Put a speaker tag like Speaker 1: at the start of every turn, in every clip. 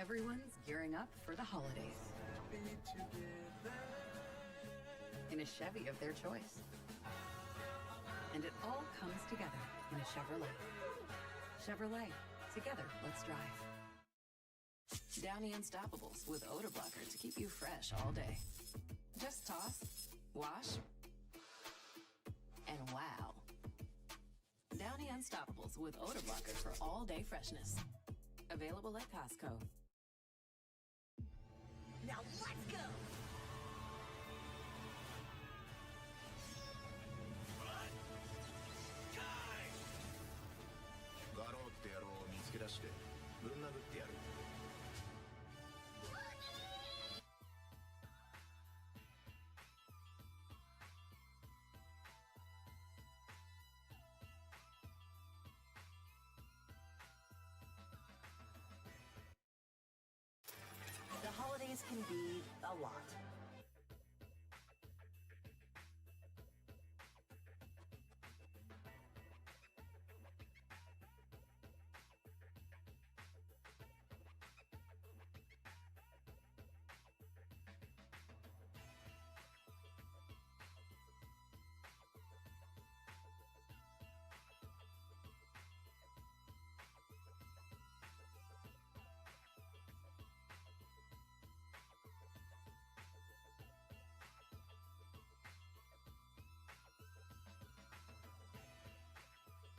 Speaker 1: Everyone's gearing up for the holidays. In a Chevy of their choice. And it all comes together in a Chevrolet. Chevrolet. Together, let's drive. Downy Unstoppables with odor blocker to keep you fresh all day. Just toss, wash, and wow. Downy Unstoppables with odor blocker for all day freshness. Available at Costco.
Speaker 2: Now let's go!
Speaker 3: ガローって野郎を見つけ出してぶん殴ってやる。
Speaker 2: The holidays can be a lot.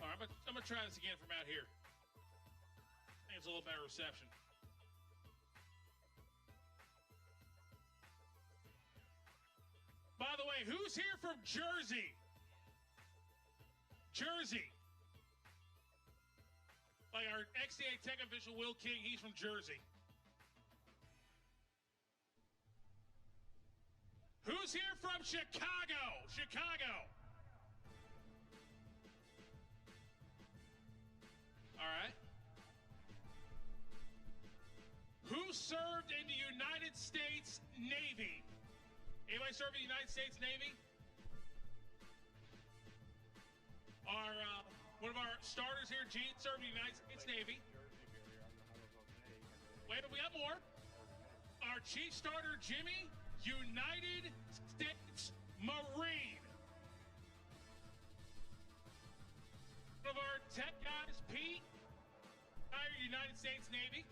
Speaker 4: All right, I'm gonna try this again from out here. I think it's a little better reception. By the way, who's here from Jersey? Jersey. Like our XDA Tech official, Will King, he's from Jersey. Who's here from Chicago? Chicago. All right. Who served in the United States Navy? Anybody served in the United States Navy? One of our starters here, Gene, served in the United States Navy. Wait, we got more. Our chief starter, Jimmy, United States Marine. One of our tech guys, Pete, United States Navy.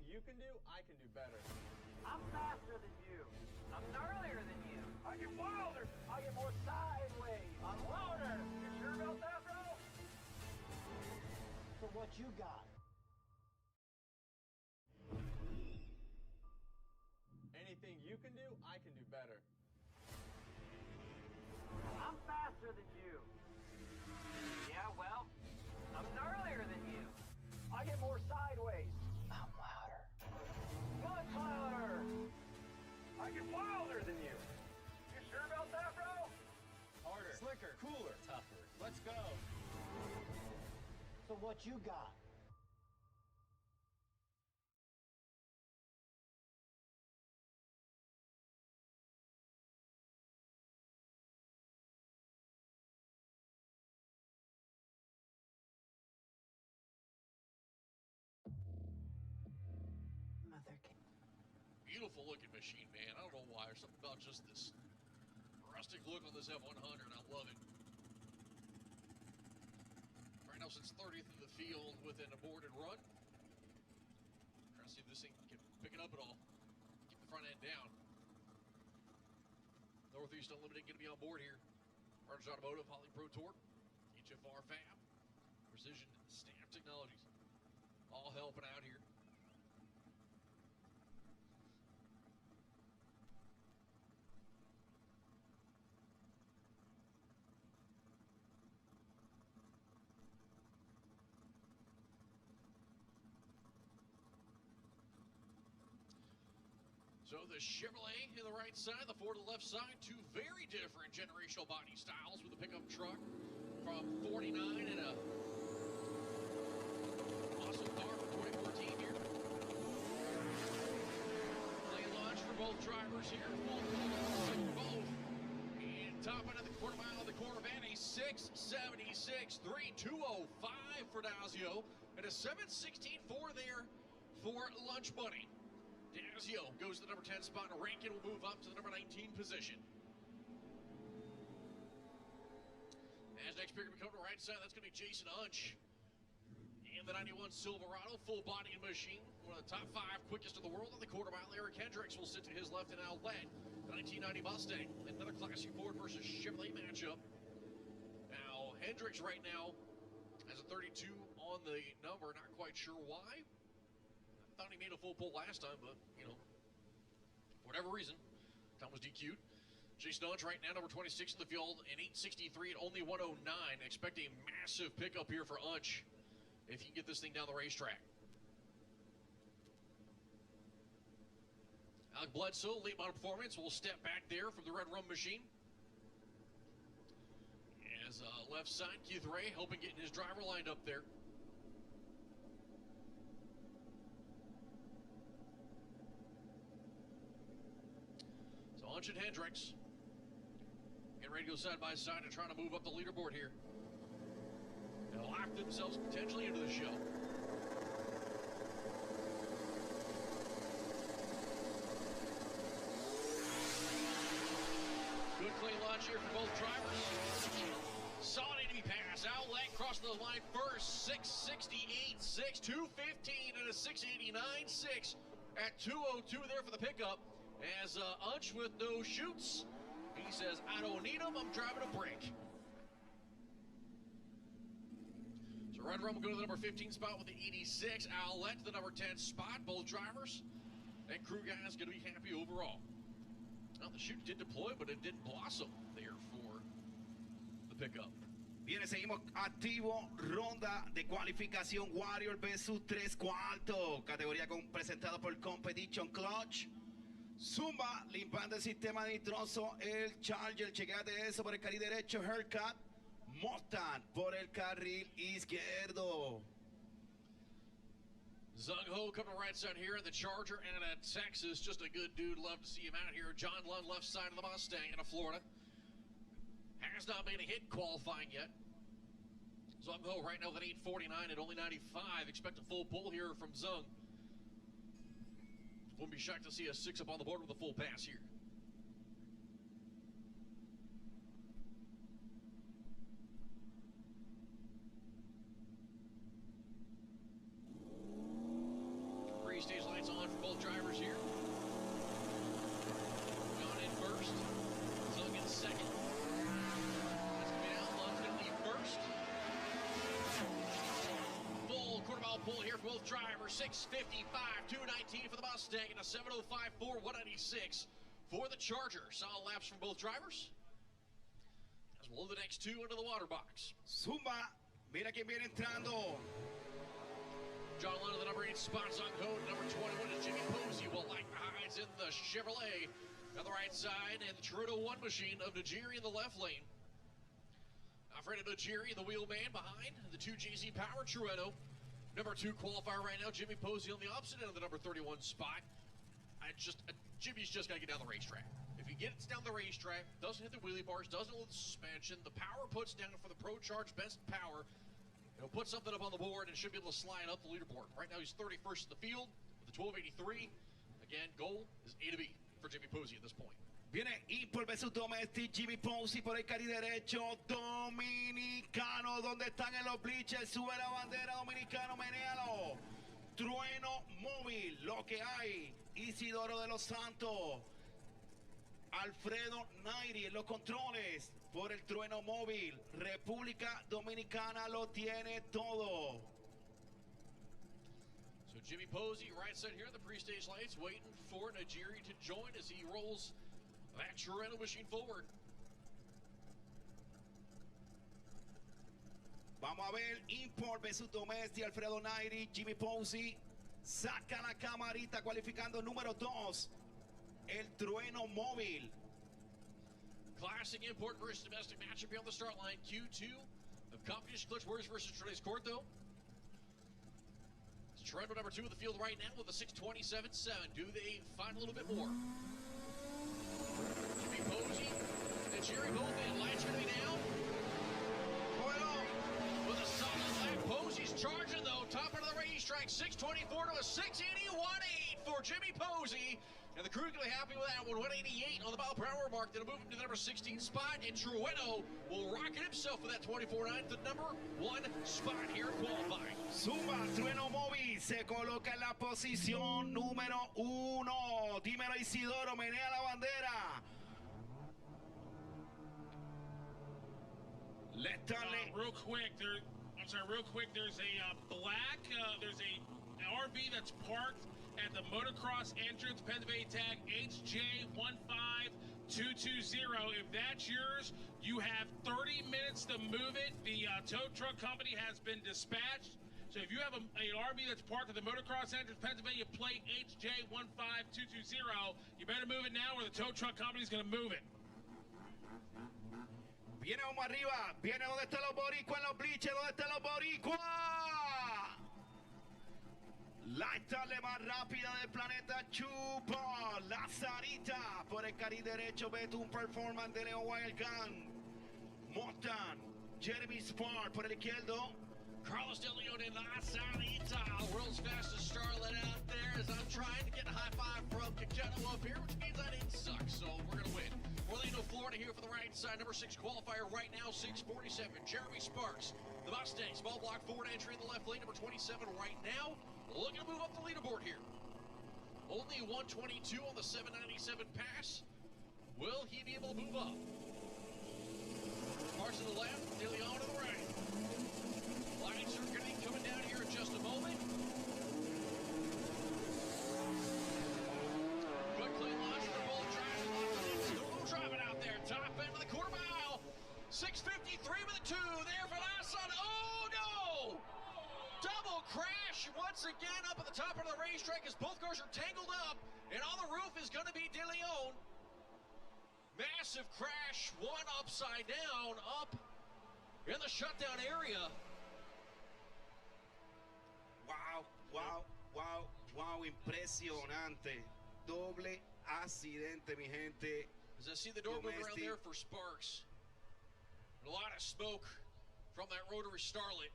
Speaker 5: You can do, I can do better.
Speaker 6: I'm faster than you. I'm gnarlier than you. I get wilder. I get more sideways. I'm louder. You sure about that, bro?
Speaker 2: So what you got?
Speaker 5: Anything you can do, I can do better.
Speaker 6: I'm faster than you. Yeah, well, I'm gnarlier than you. I get more sideways. I'm louder. Much louder. I get wilder than you. You sure about that, bro?
Speaker 5: Harder. Slicker. Cooler. Tougher. Let's go.
Speaker 2: So what you got?
Speaker 7: beautiful looking machine, man. I don't know why. There's something about just this rustic look on this F100. I love it. Right now, since 30th in the field with an aborted run. Trying to see if this thing can pick it up at all. Keep the front end down. Northeast Unlimited going to be on board here. Partners Automotive, Holly Pro Tour, HFR Fab, Precision Staff Technologies. All helping out here. So the Chevrolet in the right side, the Ford on the left side, two very different generational body styles with a pickup truck from 49 and a awesome car from 2014 here. Lane launch for both drivers here, full for both. And top end of the quarter mile of the Corvette, a 676, 3205 for Dazio, and a 716.4 there for Lunch Bunny. Dazio goes to the number 10 spot, and Rankin will move up to the number 19 position. As next pick we come to the right side, that's going to be Jason Unch. And the 91 Silverado, full body and machine, one of the top 5 quickest in the world on the quarter mile. Eric Hendricks will sit to his left and outlet. The 1990 Mustang, another classic Ford versus Chevrolet matchup. Now, Hendricks right now has a 32 on the number, not quite sure why. Thought he made a full pull last time, but, you know, for whatever reason, Tom was DQ'd. Jason Unch right now, number 26 in the field, an 863 at only 109. Expect a massive pickup here for Unch if he can get this thing down the racetrack. Alec Bledsoe, late model performance, will step back there from the Red Rum machine. As left side, Keith Ray helping getting his driver lined up there. Unch and Hendricks getting ready to go side by side and trying to move up the leaderboard here. They'll lock themselves potentially into the show. Good clean launch here for both drivers. Solid ADB pass, outlet, crossing the line first, 668.6, 215 and a 689.6 at 202 there for the pickup. As Unch with no shoots, he says, I don't need them, I'm driving a break. So Red Rum will go to the number 15 spot with the 86. Outlet to the number 10 spot. Both drivers and crew guys going to be happy overall. Now the shoot did deploy, but it didn't blossom there for the pickup.
Speaker 8: Bien, seguimos activo, ronda de cualificación Warrior versus 3/4, categoría presentada por Competition Clutch. Zumba, limpiando el sistema nitroso, el Charger, chequeate eso por el carril derecho, Haircut, Mustang por el carril izquierdo.
Speaker 7: Zung Ho coming right side here in the Charger and at Texas, just a good dude, love to see him out here. John Lund left side of the Mustang in Florida. Has not made a hit qualifying yet. Zung Ho right now with an 849 at only 95. Expect a full pull here from Zung. Wouldn't be shocked to see a 6 up on the board with a full pass here. Pre-stage lights on for both drivers here. John in first. Zung in second. That's going to be down. Lund's going to lead first. Full quarter mile pull here for both drivers. 655, 219 for the Mustang, and a 705.4, 196 for the Charger. Solid laps from both drivers. As we'll load the next 2 into the water box.
Speaker 8: Zumba, mira quién viene entrando.
Speaker 7: John Lund, the number 8 spot. Zung Ho, number 21 is Jimmy Posey. Will light the hides in the Chevrolet on the right side, and the Toretto 1 machine of Najiri in the left lane. Alfredo Najiri, the wheelman behind the 2 GZ Power Toretto. Number 2 qualifier right now, Jimmy Posey on the opposite end of the number 31 spot. Jimmy's just got to get down the racetrack. If he gets down the racetrack, doesn't hit the wheelie bars, doesn't hit the suspension, the power puts down for the Pro Charge best power, it'll put something up on the board and should be able to slide up the leaderboard. Right now he's 31st in the field with a 1283. Again, goal is A to B for Jimmy Posey at this point.
Speaker 8: Viene Import versus Domestic, Jimmy Posey por el cari derecho, dominicano, donde están en los bleachers, sube la bandera, dominicano, menéalo, trueno móvil, lo que hay, Isidoro de los Santos, Alfredo Nairi en los controles, por el trueno móvil, República Dominicana lo tiene todo.
Speaker 7: So Jimmy Posey, right side here, the pre-stage lights, waiting for Najiri to join as he rolls that Toronto machine forward.
Speaker 8: Vamos a ver Import versus Domestic, Alfredo Nairi, Jimmy Posey, saca la camarita cualificando número 2, el trueno móvil.
Speaker 7: Classic Import versus Domestic matchup here on the start line. Q2 of Competition Clutch Warriors versus Tres Corto. It's Toronto number 2 in the field right now with a 6:27.7. Do they find a little bit more? Jimmy Posey and Jerry both in. Lights are going to be down. With a solid lap. Posey's charging though. Top end of the racetrack. 6:24 to a 6:81.8 for Jimmy Posey. And the crew's going to be happy with that one. 188 on the mile per hour mark. That'll move him to the number 16 spot. And Trueno will rocket himself with that 24.9, the number 1 spot here in qualifying.
Speaker 8: Zumba, trueno móvil, se coloca en la posición número 1. Dímelo Isidoro, menea la bandera.
Speaker 4: Real quick, there's a black, there's a RV that's parked at the motocross entrance, Pennsylvania tag HJ15220. If that's yours, you have 30 minutes to move it. The tow truck company has been dispatched. So if you have an RV that's parked at the motocross entrance, Pennsylvania plate HJ15220, you better move it now or the tow truck company is going to move it.
Speaker 8: Viene vamos arriba, viene donde están los boricuas en los bleachers, donde están los boricuas. La estable más rápida del planeta Chupa, la Sarita, por el cari derecho, Betún Performance de Leo Wildcan, Mostan, Jeremy Spar por el izquierdo.
Speaker 7: Carlos De Leon in La Sarita, world's fastest starlet out there as I'm trying to get a high five from Kaketo up here, which means I didn't suck, so we're going to win. Orlando, Florida here for the right side, number 6 qualifier right now, 6:47. Jeremy Sparks, the Mustang, small block forward entry in the left lane, number 27 right now. Looking to move up the leaderboard here. Only 122 on the 797 pass. Will he be able to move up? Parts to the left, De Leon to the right. Lights are going to be coming down here in just a moment. Good clean launch for both driving. Lots of driving out there. Top end of the quarter mile. 6:53 with a 2 there for Lasson. Oh no! Double crash once again up at the top of the racetrack as both cars are tangled up. And on the roof is going to be De Leon. Massive crash, one upside down, up in the shutdown area.
Speaker 8: Wow, wow, wow, wow, impresionante. Doble accidente, mi gente.
Speaker 7: As I see the door move around there for Sparks. A lot of smoke from that rotary starlet.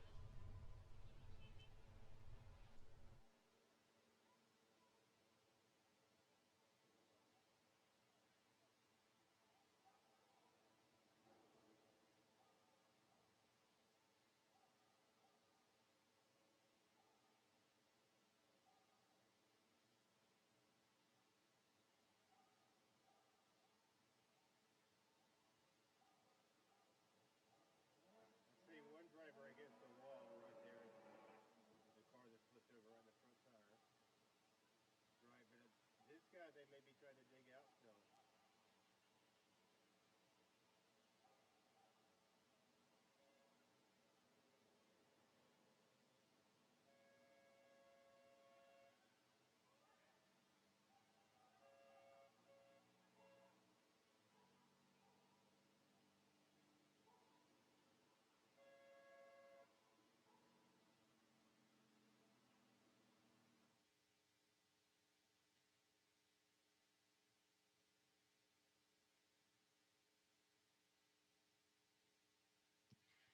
Speaker 5: They may be trying to dig out still.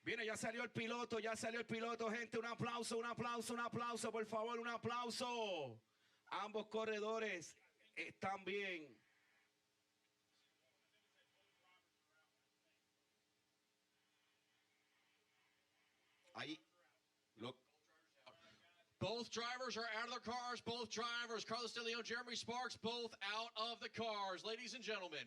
Speaker 8: Viene, ya salió el piloto, gente. Un aplauso, por favor, un aplauso. Ambos corredores están bien. Ahí.
Speaker 7: Both drivers are out of their cars. Both drivers, Carlos De Leon, Jeremy Sparks, both out of the cars. Ladies and gentlemen.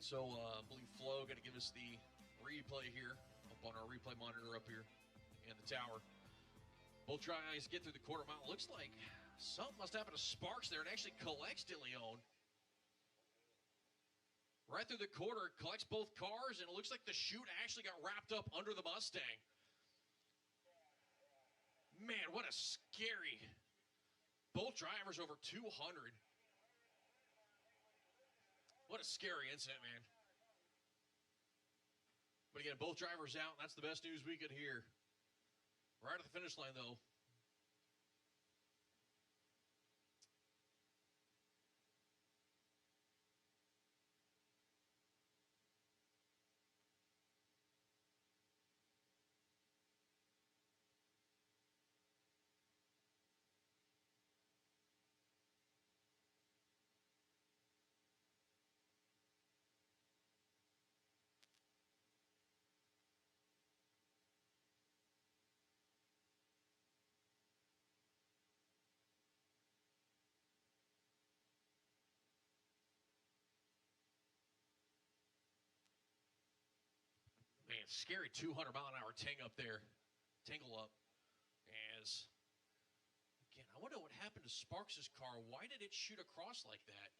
Speaker 7: So I believe Flo going to give us the replay here up on our replay monitor up here in the tower. Both guys get through the quarter mile. Looks like something must happen to Sparks there. It actually collects De Leon. Right through the quarter, collects both cars, and it looks like the chute actually got wrapped up under the Mustang. Man, what a scary. Both drivers over 200. What a scary incident, man. But again, both drivers out. That's the best news we could hear. Right at the finish line, though. Man, scary 200-mile-an-hour tangle up there. Tangle up. As, again, I wonder what happened to Sparks' car. Why did it shoot across like that?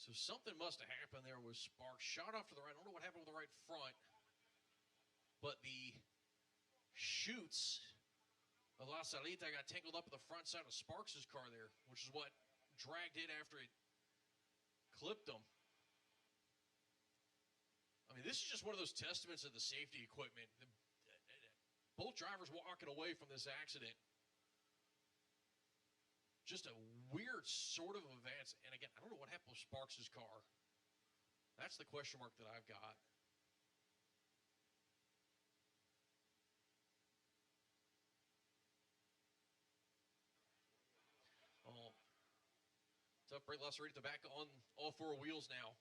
Speaker 7: So something must have happened there with Sparks. Shot off to the right. I don't know what happened with the right front. But the chutes of La Salita got tangled up at the front side of Sparks' car there, which is what dragged it after it clipped them. I mean, this is just one of those testaments of the safety equipment. Both drivers walking away from this accident. Just a weird sort of event. And again, I don't know what happened with Sparks' car. That's the question mark that I've got. Oh, tough break. La Salita back on all four wheels now.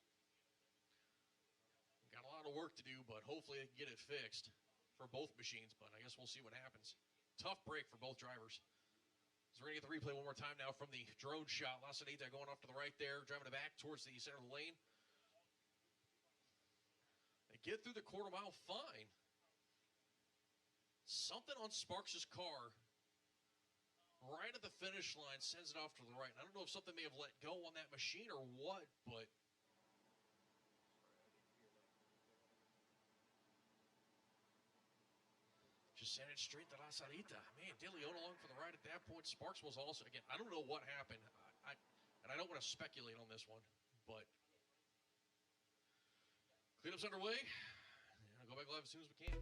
Speaker 7: Got a lot of work to do, but hopefully they can get it fixed for both machines. But I guess we'll see what happens. Tough break for both drivers. So we're going to get the replay one more time now from the drone shot. La Salita going off to the right there, driving it back towards the center of the lane. They get through the quarter mile fine. Something on Sparks' car right at the finish line sends it off to the right. I don't know if something may have let go on that machine or what, but just sent it straight to La Salita. Man, De Leon along for the right at that point. Sparks was also, again, I don't know what happened. And I don't want to speculate on this one, but cleanup's underway. And I'll go back live as soon as we can.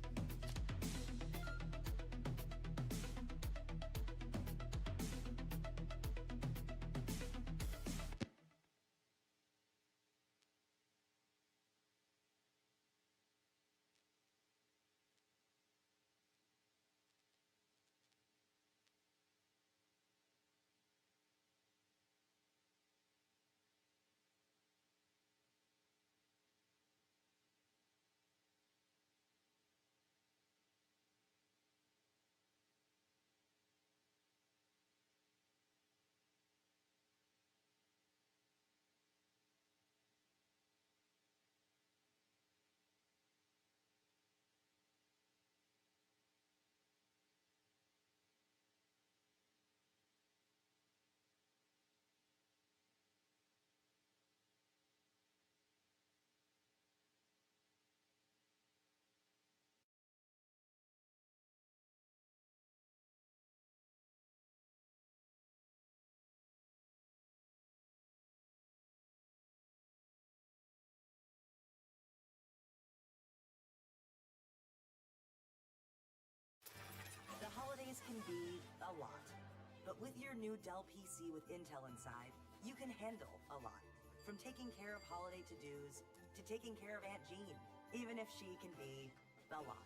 Speaker 2: With your new Dell PC with Intel inside, you can handle a lot. From taking care of holiday to-dos to taking care of Aunt Jean, even if she can be a lot.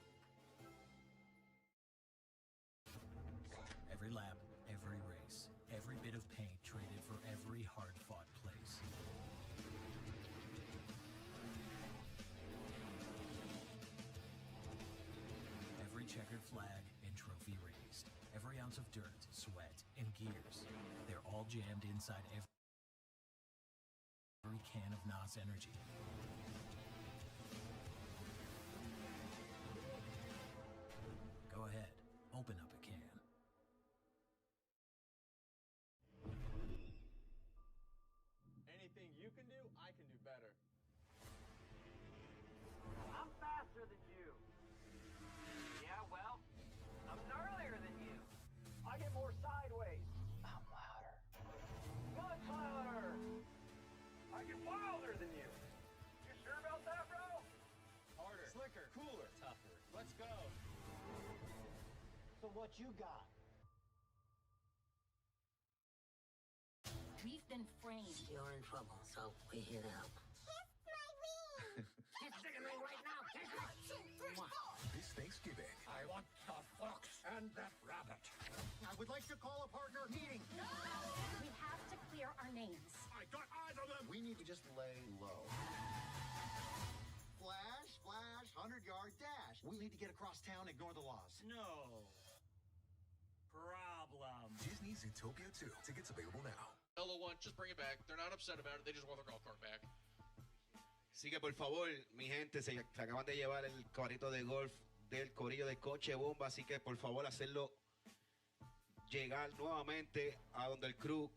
Speaker 9: Every lap, every race, every bit of paint traded for every hard-fought place. Every checkered flag and trophy raised. Every ounce of dirt, sweat, and gears. They're all jammed inside every can of NOS Energy. Go ahead, open up a can.
Speaker 5: Anything you can do, I can do better.
Speaker 6: I'm faster than you. Yeah, well, I'm gnarlier than you. I get more sideways. I'm louder. Much louder. I get wilder than you. You sure about that, bro?
Speaker 5: Harder. Slicker. Cooler. Tougher. Let's go.
Speaker 2: So what you got?
Speaker 10: We've been framed.
Speaker 2: You're in trouble, so we're here to help.
Speaker 10: He's digging me right now.
Speaker 3: This Thanksgiving,
Speaker 5: I want the fox and that rabbit.
Speaker 3: I would like to call a partner meeting.
Speaker 10: We have to clear our names.
Speaker 3: I got eyes on them. We need to just lay low. Flash, 100-yard dash. We need to get across town, ignore the laws.
Speaker 5: No problem.
Speaker 3: Disney Zootopia 2. Tickets available now.
Speaker 7: LO1, just bring it back. They're not upset about it. They just want their golf cart back.
Speaker 8: Así que por favor, mi gente, se acaban de llevar el carrito de golf del corillo de Coche Bomba, así que por favor hacerlo llegar nuevamente a donde el crew,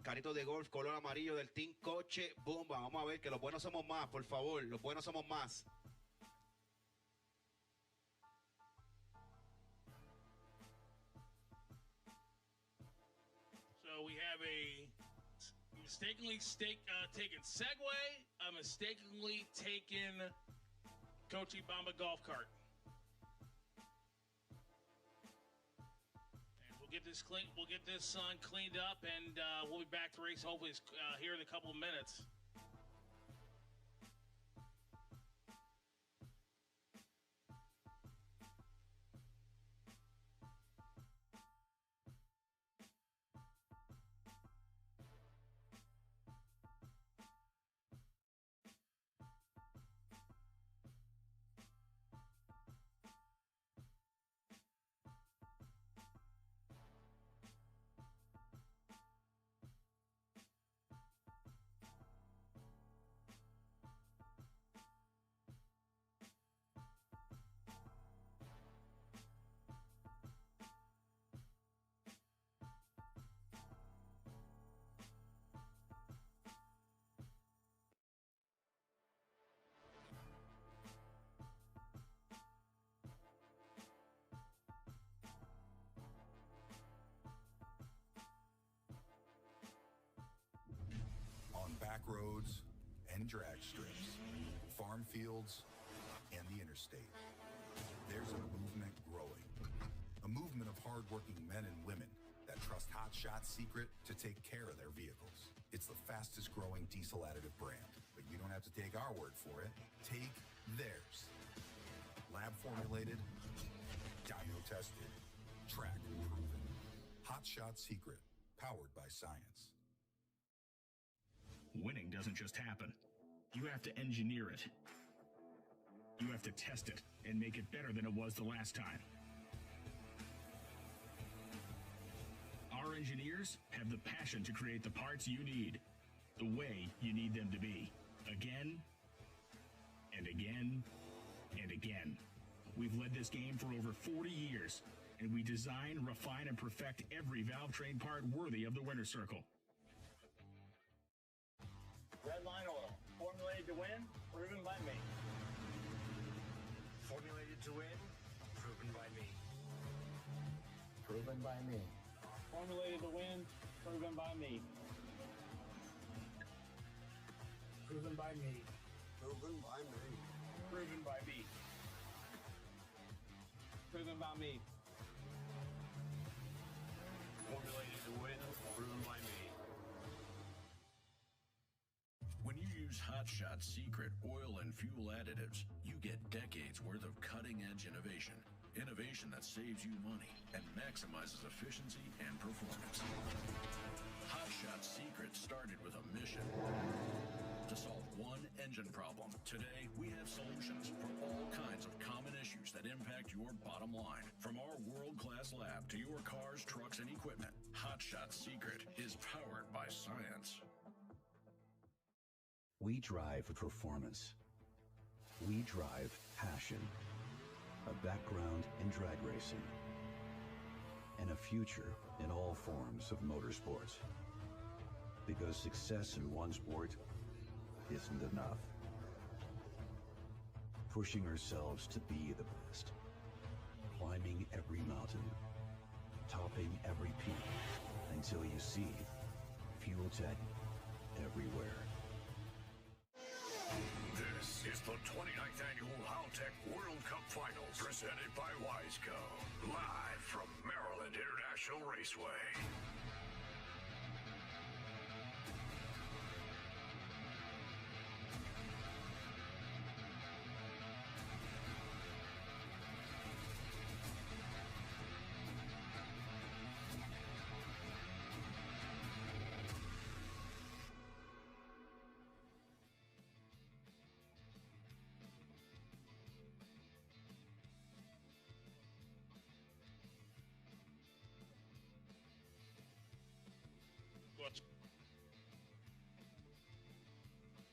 Speaker 8: carrito de golf color amarillo del Team Coche Bomba. Vamos a ver que los buenos somos más, por favor, los buenos somos más.
Speaker 4: So we have a mistakenly taken Segway, a mistakenly taken Coach Bamba golf cart. And we'll get this clean. We'll get this cleaned up, and we'll be back to race hopefully here in a couple of minutes.
Speaker 11: Back roads and drag strips, farm fields, and the interstate. There's a movement growing. A movement of hardworking men and women that trust Hot Shot's secret to take care of their vehicles. It's the fastest growing diesel additive brand, but you don't have to take our word for it. Take theirs. Lab formulated, dyno tested, track proven. Hot Shot's secret, powered by science.
Speaker 12: Winning doesn't just happen. You have to engineer it. You have to test it and make it better than it was the last time. Our engineers have the passion to create the parts you need, the way you need them to be, again and again and again. We've led this game for over 40 years, and we design, refine, and perfect every valve train part worthy of the winner's circle.
Speaker 5: Redline Oil. Formulated to win, proven by me.
Speaker 3: Formulated to win, proven by me.
Speaker 5: Proven by me. Formulated to win, proven by me. Proven by me.
Speaker 3: Proven by me.
Speaker 5: Proven by me. Proven by me.
Speaker 3: Formulated
Speaker 13: use Hot Shot Secret oil and fuel additives, you get decades worth of cutting-edge innovation. Innovation that saves you money and maximizes efficiency and performance. Hot Shot Secret started with a mission to solve one engine problem. Today, we have solutions for all kinds of common issues that impact your bottom line. From our world-class lab to your cars, trucks, and equipment, Hot Shot Secret is powered by science.
Speaker 14: We drive performance. We drive passion. A background in drag racing. And a future in all forms of motorsports. Because success in one sport isn't enough. Pushing ourselves to be the best. Climbing every mountain. Topping every peak. Until you see Fuel Tech everywhere.
Speaker 13: This is the 29th Annual Haltech World Cup Finals, presented by Wiseco, live from Maryland International Raceway.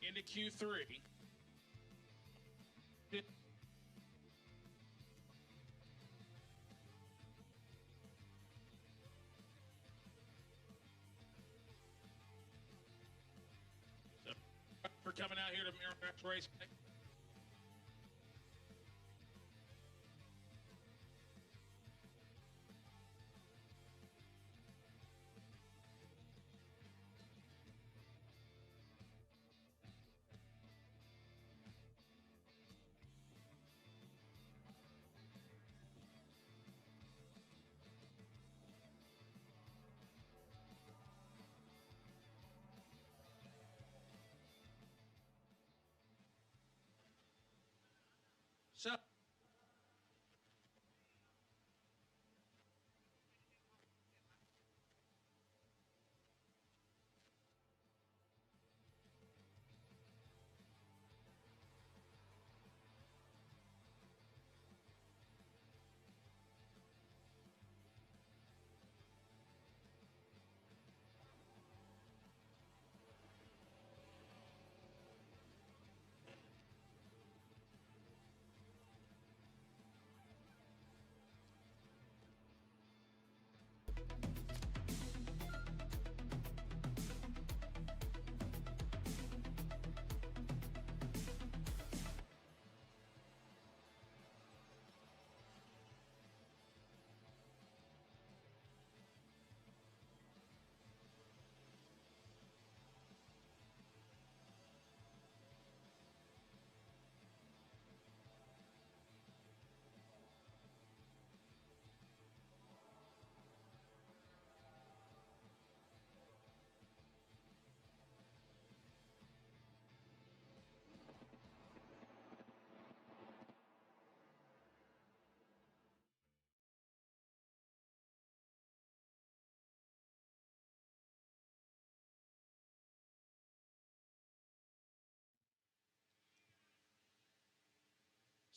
Speaker 4: Into Q3. So, for coming out here to Miramax Race.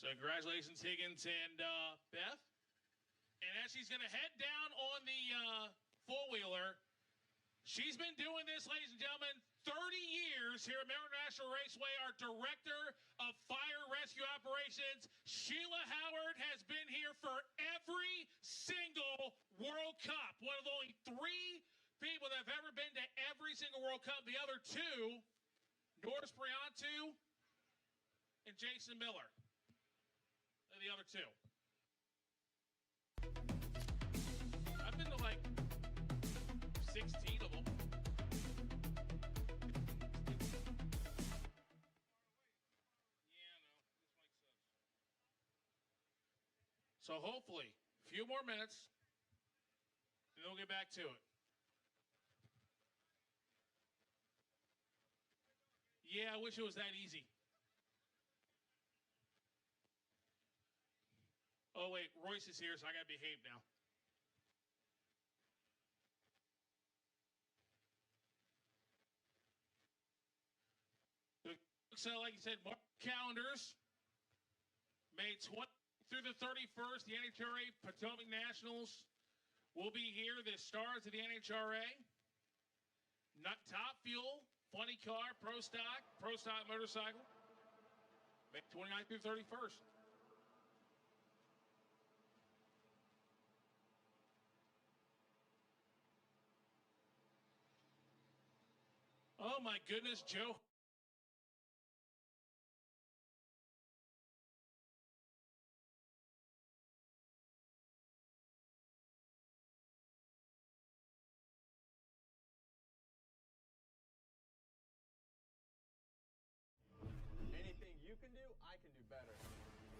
Speaker 4: So, congratulations, Higgins and Beth. And as she's going to head down on the four-wheeler, she's been doing this, ladies and gentlemen, 30 years here at Maryland National Raceway. Our Director of Fire Rescue Operations, Sheila Howard, has been here for every single World Cup. One of only 3 people that have ever been to every single World Cup. The other 2, Norris Priantu and Jason Miller. The other 2. I've been to like 16 of them. Yeah, no, this makes sense. So hopefully, a few more minutes, and we'll get back to it. Yeah, I wish it was that easy. Oh, wait, Royce is here, so I got to behave now. So, like you said, mark calendars. May 20th through the 31st, the NHRA Potomac Nationals will be here. The stars of the NHRA. Not Top Fuel, Funny Car, Pro Stock Motorcycle. May 29th through 31st. Oh my goodness, Joe.
Speaker 5: Anything you can do, I can do better.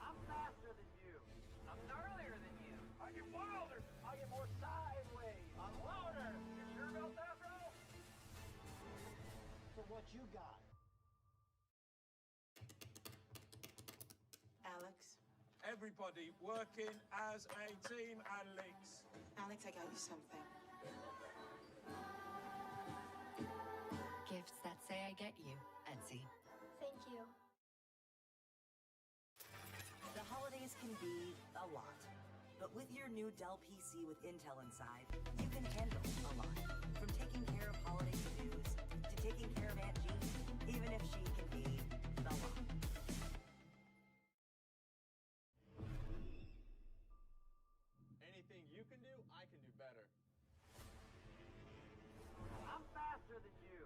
Speaker 6: I'm faster than you. I'm gnarlier than you. I get wilder. I get more sideways. I'm louder. You sure about that, bro?
Speaker 15: So what you got?
Speaker 16: Alex?
Speaker 5: Everybody working as a team, Alex.
Speaker 16: Alex, I got you something.
Speaker 1: Gifts that say I get you, Etsy.
Speaker 10: Thank you.
Speaker 2: The holidays can be a lot. But with your new Dell PC with Intel inside, you can handle a lot. From taking care of holiday to-dos, to taking care of Aunt Jean, even if she can be a lot.
Speaker 5: Anything you can do, I can do better.
Speaker 6: I'm faster than you.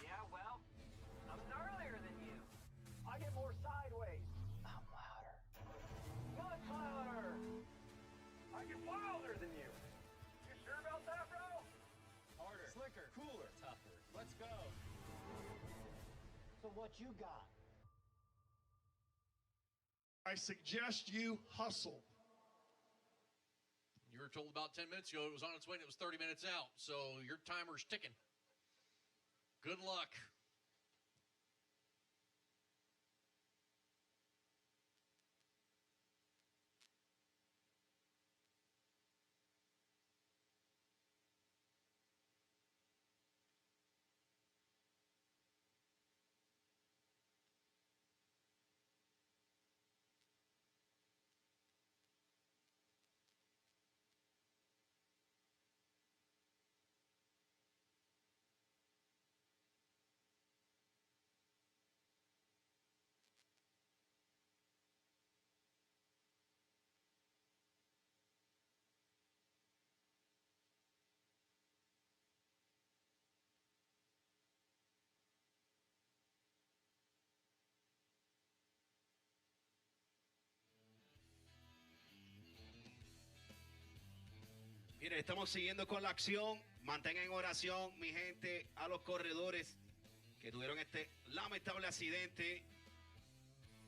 Speaker 6: Yeah, well, I'm gnarlier than you. I get more sideways.
Speaker 15: I'm louder.
Speaker 6: Much louder. I get wilder than you. You sure about that, bro?
Speaker 5: Harder, slicker, cooler, tougher. Let's go.
Speaker 15: So what you got?
Speaker 17: I suggest you hustle.
Speaker 7: You were told about 10 minutes ago it was on its way and it was 30 minutes out. So your timer's ticking. Good luck.
Speaker 8: Mire, estamos siguiendo con la acción. Mantengan en oración, mi gente, a los corredores que tuvieron este lamentable accidente.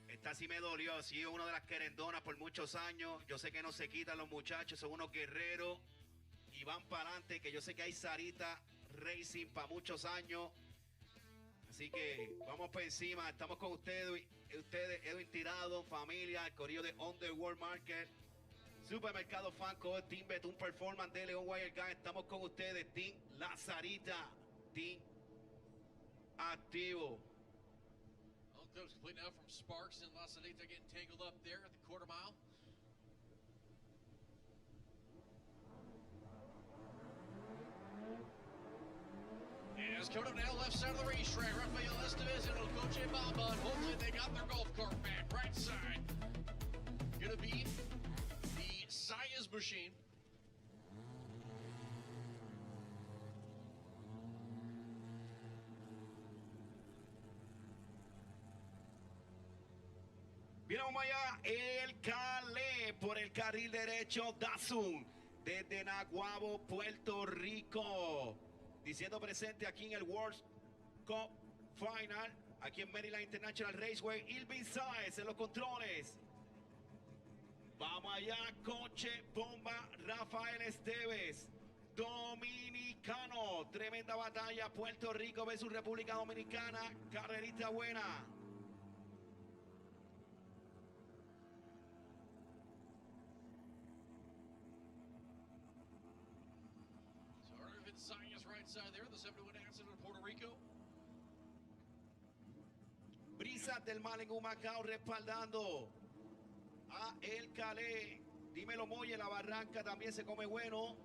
Speaker 8: Esta sí me dolió. Ha sido una de las querendonas por muchos años. Yo sé que no se quitan los muchachos, son unos guerreros y van para adelante. Que yo sé que hay Sarita Racing para muchos años. Así que vamos por encima. Estamos con ustedes, Edwin Tirado, familia, el corillo de Underworld Market. Supermercado Fanco, Team Betún Performance de León Wiregun. Estamos con ustedes, Team La Sarita, Team Activo.
Speaker 7: Well, that was complete now from Sparks and La Sarita getting tangled up there at the quarter mile. And it's coming up now, left side of the racetrack. Rafael Estevez and El Coche Bamba. And hopefully they got their golf cart back. Right side. Gonna be Saya's machine.
Speaker 8: Vamos allá, el Calé por el carril derecho, Dazun desde Naguabo, Puerto Rico, diciendo presente aquí en el World Cup Final, aquí en Maryland International Raceway. Ilvin Sáez en los controles. Vamos allá, coche, bomba, Rafael Esteves. Dominicano. Tremenda batalla. Puerto Rico versus República Dominicana. Carrerita buena.
Speaker 7: So Irvin Sayas right side there, the 71 Aston of Puerto Rico.
Speaker 8: Brisas del Mal en Humacao respaldando a El Calé. Dímelo, Moye, la Barranca también se come bueno.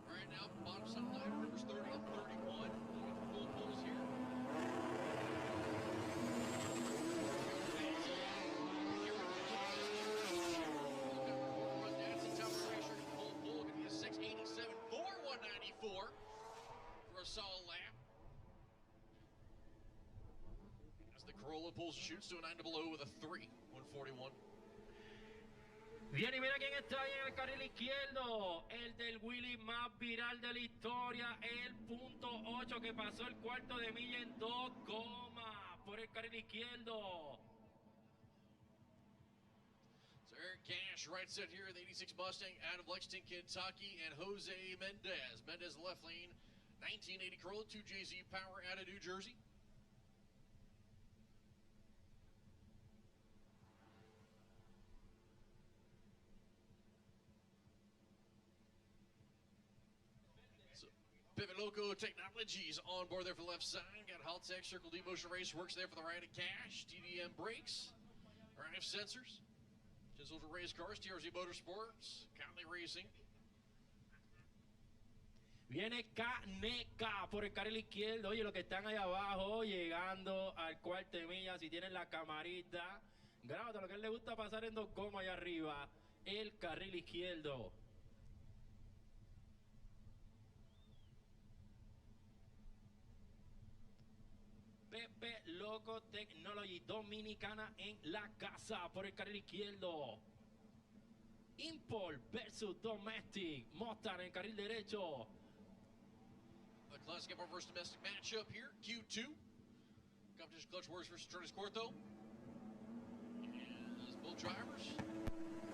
Speaker 7: Right now, bottom side line, numbers 30 and 31. Full pulls here. Dancing top of the racer, full pull, going to be a 687 for 194 for a solid lap. As the Corolla pulls and shoots to a 900 with a 3, 141.
Speaker 18: Bien, y mira quién está ahí en el carril izquierdo, el del Willy más viral de la historia, el .8 que pasó el cuarto de milla en 2, por el carril izquierdo.
Speaker 7: So Eric Cash right set here, the 86 Mustang out of Lexington, Kentucky, and Jose Mendez. Mendez left lane, 1980 Corolla, 2JZ Power out of New Jersey. Pivot Loco Technologies on board there for the left side. Got Haltech Circle D Motion Race Works there for the right of Cash. TDM brakes. RF sensors. Chisel to race cars. TRZ Motorsports. Conley Racing.
Speaker 18: Viene Caneca por el carril izquierdo. Oye, los que están ahí abajo, llegando al cuarto de milla, si tienen la camarita, grábate lo que a él le gusta pasar en 2 allá arriba. El carril izquierdo. Pepe Loco Technology Dominicana en la casa por el carril izquierdo. Import versus Domestic. Mustang en el carril derecho.
Speaker 7: The Classic Import versus Domestic matchup here. Q2. Competition Clutch Wars versus Tres Cuarto. And those both drivers.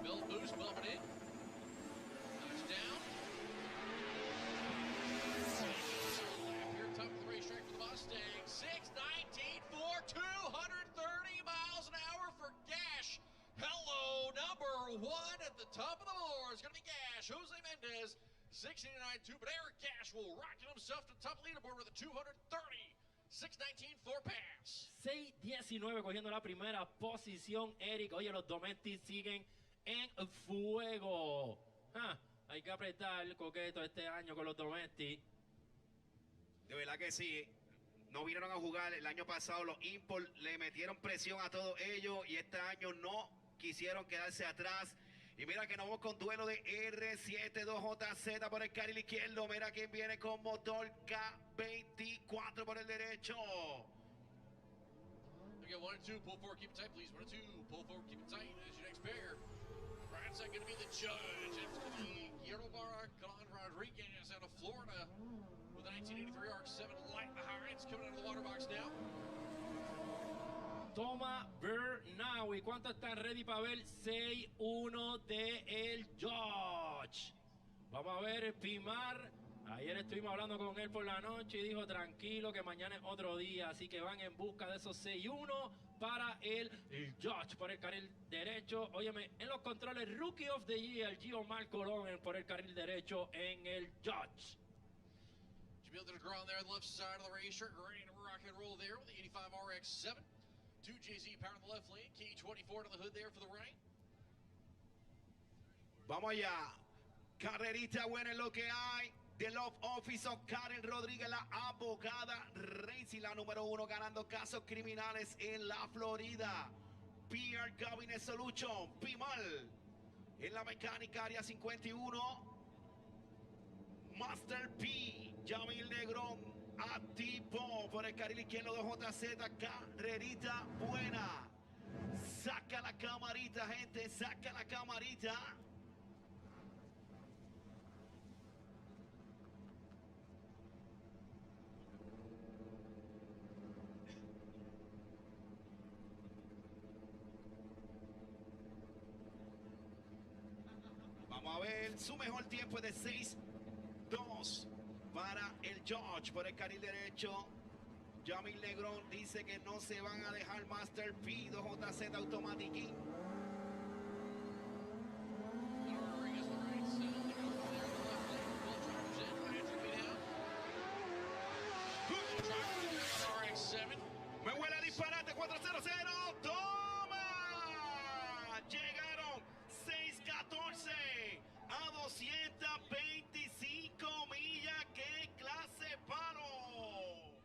Speaker 7: Bell boost bumping in. Touchdown. Here, top of the racetrack for the Mustang. 619 for 230 miles an hour for Gash. Hello, number 1 at the top of the board. It's going to be Gash. Jose Mendez, 689.2. But Eric Gash will rocket himself to the top of the leaderboard with a 230. 619 for pass.
Speaker 18: 6:19 cogiendo la primera posición, Eric. Oye, los Domestic siguen en fuego. Hay que apretar el coqueto este año con los Domestic.
Speaker 8: De verdad que sí. No vinieron a jugar el año pasado. Los Import le metieron presión a todos ellos y este año no quisieron quedarse atrás. Y mira que nos vamos con duelo de R72JZ por el carril izquierdo. Mira quién viene con motor K24 por el derecho.
Speaker 7: We got 1 and 2, pull forward, keep it tight, please. 1 and 2, pull forward, keep it tight. As your next pair. Right side going to be the judge. It's going to be Guillermo Barracan Rodriguez out of Florida with a 1983 RX-7 light behind. It's coming out of the water box now.
Speaker 18: Toma Bernawi. ¿Cuántos están ready para ver? 6-1 de el George. Vamos a ver, Pimar. Ayer estuvimos hablando con él por la noche y dijo tranquilo que mañana es otro día. Así que van en busca de esos 6-1 para el George por el carril derecho. Óyeme, en los controles Rookie of the Year, Giomar Colón por el carril derecho en el George.
Speaker 7: Jamil to the ground there on the left side of the racetrack. Ready to rock and roll there with the 85 RX-7. 2JZ power in the left lane. K24 to the hood there for the right.
Speaker 8: Vamos allá. Carrerita buena en lo que hay. The Love Office of Karen Rodríguez, la abogada Racing, la número 1, ganando casos criminales en la Florida. PR Cabinet Solution, Pimal. En la mecánica, área 51. Master P, Yamil Negrón, Atipo por el carril izquierdo de JZ. Carrerita buena. Saca la camarita, gente, saca la camarita. Vamos a ver. su mejor tiempo es de 6-2 para el George. Por el carril derecho, Jamil Negrón dice que no se van a dejar. Master P, 2JZ Automatic. Me huele a disparate, 4-0-0, toma. Llegaron 6-14 a 225 millas. ¡Qué clase palo!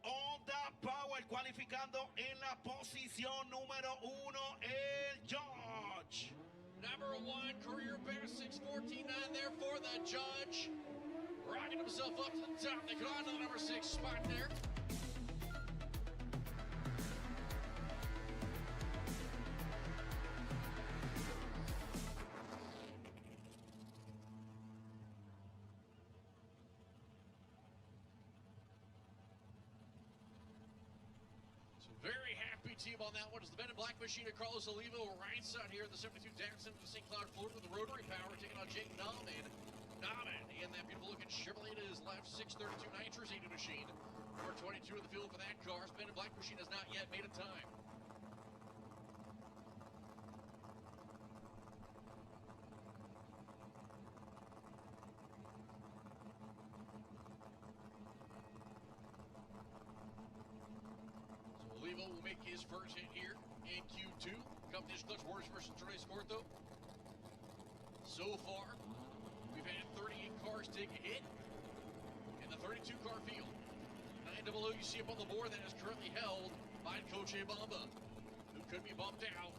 Speaker 8: Honda Power cualificando en la posición número 1 el George.
Speaker 7: Number 1 career best, 6:14.9 there for the Judge. Rocking himself up to the top. They got on to the number 6 spot there. So very happy team on that one. It's the Men in Black machine of Carlos Olivo right side here. The 72 Datsun from St. Cloud, Florida with the rotary power taking on Jake Nauman. Nauman in that beautiful looking Chevrolet to his left, 632 Nitrazine machine. Number 22 in the field for that car. Men in Black machine has not yet made a time. So Olivo will make his first hit here in Q2. Competition Clutch Warriors versus Tres Corto. So far, we've had 38 cars take a hit in the 32-car field. 900 you see up on the board that is currently held by Coach Bamba, who could be bumped out.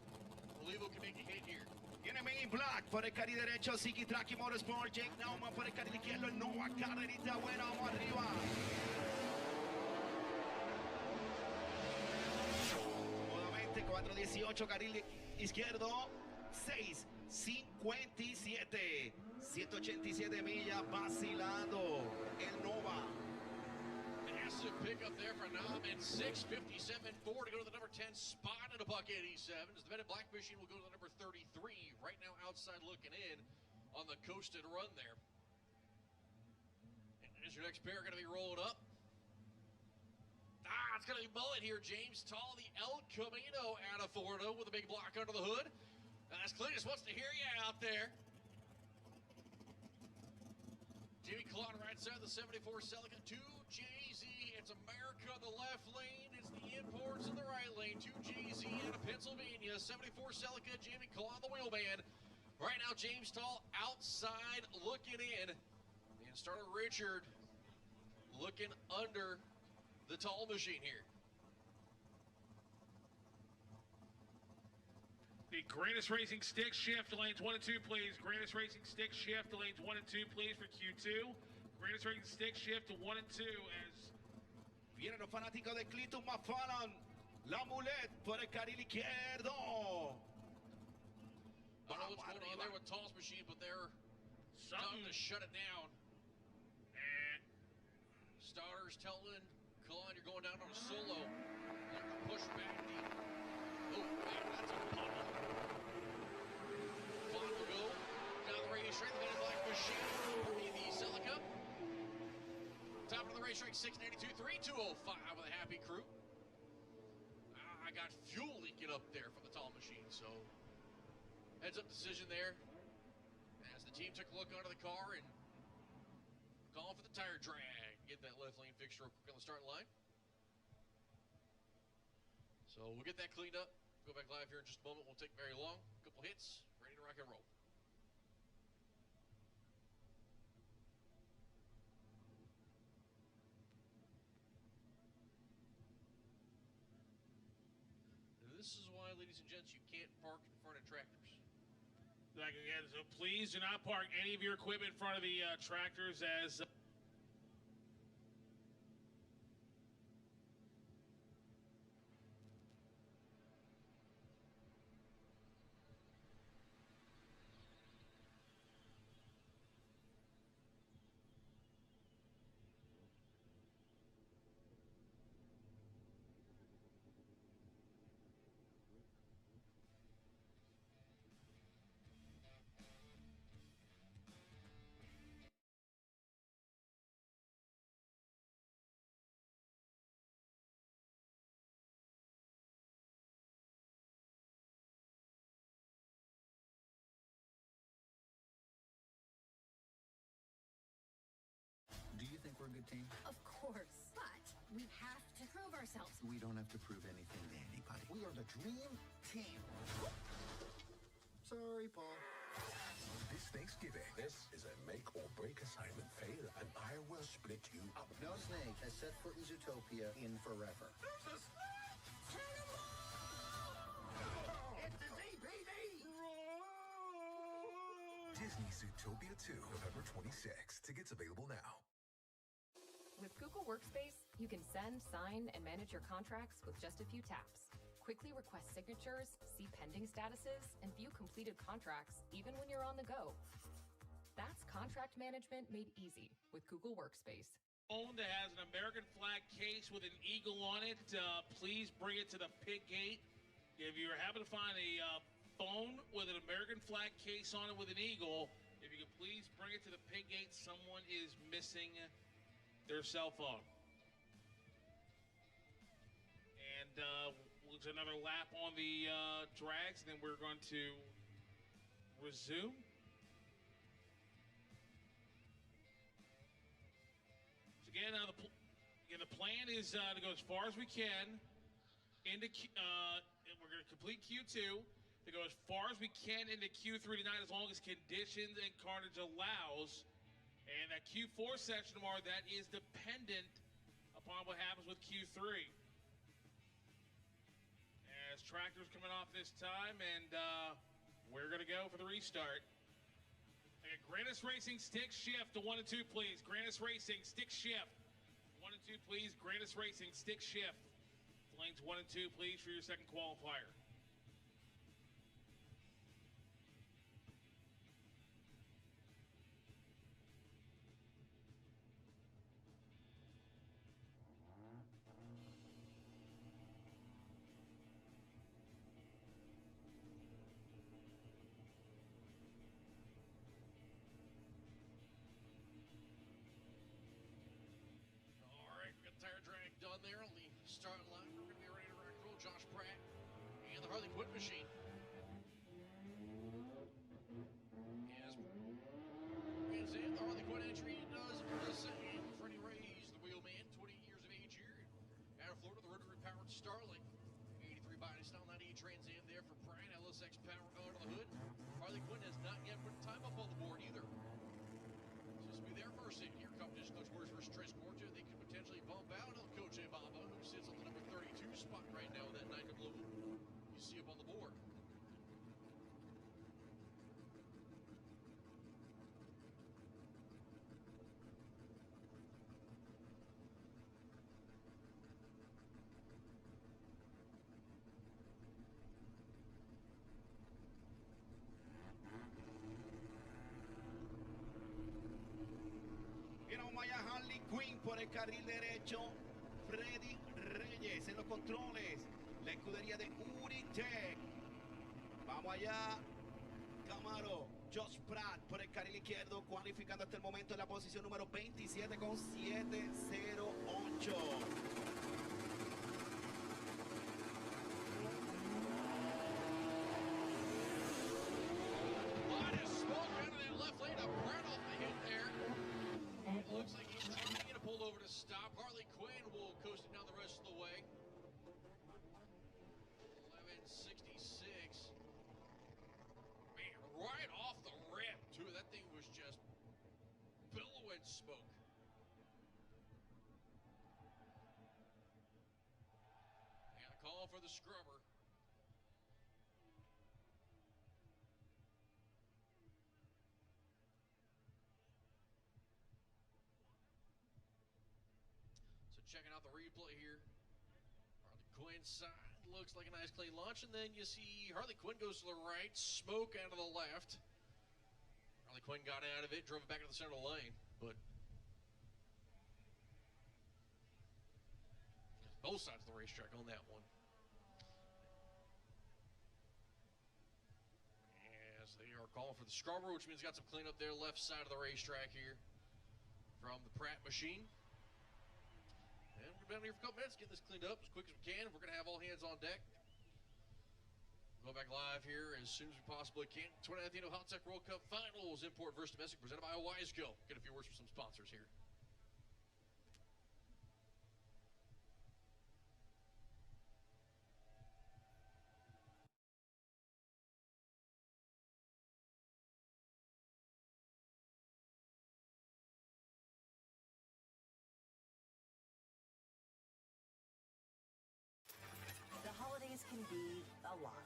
Speaker 7: Olivo can make a hit here.
Speaker 8: Tiene Men in Black por el carril derecho, Siki Tracky Motorsport, Jake Nauman por el carril izquierdo, el Nova, carrerita buena, vamos arriba. Nuevamente 418, carril izquierdo, 6:57, 187 millas vacilando el Nova.
Speaker 7: Massive pickup there for Nauman, 6:57.4 to go to the number 10 spot in a buck 87. As the Men in Black machine will go to the number 33, right now outside looking in on the coasted run there. And as your next pair going to be rolling up. It's going to be Mullet here, James Tall, the El Camino out of Florida with a big block under the hood. As Cletus wants to hear you out there. Jimmy Colon right side, the 74 Celica, 2JZ. It's America on the left lane. It's the imports in the right lane. 2JZ out of Pennsylvania. 74 Celica, Jimmy Colon, the wheelman. Right now, James Tall outside looking in. And starter Richard looking under the Tall machine here.
Speaker 4: The Grandis Racing Stick shift to lanes 1 and 2, please. Grandis Racing Stick shift to lanes 1 and 2, please, for Q2. Grandis Racing Stick shift to 1 and 2 as...
Speaker 8: Vienen los fanáticos de Clinton McFarland. La Mulet por el carril izquierdo.
Speaker 7: I don't know what's going on there with Tall's machine, but they're starting to shut it down. And starters telling Colon you're going down on a solo. They're going to push back the... Oh, man, that's a puddle. Vaughn will go down the racetrack. The Men in Black machine for the Celica. Top of the racetrack, 692, 3205 with a happy crew. I got fuel leaking up there from the Tall machine, so heads up decision there as the team took a look under the car and calling for the tire drag. Get that left lane fixture real quick on the starting line. So we'll get that cleaned up. Go back live here in just a moment. Won't take very long. Couple hits, ready to rock and roll. This is why, ladies and gents, you can't park in front of tractors.
Speaker 4: Like again, so please do not park any of your equipment in front of the tractors as...
Speaker 19: we're a good team?
Speaker 10: Of course. But we have to prove ourselves.
Speaker 19: We don't have to prove anything to anybody.
Speaker 15: We are the dream team. Sorry, Paul.
Speaker 20: This Thanksgiving, this is a make or break assignment, Fail, and I will split you up.
Speaker 15: No snake has set foot in Zootopia in forever.
Speaker 20: There's a snake!
Speaker 15: It's the ZPD!
Speaker 20: Disney Zootopia 2, November 26th. Tickets available now.
Speaker 21: With Google Workspace, you can send, sign, and manage your contracts with just a few taps. Quickly request signatures, see pending statuses, and view completed contracts even when you're on the go. That's contract management made easy with Google Workspace.
Speaker 4: Phone that has an American flag case with an eagle on it, please bring it to the pit gate. If you happen to find a phone with an American flag case on it with an eagle, if you could please bring it to the pit gate, someone is missing their cell phone. And we'll do another lap on the drags, and then we're going to resume. So again, the plan is to go as far as we can into we're going to complete Q2, to go as far as we can into Q3 tonight, as long as conditions and carnage allows. And that Q4 session tomorrow, that is dependent upon what happens with Q3. As tractor's coming off this time, and we're going to go for the restart. Okay, Grannis Racing stick shift to 1 and 2, please. Grannis Racing stick shift. 1 and 2, please. Grannis Racing stick shift. Lanes 1 and 2, please, for your second qualifier.
Speaker 7: Tire drag done there on the start line. We're going to be ready to rock and roll. Josh Pratt and the Harley Quinn machine. As in, the Harley Quinn entry does the same. Freddie Reyes, the wheelman, 28 years of age here. Out of Florida, the rotary-powered Starling. 83 body style, 98 Trans Am there for Pratt. LSX power under the hood. Harley Quinn has not yet put time up on the board either. So this will be their first hit here. Competition coach works versus Tres Corta. They could potentially bump out El Coche Baba, who sits on the number 32 spot right now with that Nike blue you see up on the board.
Speaker 8: Vaya Harley Quinn por el carril derecho. Freddy Reyes en los controles. La escudería de Uritech. Vamos allá. Camaro. Josh Pratt por el carril izquierdo. Cualificando hasta el momento en la posición número 27 con 708.
Speaker 7: Looks like he's trying to pull over to stop. Harley Quinn will coast it down the rest of the way. 1166. Man, right off the rip, too. That thing was just billowing smoke. And a call for the scrubber. Checking out the replay here. Harley Quinn side looks like a nice clean launch, and then you see Harley Quinn goes to the right, smoke out to the left. Harley Quinn got out of it, drove it back to the center of the lane, but both sides of the racetrack on that one. As they are calling for the scrubber, which means got some cleanup there, left side of the racetrack here from the Pratt machine. And we're down here for a couple minutes, getting this cleaned up as quick as we can. We're going to have all hands on deck. Go back live here as soon as we possibly can. 2019 Hot Tech World Cup Finals, import versus domestic, presented by Wiseco. Get a few words from some sponsors here.
Speaker 2: lot.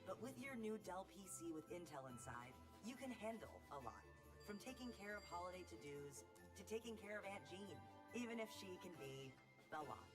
Speaker 2: But with your new Dell PC with Intel inside, you can handle a lot. From taking care of holiday to-dos to taking care of Aunt Jean, even if she can be a lot.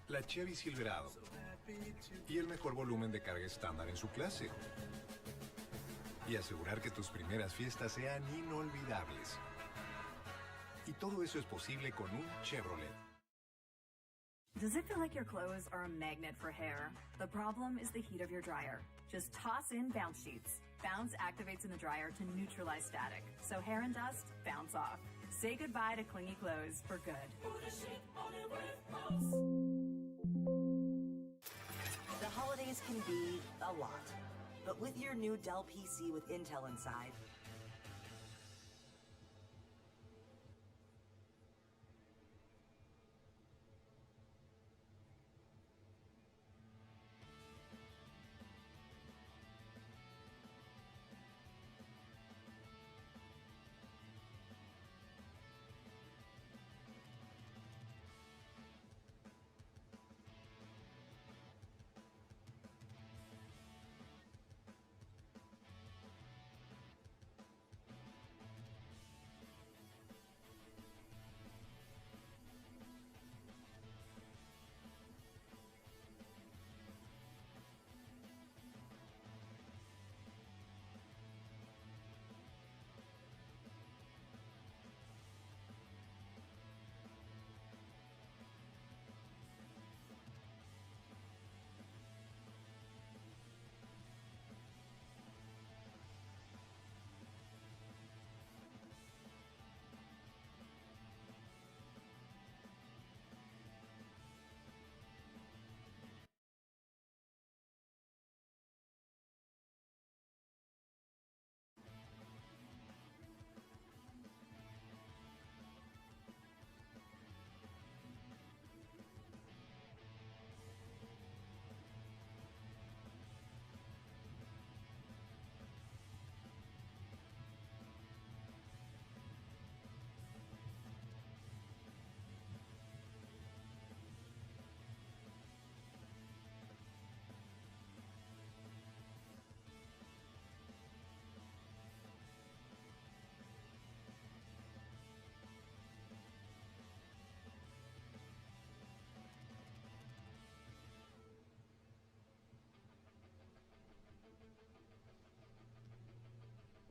Speaker 9: La Chevy Silverado y el mejor volumen de carga estándar en su clase. Y asegurar que tus primeras fiestas sean inolvidables. Y todo eso es posible con un Chevrolet.
Speaker 22: Does it feel like your clothes are a magnet for hair? The problem is the heat of your dryer. Just toss in Bounce Sheets. Bounce activates in the dryer to neutralize static, so hair and dust bounce off. Say goodbye to clingy clothes for good.
Speaker 2: The holidays can be a lot, but with your new Dell PC with Intel inside,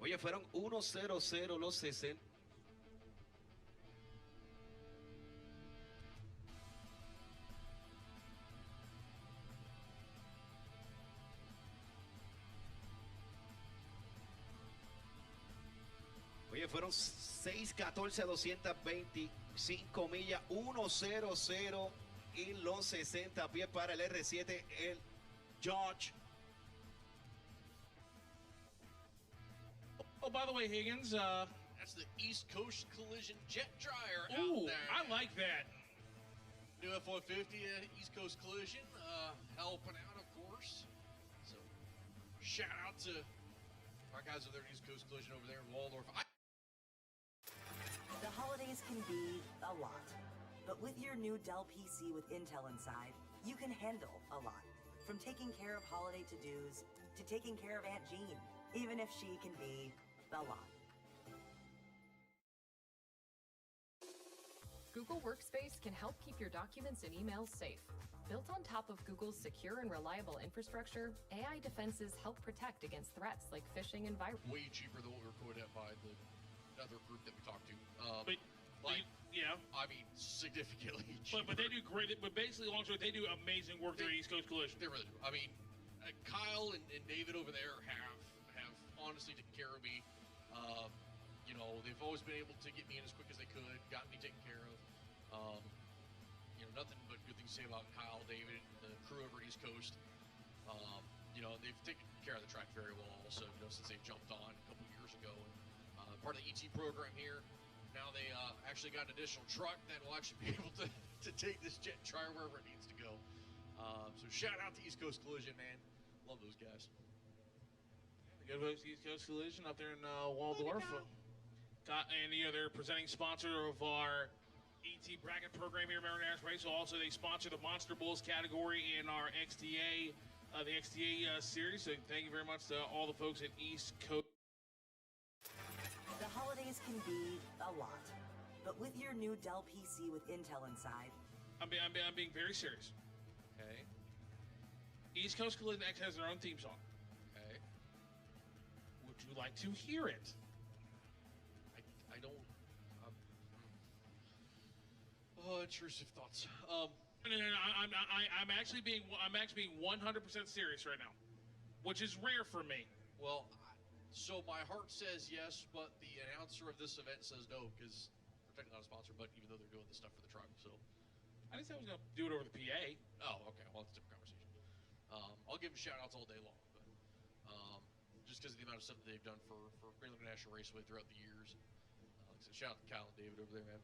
Speaker 8: Oye, fueron 1-0-0 los 60. que fueron 6:14 a 225 millas, 1:00 en los 60 pies para el R7, el George.
Speaker 4: Oh, by the way, Higgins,
Speaker 7: that's the East Coast Collision jet dryer
Speaker 4: ooh,
Speaker 7: out there.
Speaker 4: I like that.
Speaker 7: New F-150 East Coast Collision, helping out, of course. So, shout out to our guys over there at East Coast Collision over there in Waldorf.
Speaker 2: The holidays can be a lot, but with your new Dell PC with Intel inside, you can handle a lot. From taking care of holiday to-dos to taking care of Aunt Jean, even if she can be a lot.
Speaker 21: Google Workspace can help keep your documents and emails safe. Built on top of Google's secure and reliable infrastructure, AI defenses help protect against threats like phishing and virus.
Speaker 7: Way cheaper than what we were quoted at by the other group that we talked to. I mean, significantly cheaper.
Speaker 4: But they do great. But basically, long story, they do amazing work there at East Coast Collision.
Speaker 7: They really do. I mean, Kyle and David over there have honestly taken care of me. You know, they've always been able to get me in as quick as they could, gotten me taken care of. You know, nothing but good things to say about Kyle, David, and the crew over at East Coast. You know, they've taken care of the track very well also, you know, since they jumped on a couple years ago. And, part of the ET program here. Now they actually got an additional truck that will actually be able to take this jet and try wherever it needs to go. So shout out to East Coast Collision, man. Love those guys.
Speaker 4: Good folks, East Coast Collision up there in Waldorf. And they're presenting sponsor of our ET bracket program here at American Air Race. So also they sponsor the Monster Bulls category in our XTA, the XTA series. So thank you very much to all the folks at East Coast.
Speaker 2: The holidays can be a lot, but with your new Dell PC with Intel inside,
Speaker 4: I'm being very serious. Okay. East Coast Collision X has their own theme song.
Speaker 7: Okay.
Speaker 4: Would you like to hear it?
Speaker 7: I don't. Intrusive thoughts.
Speaker 4: No, I'm actually being 100% serious right now, which is rare for me.
Speaker 7: Well, so my heart says yes, but the announcer of this event says no because they're technically not a sponsor. But even though they're doing this stuff for the truck, so
Speaker 4: I didn't say I was going to do it over the PA.
Speaker 7: Oh, okay. Well, that's a different conversation. I'll give them shout outs all day long, but just because of the amount of stuff that they've done for Great Lakes National Raceway throughout the years. So shout out to Kyle and David over there, man.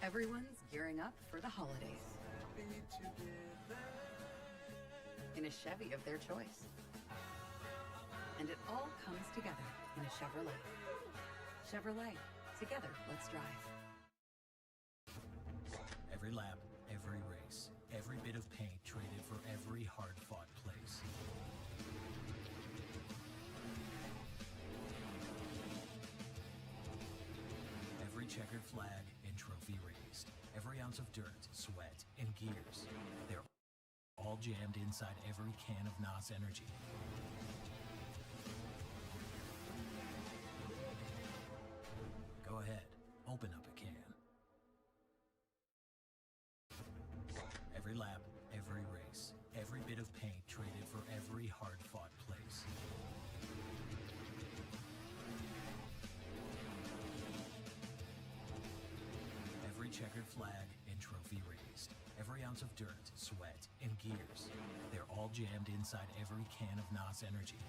Speaker 1: Everyone's gearing up for the holidays in a Chevy of their choice. And it all comes together in a Chevrolet. Chevrolet. Together, let's drive.
Speaker 11: Every lap, every race, every bit of paint traded for every hard-fought place. Every checkered flag and trophy raised. Every ounce of dirt, sweat, and gears. They're all jammed inside every can of NOS Energy. Go ahead, open up a can. Every lap, every race, every bit of paint traded for every hard-fought place. Every checkered flag and trophy raised. Every ounce of dirt, sweat, and gears. They're all jammed inside every can of NOS Energy.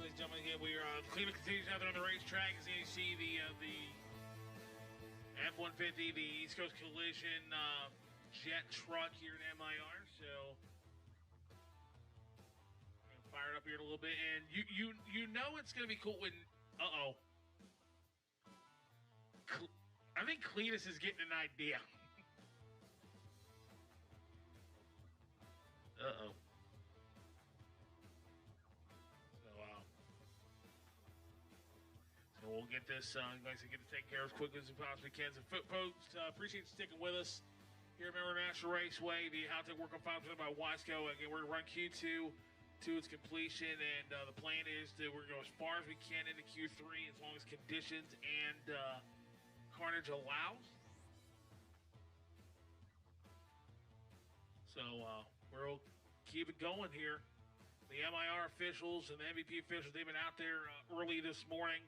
Speaker 4: ladies and gentlemen. Here we are. Cleveland continues out there on the racetrack. As you see, the F-150, the East Coast Collision jet truck here in MIR. So, fire it up here a little bit, and you know it's gonna be cool when. I think Cletus is getting an idea. So, so we'll get this, like I said, get it taken care of as quickly as we possibly can. So, folks, appreciate you sticking with us here at Maryland National Raceway. The How Tech Work on 5 by Wasco. Again, we're going to run Q2 to its completion, and the plan is that we're going to go as far as we can into Q3 as long as conditions and carnage allows. So we'll keep it going here. The MIR officials and the MVP officials, they've been out there early this morning.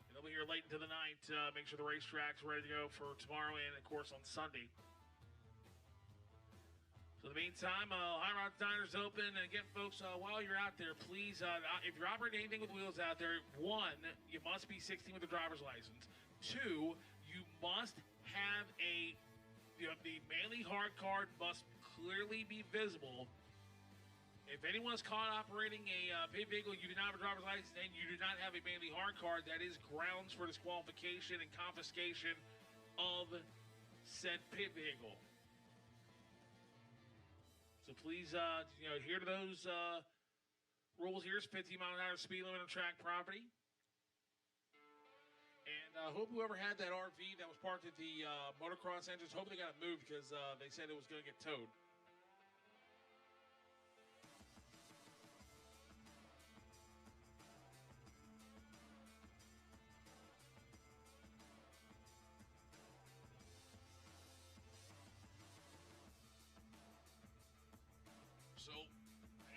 Speaker 4: And they'll be here late into the night. Make sure the racetrack's ready to go for tomorrow and, of course, on Sunday. So in the meantime, High Rod Diner's open. And again, folks, while you're out there, please, if you're operating anything with wheels out there, 1, you must be 16 with a driver's license. 2, you must have the Manly hard card must clearly be visible. If anyone is caught operating a pit vehicle, you do not have a driver's license, and you do not have a Manly hard card, that is grounds for disqualification and confiscation of said pit vehicle. So please, adhere to those rules here. It's 50-mile-an-hour speed limit on track property. And I hope whoever had that RV that was parked at the motocross entrance, hope they got it moved because they said it was going to get towed.
Speaker 7: So,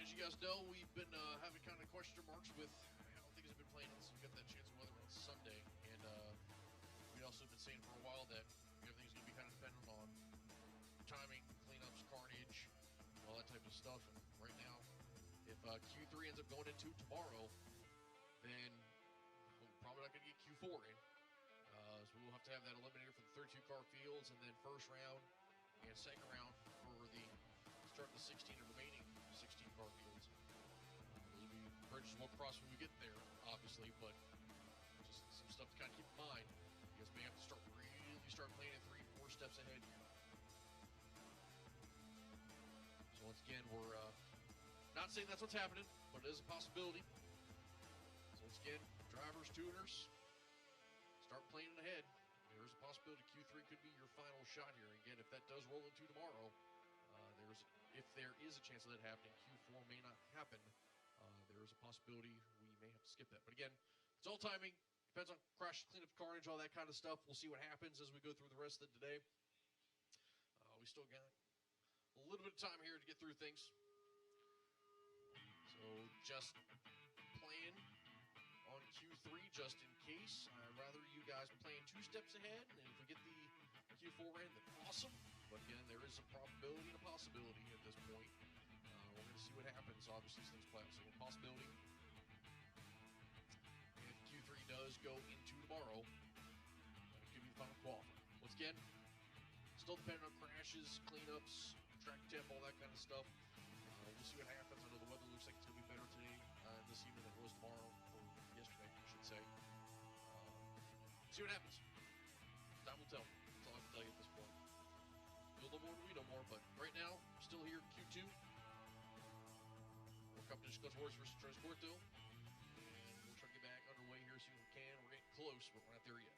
Speaker 7: as you guys know, we've been having kind of question marks with how things have been playing. So we got that chance of weather on Sunday, and we also been saying for a while that everything's going to be kind of dependent on timing, cleanups, carnage, all that type of stuff. And right now, if Q3 ends up going into tomorrow, then we're probably not going to get Q4 in. So we'll have to have that eliminator for the 32-car fields, and then first round and second round for the start of the 16 and remaining 16-car fields. There'll be bridges we'll cross when we get there, obviously, but just some stuff to kind of keep in mind. You guys may have to start planning 3-4 steps ahead here. So once again, we're not saying that's what's happening, but it is a possibility. So once again, drivers, tuners, start planning ahead. There's a possibility Q3 could be your final shot here. Again, if that does roll into tomorrow, if there is a chance of that happening, Q4 may not happen. There is a possibility we may have to skip that. But again, it's all timing. Depends on crash, cleanup, carnage, all that kind of stuff. We'll see what happens as we go through the rest of the day. We still got a little bit of time here to get through things. So just plan on Q3 just in case. I'd rather you guys plan 2 steps ahead. And if we get the Q4 in, then awesome. But again, there is a probability and a possibility at this point. We're going to see what happens, obviously, as things play out. So a possibility. If Q3 does go into tomorrow, that could be the final qualifier. Once again, still depending on crashes, cleanups, track temp, all that kind of stuff. We'll see what happens. I know the weather looks like it's going to be better today, this evening than it was tomorrow, or yesterday, I should say. See what happens. Time will tell. That's all I can tell you at this point. You'll know more than we know more, but right now, still here, Q2. World Cup Discos Horse versus Tres Corto. And we'll try to get back underway here as soon as we can. We're getting close, but we're not there yet.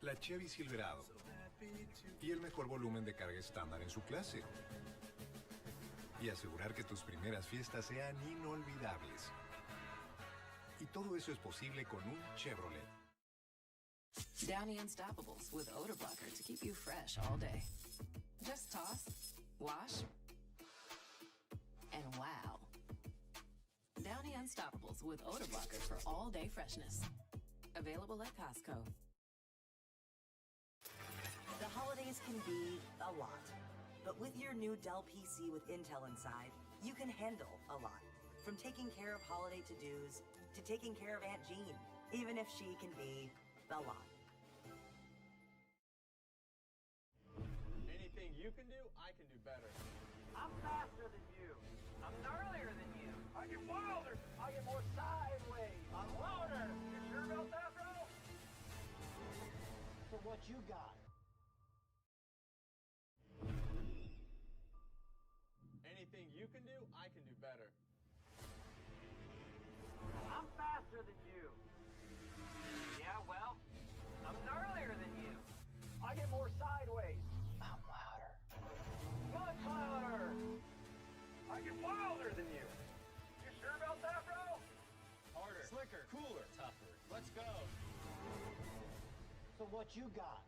Speaker 9: la Chevy Silverado y el mejor volumen de carga estándar en su clase. Y asegurar que tus primeras fiestas sean inolvidables. Y todo eso es posible con un Chevrolet.
Speaker 1: Downy Unstoppables with odor blocker to keep you fresh all day. Just toss, wash, and wow. Downy Unstoppables with odor blocker for all day freshness. Available at Costco.
Speaker 2: The holidays can be a lot. But with your new Dell PC with Intel inside, you can handle a lot. From taking care of holiday to-dos to taking care of Aunt Jean, even if she can be a lot.
Speaker 5: Anything you can do, I can do better.
Speaker 6: I'm faster than you. I'm gnarlier than you. I get wilder. I get more sideways. I'm louder. You sure about that, bro? For what you got.
Speaker 5: Anything you can do, I can do better.
Speaker 6: I'm faster than you. Yeah, well, I'm gnarlier than you. I get more sideways. I'm louder. Much louder. I get wilder than you. You sure about that, bro?
Speaker 5: Harder. Slicker. Cooler. Tougher. Let's go.
Speaker 6: So what you got?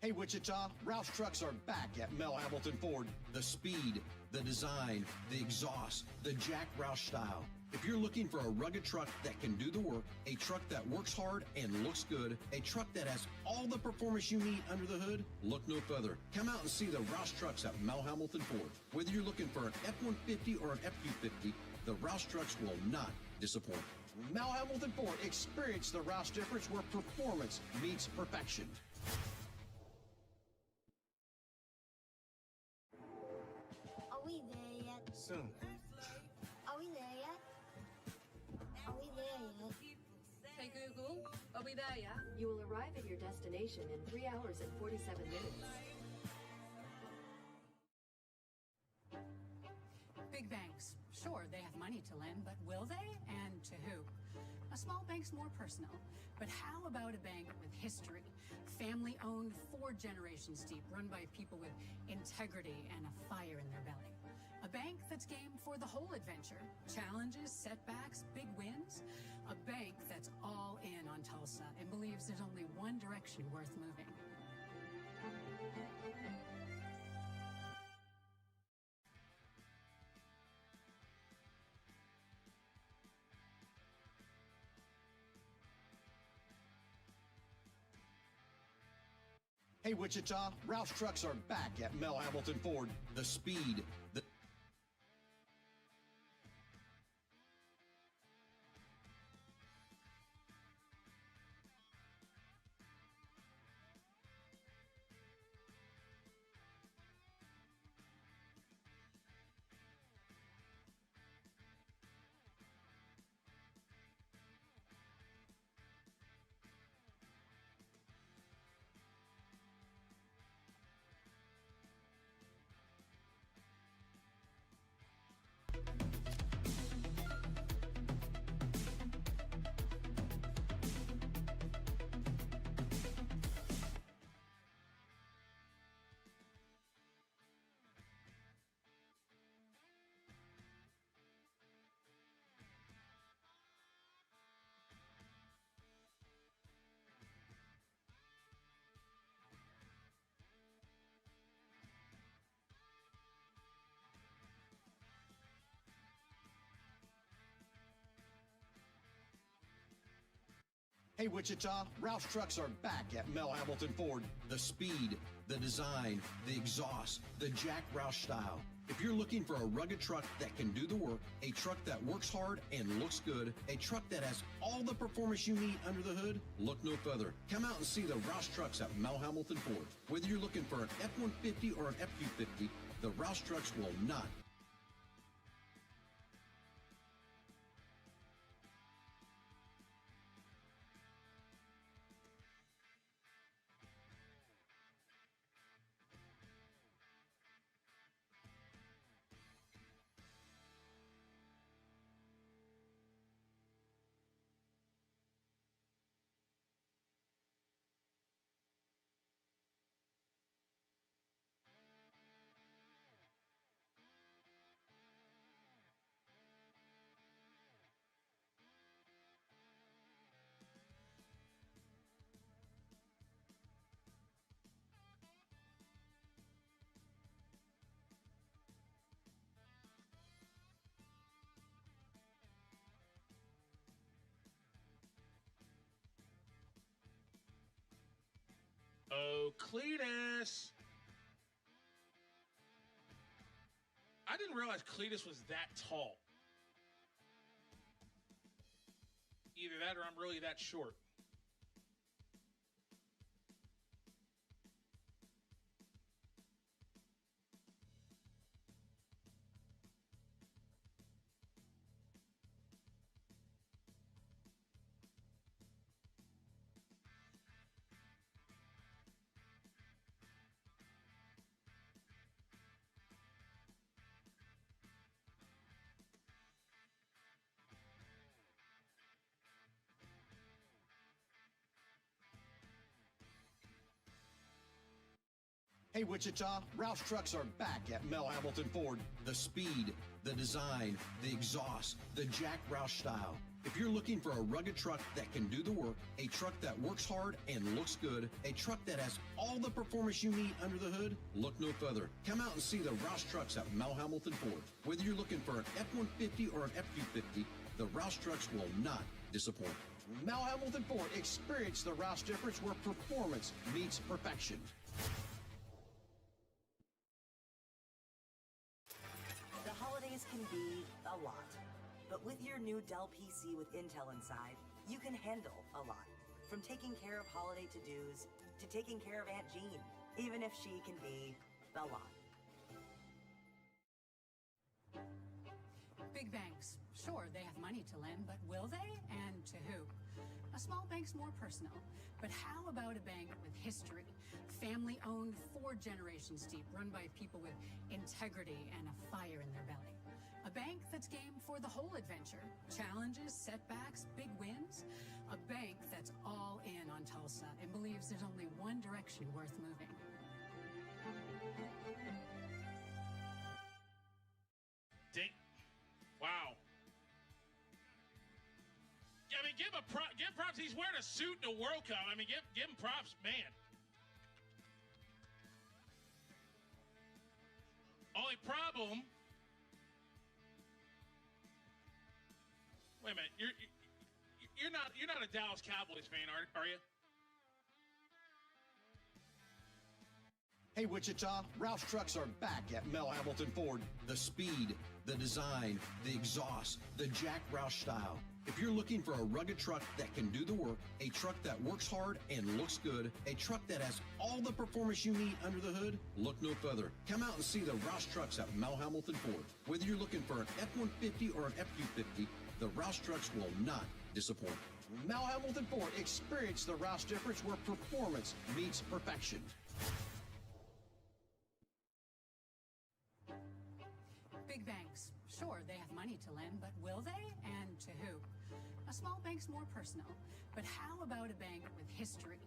Speaker 3: Hey, Wichita, Roush Trucks are back at Mel Hamilton Ford. The speed, the design, the exhaust, the Jack Roush style. If you're looking for a rugged truck that can do the work, a truck that works hard and looks good, a truck that has all the performance you need under the hood, look no further. Come out and see the Roush Trucks at Mel Hamilton Ford. Whether you're looking for an F-150 or an F-250, the Roush Trucks will not disappoint. Mel Hamilton Ford, experience the Roush difference where performance meets perfection.
Speaker 12: Are we there yet?
Speaker 15: Soon.
Speaker 12: Are we there yet? Are we there yet?
Speaker 21: Hey Google, are we there yet? You will arrive at your destination in 3 hours and 47 minutes.
Speaker 23: Big banks. Sure, they have money to lend, but will they? And to who? A small bank's more personal. But how about a bank with history? Family-owned, 4 generations deep, run by people with integrity and a fire in their belly. A bank that's game for the whole adventure. Challenges, setbacks, big wins. A bank that's all in on Tulsa and believes there's only one direction worth moving.
Speaker 3: Hey, Wichita, Roush Trucks are back at Mel Hamilton Ford. The speed, the... Hey, Wichita, Roush Trucks are back at Mel Hamilton Ford. The speed, the design, the exhaust, the Jack Roush style. If you're looking for a rugged truck that can do the work, a truck that works hard and looks good, a truck that has all the performance you need under the hood, look no further. Come out and see the Roush Trucks at Mel Hamilton Ford. Whether you're looking for an F-150 or an F-250, the Roush Trucks will not.
Speaker 4: Oh, Cletus! I didn't realize Cletus was that tall. Either that or I'm really that short.
Speaker 3: Hey, Wichita, Roush Trucks are back at Mel Hamilton Ford. The speed, the design, the exhaust, the Jack Roush style. If you're looking for a rugged truck that can do the work, a truck that works hard and looks good, a truck that has all the performance you need under the hood, look no further. Come out and see the Roush Trucks at Mel Hamilton Ford. Whether you're looking for an F-150 or an F-250, the Roush Trucks will not disappoint. Mel Hamilton Ford, experience the Roush difference where performance meets perfection.
Speaker 2: The holidays can be a lot. But with your new Dell PC with Intel inside, you can handle a lot. From taking care of holiday to-dos, to taking care of Aunt Jean, even if she can be a lot.
Speaker 23: Big banks, sure, they have money to lend, but will they? And to who? A small bank's more personal. But how about a bank with history? Family-owned, 4 generations deep, run by people with integrity and a fire in their belly. A bank that's game for the whole adventure. Challenges, setbacks, big wins. A bank that's all in on Tulsa and believes there's only one direction worth moving.
Speaker 4: Wow. I mean, give props. He's wearing a suit in the World Cup. I mean, give him props, man. Only problem. Wait a minute. You're not a Dallas Cowboys fan, are you?
Speaker 3: Hey, Wichita, Roush Trucks are back at Mel Hamilton Ford. The speed, the design, the exhaust, the Jack Roush style. If you're looking for a rugged truck that can do the work, a truck that works hard and looks good, a truck that has all the performance you need under the hood, look no further. Come out and see the Roush Trucks at Mel Hamilton Ford. Whether you're looking for an F-150 or an F-250, the Roush Trucks will not disappoint. Mel Hamilton Ford, experience the Roush difference where performance meets perfection.
Speaker 23: Big banks, sure, they have money to lend, but will they? And to who? A small bank's more personal. But how about a bank with history?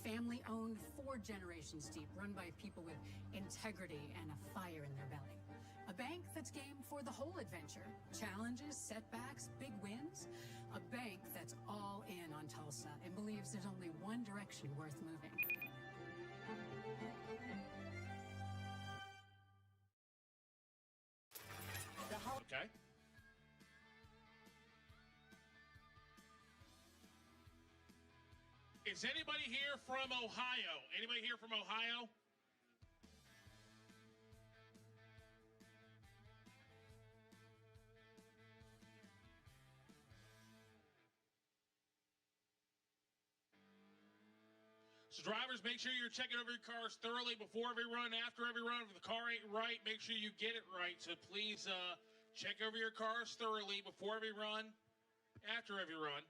Speaker 23: Family-owned, 4 generations deep, run by people with integrity and a fire in their belly. A bank that's game for the whole adventure. Challenges, setbacks, big wins. A bank that's all in on Tulsa and believes there's only one direction worth moving.
Speaker 4: Okay. Is anybody here from Ohio? Anybody here from Ohio? So drivers, make sure you're checking over your cars thoroughly before every run, after every run. If the car ain't right, make sure you get it right. So please check over your cars thoroughly before every run, after every run.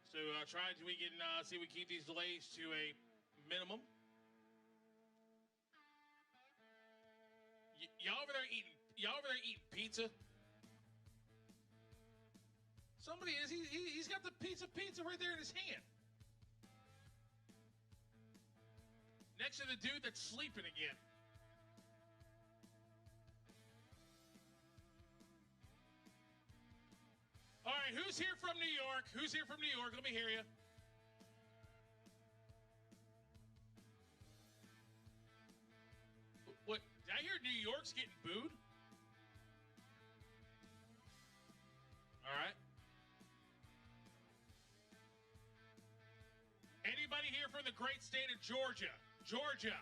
Speaker 4: So try to we can see we keep these delays to a minimum. Y'all over there eating pizza? Somebody is. He's got the pizza right there in his hand. Next to the dude that's sleeping again. All right, who's here from New York? Who's here from New York? Let me hear you. What? Did I hear New York's getting booed? All right. Anybody here from the great state of Georgia? Georgia.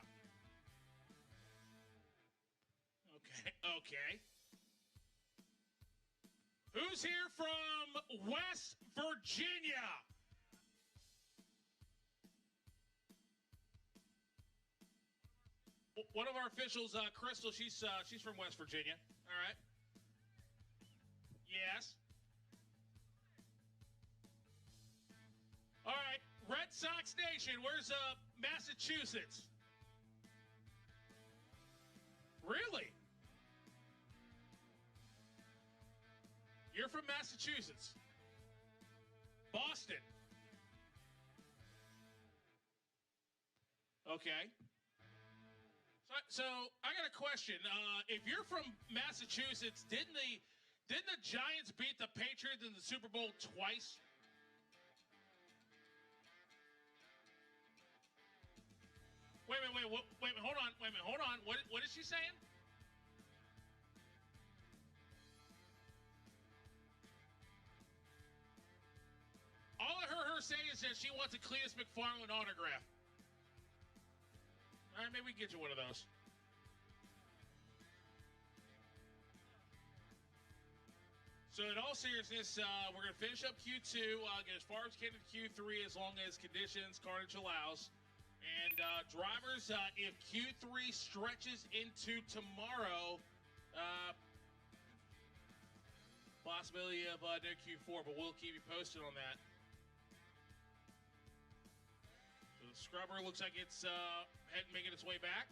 Speaker 4: Okay. Who's here from West Virginia? One of our officials, Crystal, she's from West Virginia. All right. Yes. All right. Red Sox Nation, where's Massachusetts? Really? You're from Massachusetts. Boston. Okay. So I got a question. If you're from Massachusetts, didn't the Giants beat the Patriots in the Super Bowl twice? Wait, hold on. What is she saying? All I heard her say is that she wants a Cletus McFarland autograph. All right, maybe we can get you one of those. So in all seriousness, we're going to finish up Q2, get as far as we can to Q3 as long as conditions, carnage allows. And drivers, if Q3 stretches into tomorrow, possibility of no Q4, but we'll keep you posted on that. So the scrubber looks like it's making its way back.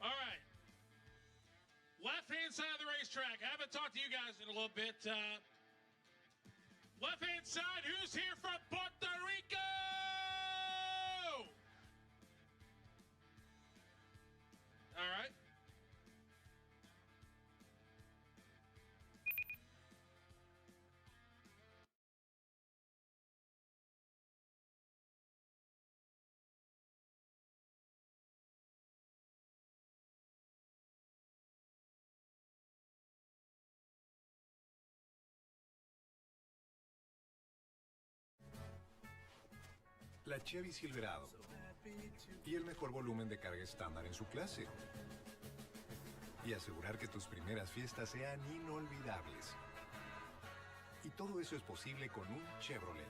Speaker 4: All right. Left-hand side of the racetrack. I haven't talked to you guys in a little bit. Left-hand side, who's here from Puerto Rico? All right.
Speaker 9: La Chevy Silverado y el mejor volumen de carga estándar en su clase. Y asegurar que tus primeras fiestas sean inolvidables. Y todo eso es posible con un Chevrolet.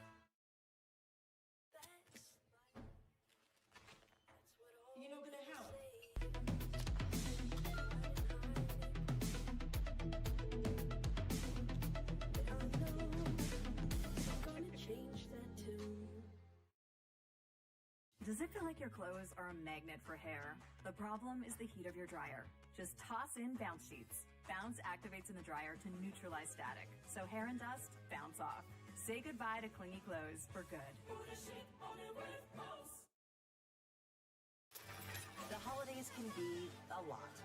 Speaker 22: Does it feel like your clothes are a magnet for hair? The problem is the heat of your dryer. Just toss in Bounce Sheets. Bounce activates in the dryer to neutralize static, so hair and dust bounce off. Say goodbye to clingy clothes for good.
Speaker 2: The holidays can be a lot,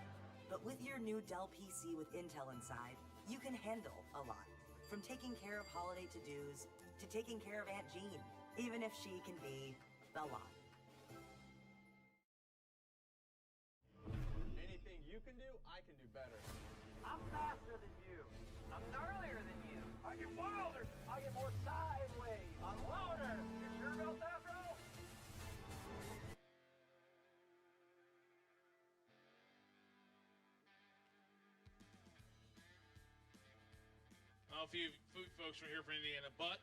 Speaker 2: but with your new Dell PC with Intel inside, you can handle a lot. From taking care of holiday to-dos to taking care of Aunt Jean, even if she can be a lot.
Speaker 5: Anything you can do, I can do better.
Speaker 6: I'm faster than you. I'm gnarlier than you. I get wilder. I get more sideways. I'm louder. You sure about that, bro?
Speaker 4: A few food folks from here from Indiana, but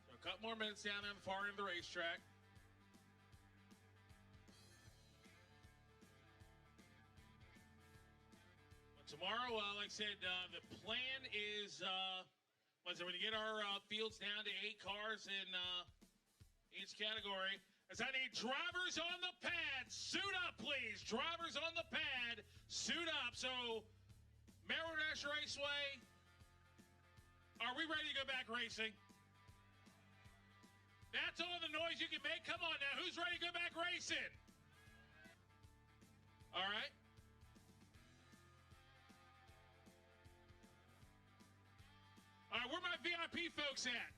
Speaker 4: so a couple more minutes down there on the far end of the racetrack. But tomorrow, like I said, the plan is when you get our fields down to 8 cars in each category. As I need drivers on the pad, suit up, please. Drivers on the pad, suit up. So. Maryland National Raceway, are we ready to go back racing? That's all the noise you can make. Come on now, who's ready to go back racing? All right. All right, where my VIP folks at?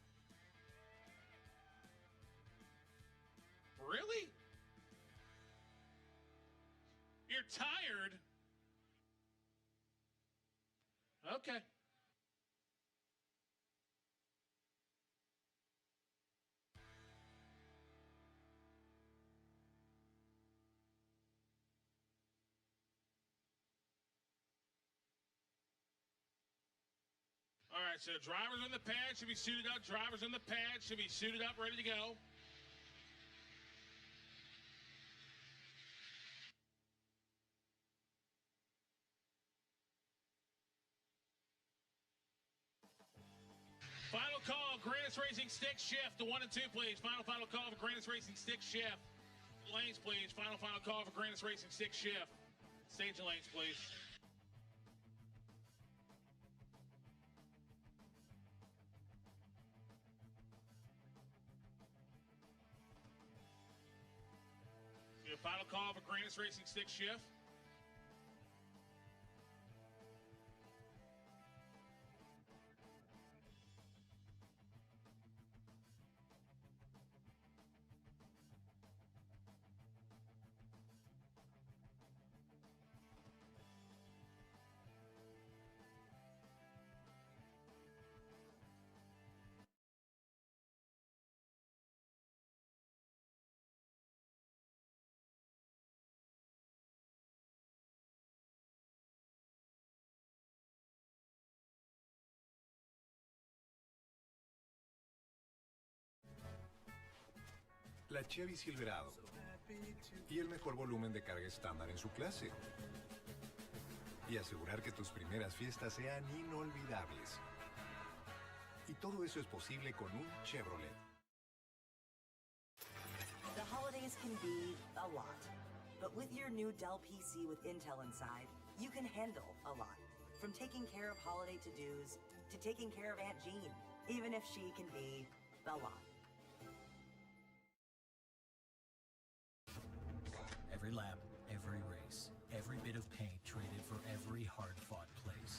Speaker 4: Really? You're tired? Okay. All right, so drivers on the pad should be suited up. Drivers on the pad should be suited up, ready to go. Final call, Grandis Racing Stick Shift, the 1 and 2, please. Final call for Grandis Racing Stick Shift. lanes, please. Final call for Grandis Racing 6 shift. Stage the lanes, please. Final call for Grandis Racing 6 shift.
Speaker 9: La Chevy Silverado y el mejor volumen de carga estándar en su clase. Y asegurar que tus primeras fiestas sean inolvidables. Y todo eso es posible con un Chevrolet.
Speaker 2: The holidays can be a lot, but with your new Dell PC with Intel inside, you can handle a lot. From taking care of holiday to-dos, to taking care of Aunt Jean, even if she can be a lot.
Speaker 11: Every lap, every race, every bit of paint traded for every hard-fought place.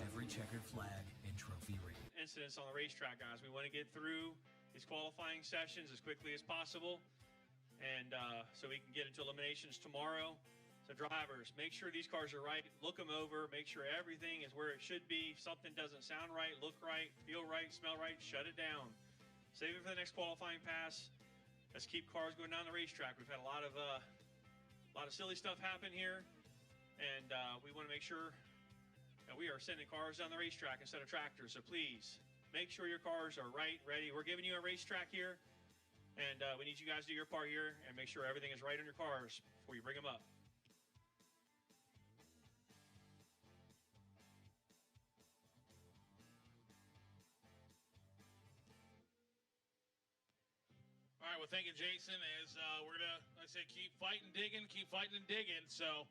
Speaker 11: Every checkered flag in trophy race.
Speaker 13: Incidents on the racetrack, guys. We want to get through these qualifying sessions as quickly as possible, and so we can get into eliminations tomorrow. So drivers, make sure these cars are right. Look them over. Make sure everything is where it should be. If something doesn't sound right, look right, feel right, smell right, shut it down. Save it for the next qualifying pass. Let's keep cars going down the racetrack. We've had a lot of silly stuff happen here, and we want to make sure that we are sending cars down the racetrack instead of tractors. So please make sure your cars are right, ready. We're giving you a racetrack here, and we need you guys to do your part here and make sure everything is right on your cars before you bring them up. All right, well, thank you, Jason. As we're gonna, like I say, keep fighting, and digging. So.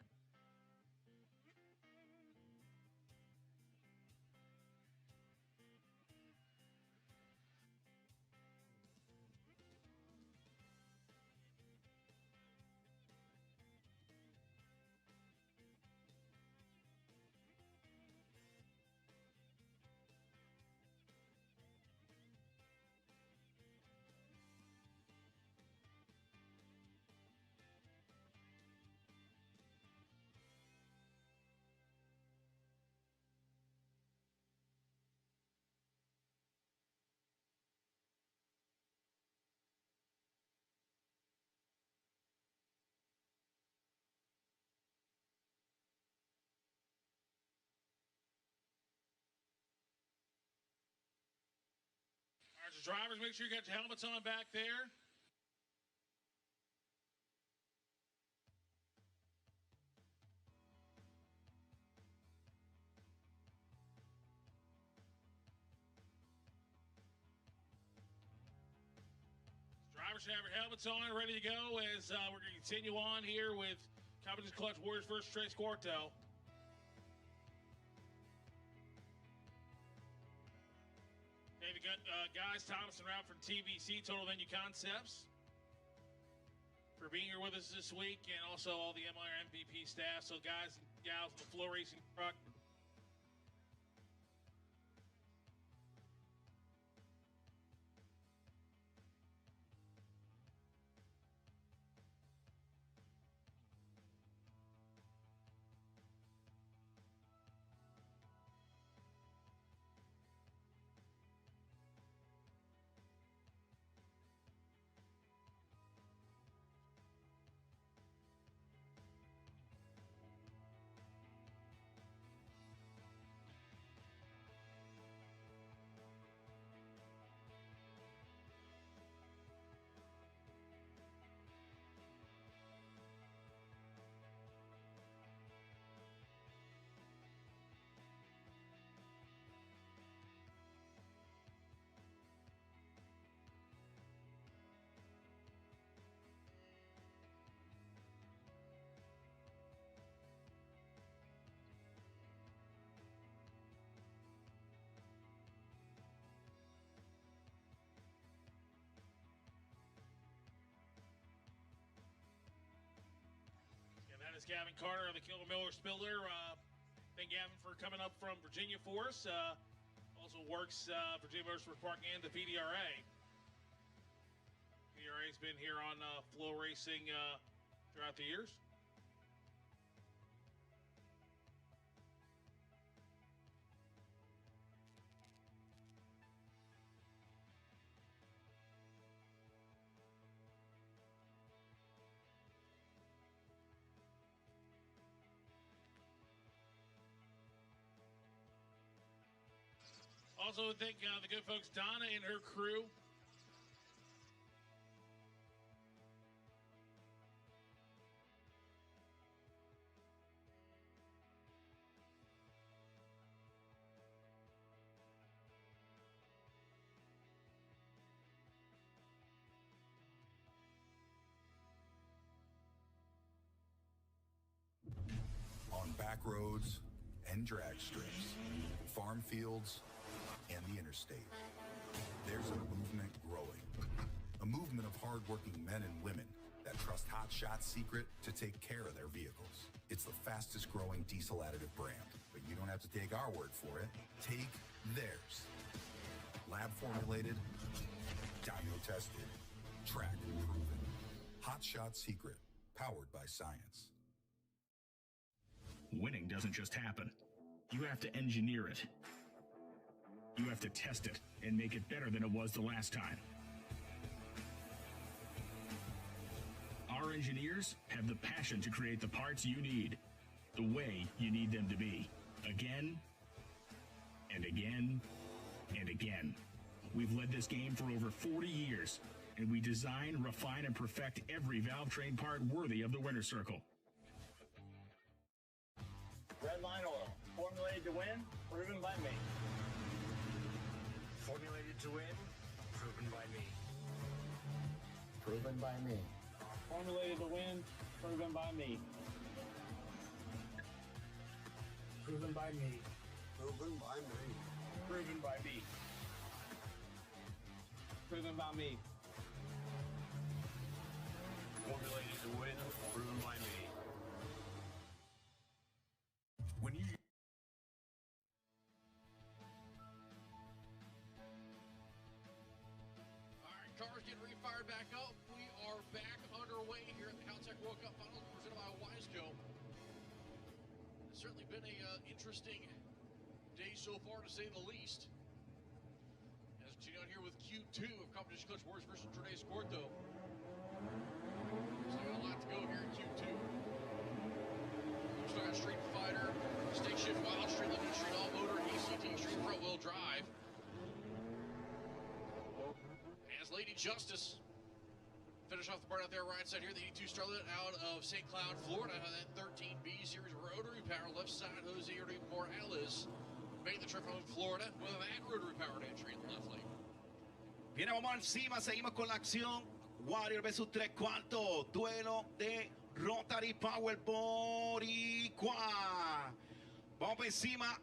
Speaker 13: All right, so drivers, make sure you got your helmets on back there. Drivers should have your helmets on, ready to go as we're going to continue on here with Competition Clutch Warriors versus Tres Cuarto. We've got guys Thomas and Ralph from TVC, Total Venue Concepts, for being here with us this week, and also all the MLR MVP staff. So guys and gals in the Flow Racing truck.
Speaker 4: That's Gavin Carter of the Kilmer Miller Spiller. Thank Gavin for coming up from Virginia for us. Also works Virginia Motorsport Park and the VDRA. VDRA's been here on Flow Racing throughout the years. Also, thank the good folks, Donna and her crew.
Speaker 14: On back roads and drag strips, farm fields, and the interstate, there's a movement growing. A movement of hardworking men and women that trust Hot Shots Secret to take care of their vehicles. It's the fastest growing diesel additive brand, but you don't have to take our word for it. Take theirs. Lab formulated, dyno tested, tracked and proven. Hot Shots Secret, powered by science.
Speaker 16: Winning doesn't just happen. You have to engineer it. You have to test it and make it better than it was the last time. Our engineers have the passion to create the parts you need, the way you need them to be, again and again and again. We've led this game for over 40 years, and we design, refine, and perfect every valve train part worthy of the winner's circle.
Speaker 6: Redline Oil, formulated to win, proven by me.
Speaker 5: Formulated to win, proven by me.
Speaker 15: Proven by me.
Speaker 6: Formulated to win, proven by me.
Speaker 5: Proven by me.
Speaker 15: Proven by me.
Speaker 6: Proven by me. Proven by me.
Speaker 5: Formulated to win, proven by me.
Speaker 16: When you
Speaker 7: Cars getting refired back up. We are back underway here at the Caltech World Cup Finals presented by Wiseco. It's certainly been a interesting day so far, to say the least. As we continue on here with Q2 of Competition Clutch Wars versus Today's Corto. So we got a lot to go here in Q2. We've still got Street Fighter, Stick Shift Wild, Street Limited, Street All Motor, ACT, Street Front Wheel Drive. Lady Justice finish off the part out there right side here. The 82 Starlet out of St. Cloud, Florida. That 13B Series rotary power left side. Jose Morales made the trip from Florida with that rotary powered entry in the left lane.
Speaker 8: Bien, vamos encima, seguimos con la acción. Warrior versus 3/4. Duelo de Rotary Power Boricua. Vamos por encima.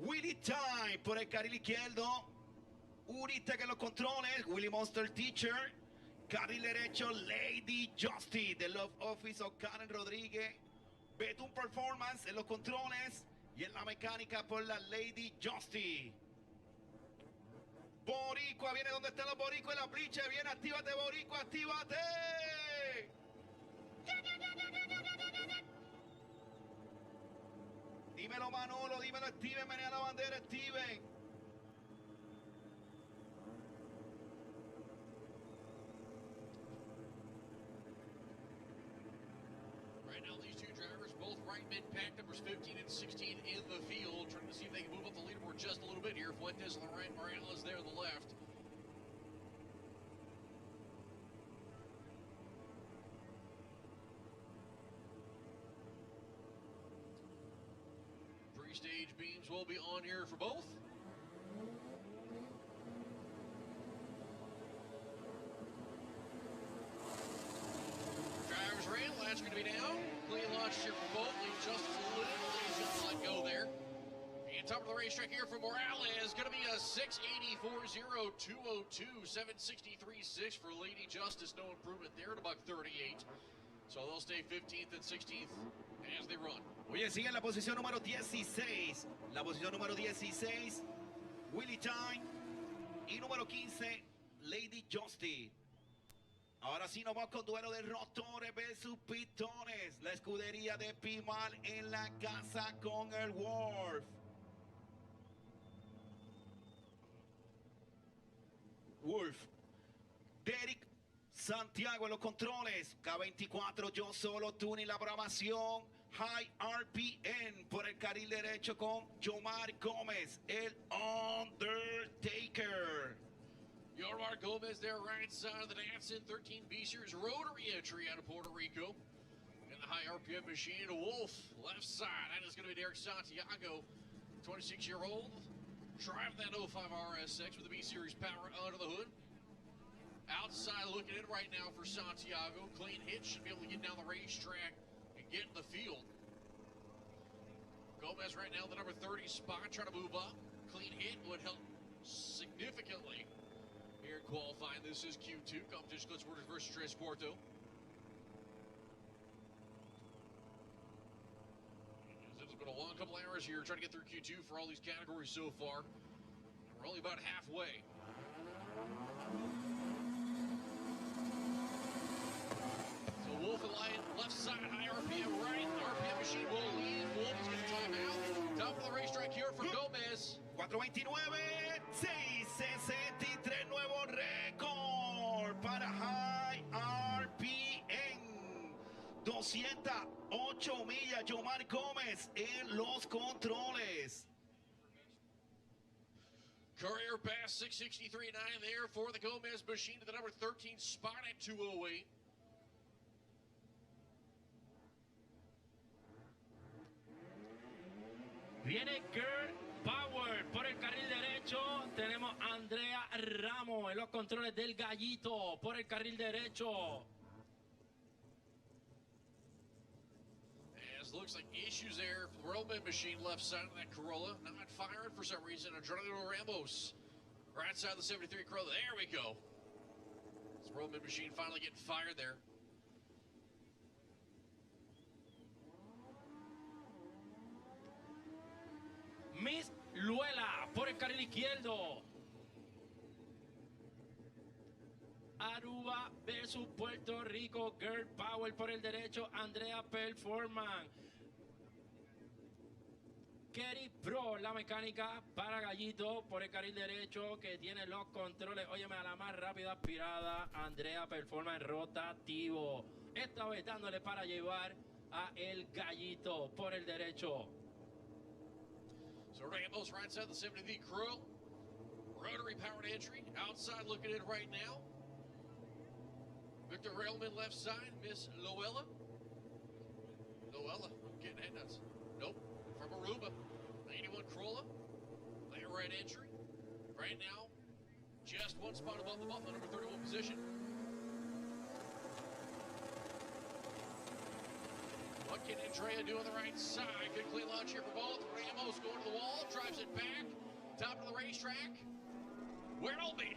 Speaker 8: Willy Time por el carril izquierdo. Uriste en los controles, Willy Monster Teacher. Carril derecho, Lady Justy, The Love Office of Karen Rodríguez. Betún Performance en los controles. Y en la mecánica por la Lady Justy. Boricua viene donde están los Boricua en la pliche. Viene, actívate, Boricua, actívate. Dímelo, Manolo, dímelo, Steven, menea la bandera, Steven.
Speaker 7: Right now, these two drivers, both right mid-pack, numbers 15 and 16 in the field, trying to see if they can move up the leaderboard just a little bit here. Fuentes on the right, Morales there on the left. Three-stage beams will be on here for both. Driver's rail, latch going to be down. Clean launch here for both. Lead Justice a little bit. He's going to let go there. And top of the racetrack here for Morales. Going to be a 684.0202. 763.6 for Lady Justice. No improvement there at about 38. So they'll stay 15th and 16th as they run.
Speaker 8: Oye, sigue en la posición número 16. La posición número 16, Willie Time. Y número 15, Lady Justy. Ahora sí nos vamos con duelo de rotores versus pitones. La escudería de Pimal en la casa con el Wolf. Wolf. Derek Santiago en los controles. K24, yo solo, Tuni, la programación. High RPN por el carril derecho con Yomar Gómez, el Undertaker.
Speaker 7: Yomar Gómez there, right side of the dance in 13B Series rotary entry out of Puerto Rico. In the high RPM machine, Wolf, left side. That is going to be Derek Santiago, 26-year-old. Driving that 05 RSX with the B Series power under the hood. Outside looking in right now for Santiago. Clean hit, should be able to get down the racetrack and get in the field. Gomez right now, the number 30 spot, trying to move up. Clean hit would help significantly here in qualifying. This is Q2, competition Glitz versus Tres Cuarto. It's been a long couple hours here trying to get through Q2 for all these categories so far. We're only about halfway. So Wolf and Lion, left side, high RPM right. RPM machine will lead. Wolf is going to time out. Top of the racetrack here for Gomez.
Speaker 8: 429, 663, nuevo récord para High RPM. 208 millas, Yomar Gómez en los controles.
Speaker 7: Career pass 663.9 there for the Gomez machine to the number 13 spot at 208.
Speaker 10: Viene Girl Power por el carril derecho. Tenemos a Andrea Ramos en los controles del Gallito por el carril derecho.
Speaker 7: As looks like issues there for the Roman machine left side of that Corolla. Not firing for some reason. Adrenalino Ramos. Right side of the 73 Corolla. There we go. This Roman machine finally getting fired there.
Speaker 10: Miss Luela por el carril izquierdo. Aruba versus Puerto Rico. Girl Power por el derecho. Andrea Performance. Kerry Pro, la mecánica para Gallito por el carril derecho que tiene los controles. Óyeme, a la más rápida aspirada. Andrea Performance rotativo. Esta vez dándole para llevar a el Gallito por el derecho.
Speaker 7: So Ramos right side of the 70V Crow. Rotary powered entry. Outside looking in right now. Victor Railman left side. Miss Luella. Luella, I'm getting head nuts. Nope. From Aruba. 81 Corolla. Layer right entry. Right now, just one spot above the bump, the number 31 position. What can Andrea do on the right side? Good clean launch here for both. Ramos going to the wall, drives it back. Top of the racetrack. Where it'll be.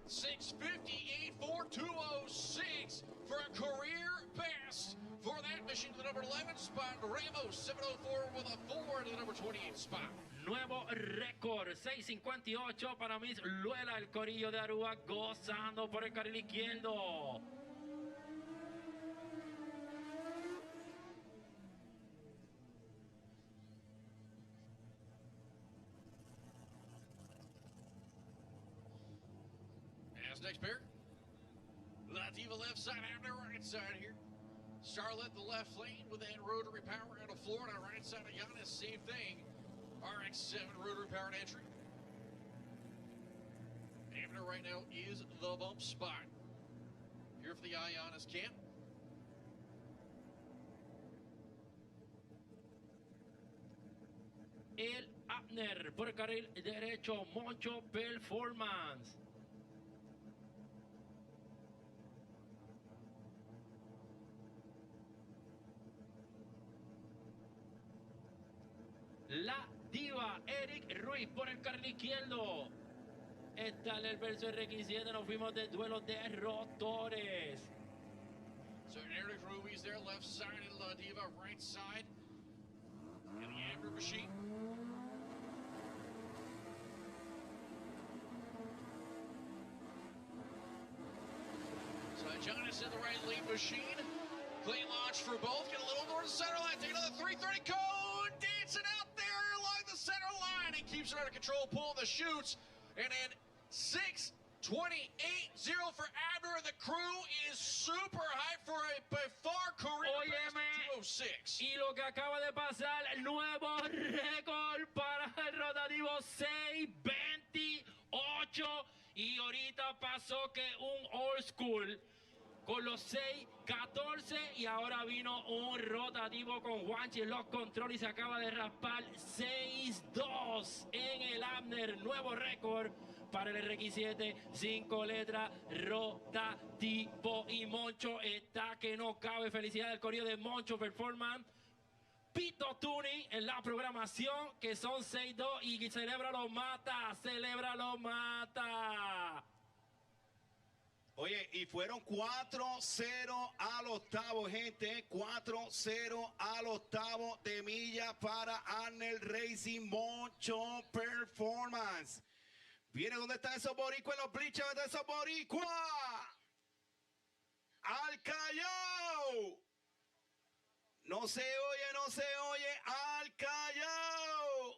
Speaker 7: 658.4206 for a career best for that mission to the number 11 spot. Ramos 704 with a 4 to the number 28 spot.
Speaker 10: Nuevo récord, 6:58 para Miss Luela, el corillo de Aruba gozando por el carril izquierdo.
Speaker 7: Next pair. Lativa left side, Abner right side here. Charlotte the left lane with that rotary power out of Florida. Right side of Giannis, same thing. RX-7 rotary powered entry. Abner right now is the bump spot. Here for the Giannis camp.
Speaker 10: El Abner por el carril derecho, Moncho Performance. La Diva, Eric Ruiz por el carril izquierdo. Está el verso RX7, nos fuimos de duelos de rotores.
Speaker 7: So Eric Ruby's there, left side, and La Diva right side. And the Amber machine. So Jonas in the right lead machine. Clean launch for both. Get a little north center line. Take another 330 cone. Dancing out there along the center line. He keeps it under control, pulling the chutes. And then 6:28.0 for Abner. The crew is super hyped for a by far career best 206.
Speaker 10: Y lo que acaba de pasar, nuevo récord para el rotativo 6:28. Y ahorita pasó que un old school con los 6:14 y ahora vino un rotativo con Juanchi en los controles y se acaba de raspar 6:2 en el Abner, nuevo récord para el RX7, 5 letras, rotativo y Moncho está que no cabe. Felicidades al correo de Moncho Performance. Pito Tuning en la programación que son 6:2 y celebra lo mata.
Speaker 8: Oye, y fueron 4-0 al octavo, gente. 4-0 al octavo de milla para Arnold Racing Moncho Performance. Viene donde están esos boricuas, los bleachers de esos boricuas. Al Callao. No se oye, al Callao.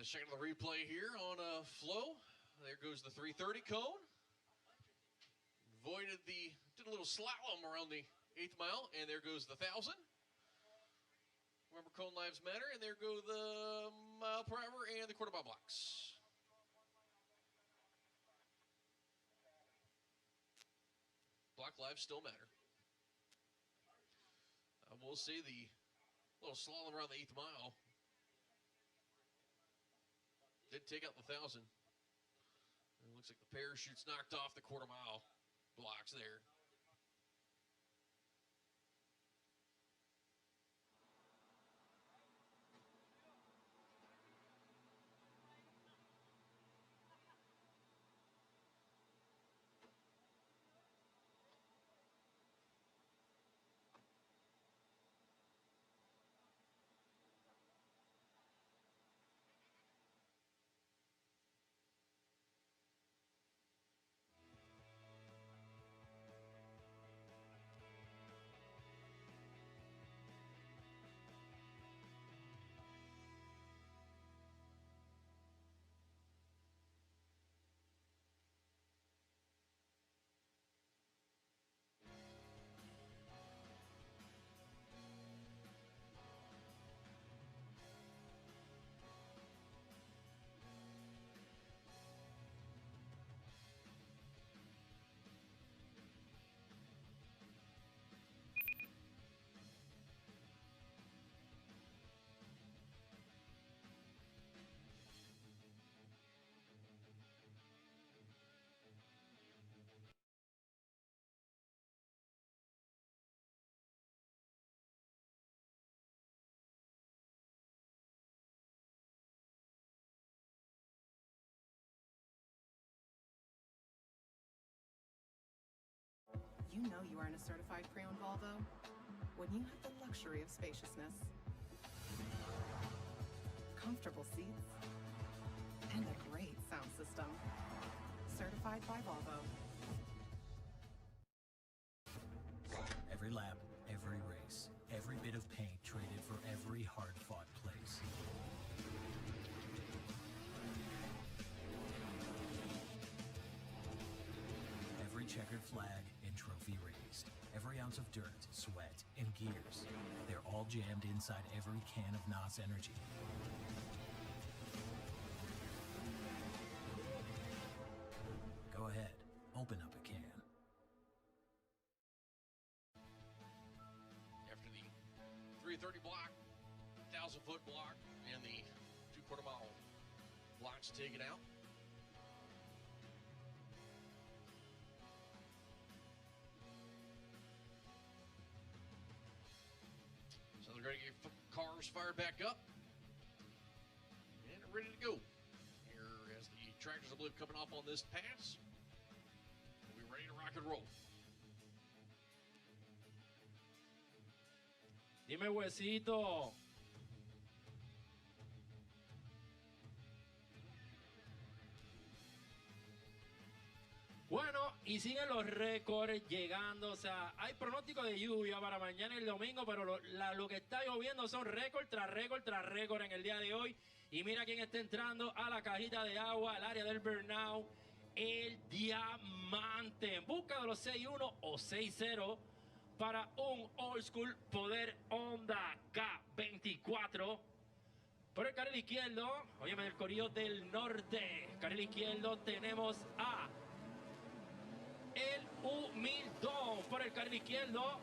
Speaker 7: Checking the replay here on Flow. There goes the 330 cone. Did a little slalom around the 8th mile, and there goes the 1,000. Remember, cone lives matter, and there go the mile per hour and the quarter mile blocks. Block lives still matter. We'll see the little slalom around the 8th mile. Did take out the 1,000. It looks like the parachute's knocked off the quarter mile blocks there.
Speaker 17: You know you aren't a certified pre-owned Volvo when you have the luxury of spaciousness, comfortable seats, and a great sound system. Certified by Volvo.
Speaker 11: Every lap, every race, every bit of paint traded checkered flag and trophy raised. Every ounce of dirt, sweat, and gears. They're all jammed inside every can of NOS Energy. Go ahead, open up a can.
Speaker 7: After the 330 block, 1,000-foot block, and the 2/4-mile blocks taken out. So they're going to get cars fired back up and ready to go. Here as the tractors, I believe, coming off on this pass. We'll be ready to rock and roll.
Speaker 10: Dime, Huesito. Bueno, y siguen los récords llegando. O sea, hay pronóstico de lluvia para mañana y el domingo, pero lo que está lloviendo son récord tras récord tras récord en el día de hoy. Y mira quién está entrando a la cajita de agua, al área del burnout. El Diamante. En busca de los 6-1 o 6-0 para un Old School Poder Honda K24. Por el carril izquierdo, óyeme, del Corillo del Norte. Carril izquierdo tenemos a El Humildón. Por el carril izquierdo.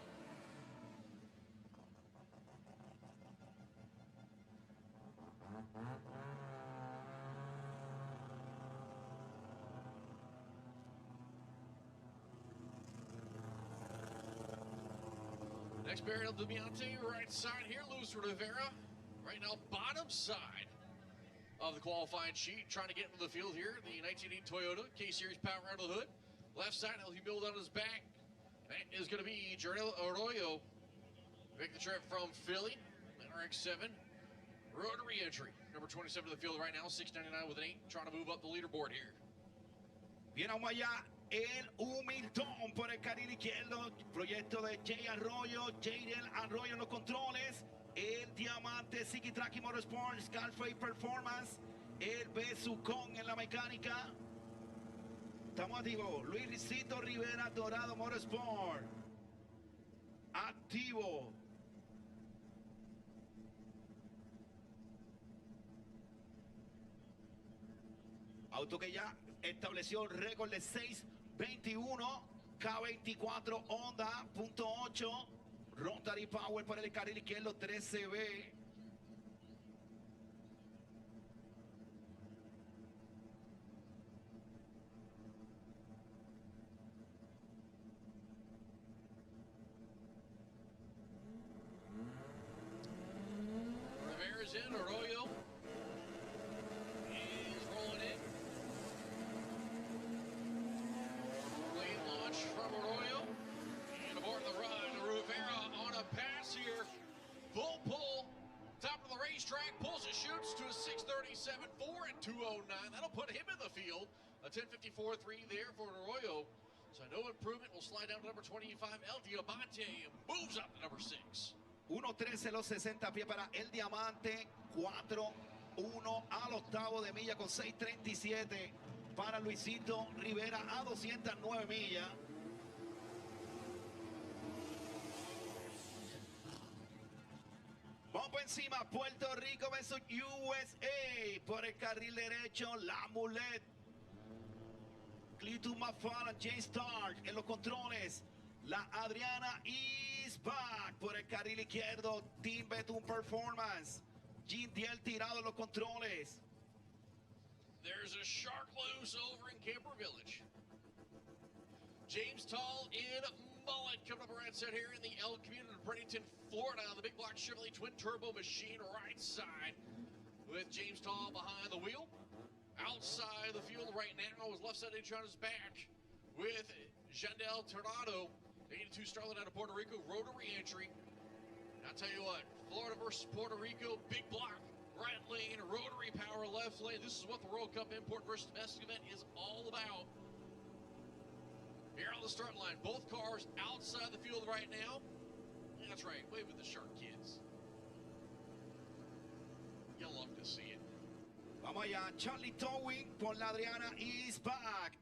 Speaker 7: Next barrier of the Diamante, right side here, Luis Rivera. Right now, bottom side of the qualifying sheet, trying to get into the field here. The 1980 Toyota K-Series power under the hood. Left side, he'll build on his back. That is going to be Jornel Arroyo. Make the trip from Philly, RX-7. Rotary entry, number 27 to the field right now, 699 with an 8, trying to move up the leaderboard here.
Speaker 8: Viene allá El Humildón por el carril izquierdo. Proyecto de Jay Arroyo, Jaden Arroyo en los controles. El Diamante, Siki Traki Motorsports, Scarface Performance. El Besucón en la mecánica. Estamos activos. Luisito Rivera, Dorado Motorsport. Activo. Auto que ya estableció el récord de 6:21. K24 Honda, .8. Rotary Power por el carril izquierdo, 13B.
Speaker 7: Rivera's in, Arroyo is rolling in. Lane launch from Arroyo. And aboard the run, Rivera on a pass here. Full pull, top of the racetrack, pulls and shoots to a 6:37.4 at 2:09. That'll put him in the field. A 10:54.3 there for Arroyo. So no improvement. Will slide down to number 25, El Diamante, and moves up to number 6.
Speaker 8: 1:13 los 60 pies para El Diamante. 4:1 al octavo de milla con 6:37 para Luisito Rivera a 209 millas. Vamos por encima, Puerto Rico versus USA. Por el carril derecho, La Mulet. Cletus McFarland, James Stark en los controles. La Adriana is back. Por el carril izquierdo, Team Betun Performance. Jim Diel tirado en los controles.
Speaker 7: There's a shark loose over in Camper Village. James Tall in mullet coming up right set here in the El Community of Bradenton, Florida. The big block Chevrolet twin turbo machine right side with James Tall behind the wheel. Outside the field right now is left side edge on his back with Jandel Tornado, 82 Starlet out of Puerto Rico, rotary entry. I'll tell you what, Florida versus Puerto Rico, big block, right lane, rotary power left lane. This is what the World Cup import versus domestic event is all about. Here on the start line, both cars outside the field right now. That's right, wave with the Shark Kids. You'll love to see it.
Speaker 8: Vamos allá, Charlie Towing por la Adriana is back.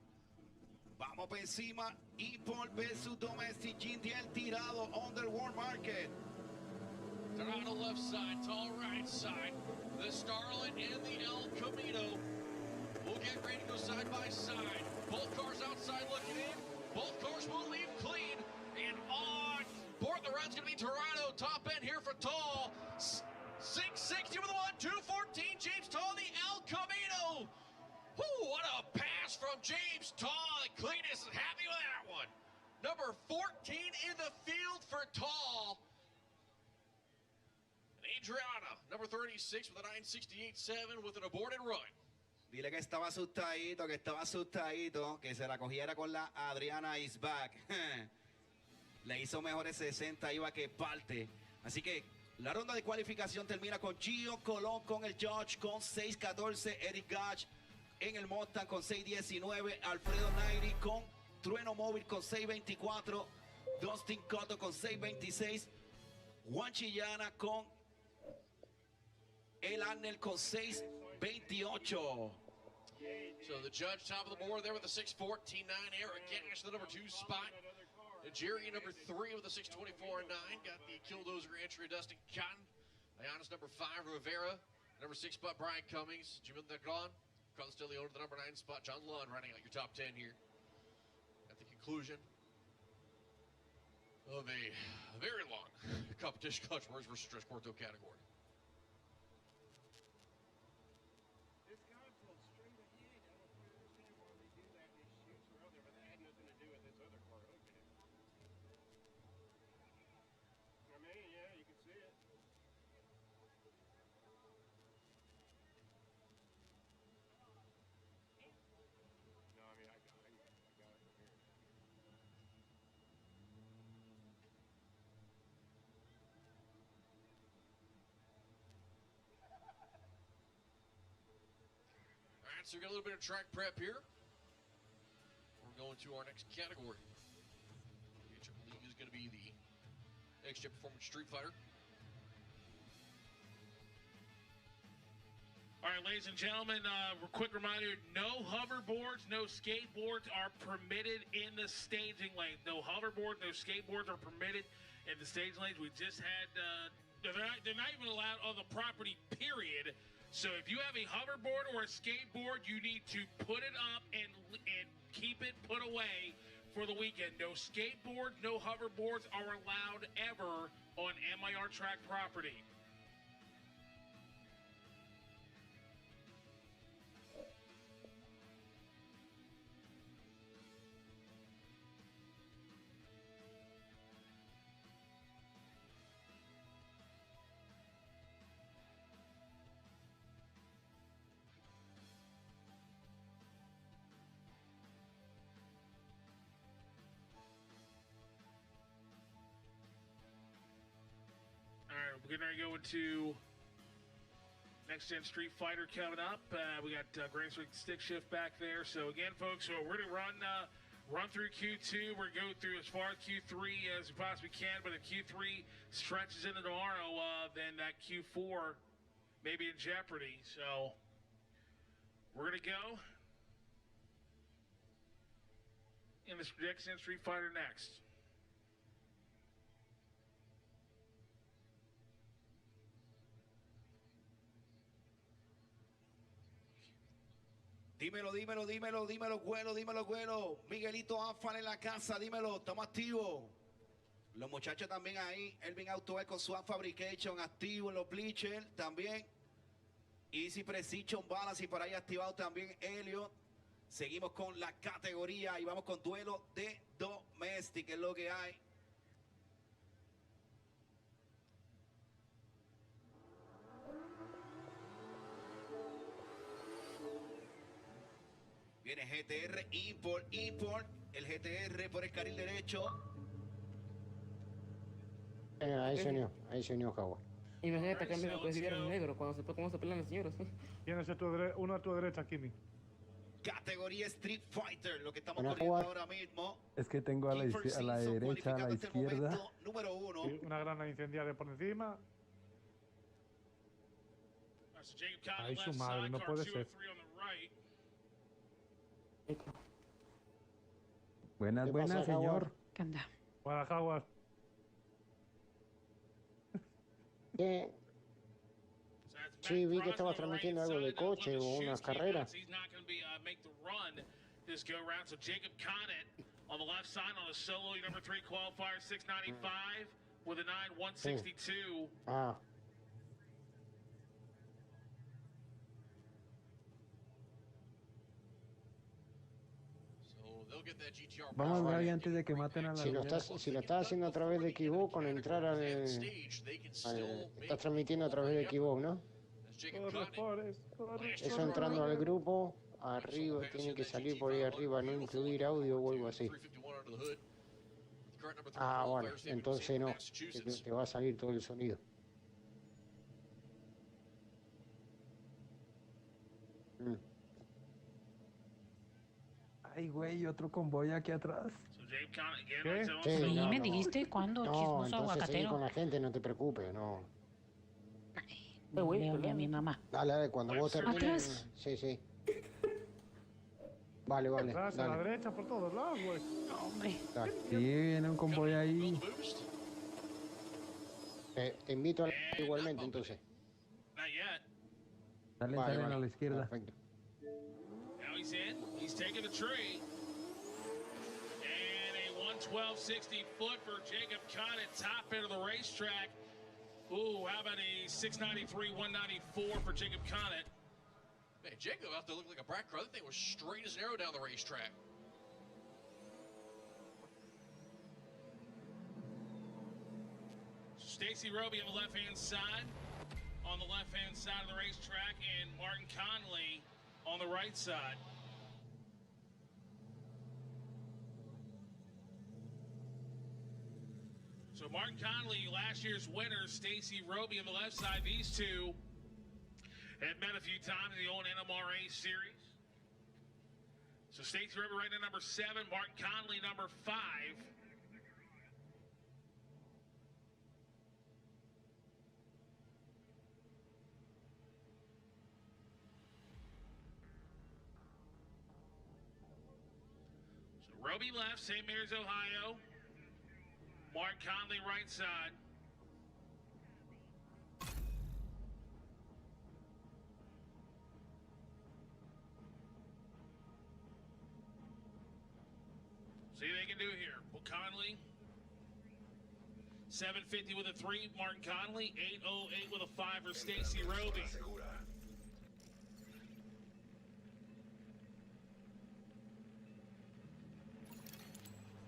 Speaker 8: Vamos Vamos por encima. Import versus Domestic. GTL tirado on the world market.
Speaker 7: Dorado left side, tall right side. The Starlet and the El Camino will get ready to go side by side. Both cars outside looking in. Both cars will leave clean. And on board the run's going to be Dorado. Top end here for Tall. 660 with the 1, 214. James Tall, the El Camino. Whoo, what a pass from James Tall. Cletus is happy with that one. Number 14 in the field for Tall. Adriana, number 36 with a 968.7 with an aborted run.
Speaker 8: Dile que estaba asustadito, que se la cogiera con la Adriana is back. Le hizo mejores 60, iba que parte. Así que la ronda de cualificación termina con Gio Colón con el George con 6.14, Eric Gach en el Mustang con 6.19, Alfredo Nairi con Trueno Móvil con 6.24, Dustin Cotto con 6.26, Juan Chillana con El Arnel con 6.28.
Speaker 7: So the judge top of the board there with a 6.14.9. Eric Gash, the number 2 spot. And Jerry, number 3 with a 6.24.9. Got the Killdozer entry, Dustin Cotton. Leonis, number 5, Rivera. Number 6 spot, Brian Cummings. Jimmy Negron. Carlos De Leon, the number 9 spot. John Lund running out your top 10 here. At the conclusion of a very long competition, Clutch Wars versus Tres Cuarto category. So we got a little bit of track prep here. We're going to our next category. The league is going to be the Next Gen Performance Street Fighter.
Speaker 4: All right, ladies and gentlemen, quick reminder, no hoverboards, no skateboards are permitted in the staging lane. No hoverboards, no skateboards are permitted in the staging lanes. We just had, they're not even allowed on the property, period. So if you have a hoverboard or a skateboard, you need to put it up and keep it put away for the weekend. No skateboards, no hoverboards are allowed ever on MIR track property. We're going to go into Next Gen Street Fighter coming up. We got Grand Swing Stick Shift back there. So again, folks, we're going to run through Q2. We're going to go through as far as Q3 as we possibly can. But if Q3 stretches into tomorrow, then that Q4 may be in jeopardy. So we're going to go in this Next Gen Street Fighter next.
Speaker 8: Dímelo, Güelo. Miguelito Afan en la casa, dímelo, estamos activos. Los muchachos también ahí, Elvin Autoel con su Fabrication activo en los bleachers también. Easy Precision Balance y por ahí activado también Elliot. Seguimos con la categoría y vamos con duelo de Domestic, es lo que hay. Viene GTR, import, el GTR por el carril derecho.
Speaker 18: Ahí se unió Jaguar.
Speaker 19: Imagínate que me consiguieron negro cuando cómo se pelean los señores.
Speaker 20: Tienes uno a tu derecha, Kimi.
Speaker 8: Categoría Street Fighter, lo que estamos corriendo ahora mismo.
Speaker 18: Es que tengo a la derecha, a la izquierda.
Speaker 8: Número 1.
Speaker 20: Sí, una grana incendiaria por encima. Ahí su madre, no puede ser.
Speaker 18: Buenas,
Speaker 1: ¿Qué
Speaker 18: buenas,
Speaker 1: pasa,
Speaker 18: señor.
Speaker 19: ¿Qué anda?
Speaker 20: Buenas, Jaguar.
Speaker 1: ¿Qué? Sí, vi que estabas transmitiendo algo de coche o unas carreras.
Speaker 4: He's not going to be make the run this go round. So Jacob Conant on the left side on a solo number 3 qualifier 695 with a 9-162.
Speaker 1: Ah.
Speaker 18: Vamos a ver ahí antes de que maten a la
Speaker 1: Si lo estás haciendo a través de Xbox, con entrar estás transmitiendo a través de Xbox, ¿no? Eso entrando al grupo, arriba, tiene que salir por ahí arriba, no incluir audio o algo así. Ah, bueno, entonces no, te va a salir todo el sonido.
Speaker 18: Ay, güey, otro convoy aquí atrás.
Speaker 20: ¿Qué?
Speaker 1: Sí, no,
Speaker 19: me
Speaker 1: no.
Speaker 19: dijiste cuándo,
Speaker 1: No,
Speaker 19: chismoso
Speaker 1: entonces seguí
Speaker 19: aguacatero.
Speaker 1: con la gente, no te preocupes, no.
Speaker 19: Léale a mi mamá.
Speaker 1: Dale, cuando vos termines.
Speaker 19: ¿Atrás?
Speaker 1: Sí. Vale,
Speaker 20: Atrás, a la
Speaker 1: dale.
Speaker 20: derecha, por todos lados, güey.
Speaker 19: Hombre.
Speaker 1: Dale.
Speaker 18: Sí, viene un convoy ahí.
Speaker 1: Te invito a igualmente, entonces.
Speaker 4: Not yet.
Speaker 18: Salen a la izquierda.
Speaker 1: Perfecto.
Speaker 4: Now he's in. He's taking the tree. And a 112.60 foot for Jacob Conant, top end of the racetrack. Ooh, how about a 693, 194 for Jacob Conant?
Speaker 7: Man, Jacob out there looked like a brat car. That thing was straight as an arrow down the racetrack.
Speaker 4: Stacy Roby on the left-hand side. On the left-hand side of the racetrack, and Martin Conley on the right side. So Martin Conley, last year's winner, Stacy Roby on the left side. These two have met a few times in the old NMRA series. So Stacy Roby right at number 7, Martin Conley number 5. So Roby left, St. Mary's, Ohio. Mark Conley right side. See what they can do here. Well, Conley, 750 with a 3, Martin Conley, 808 with a 5 for Stacy Roby.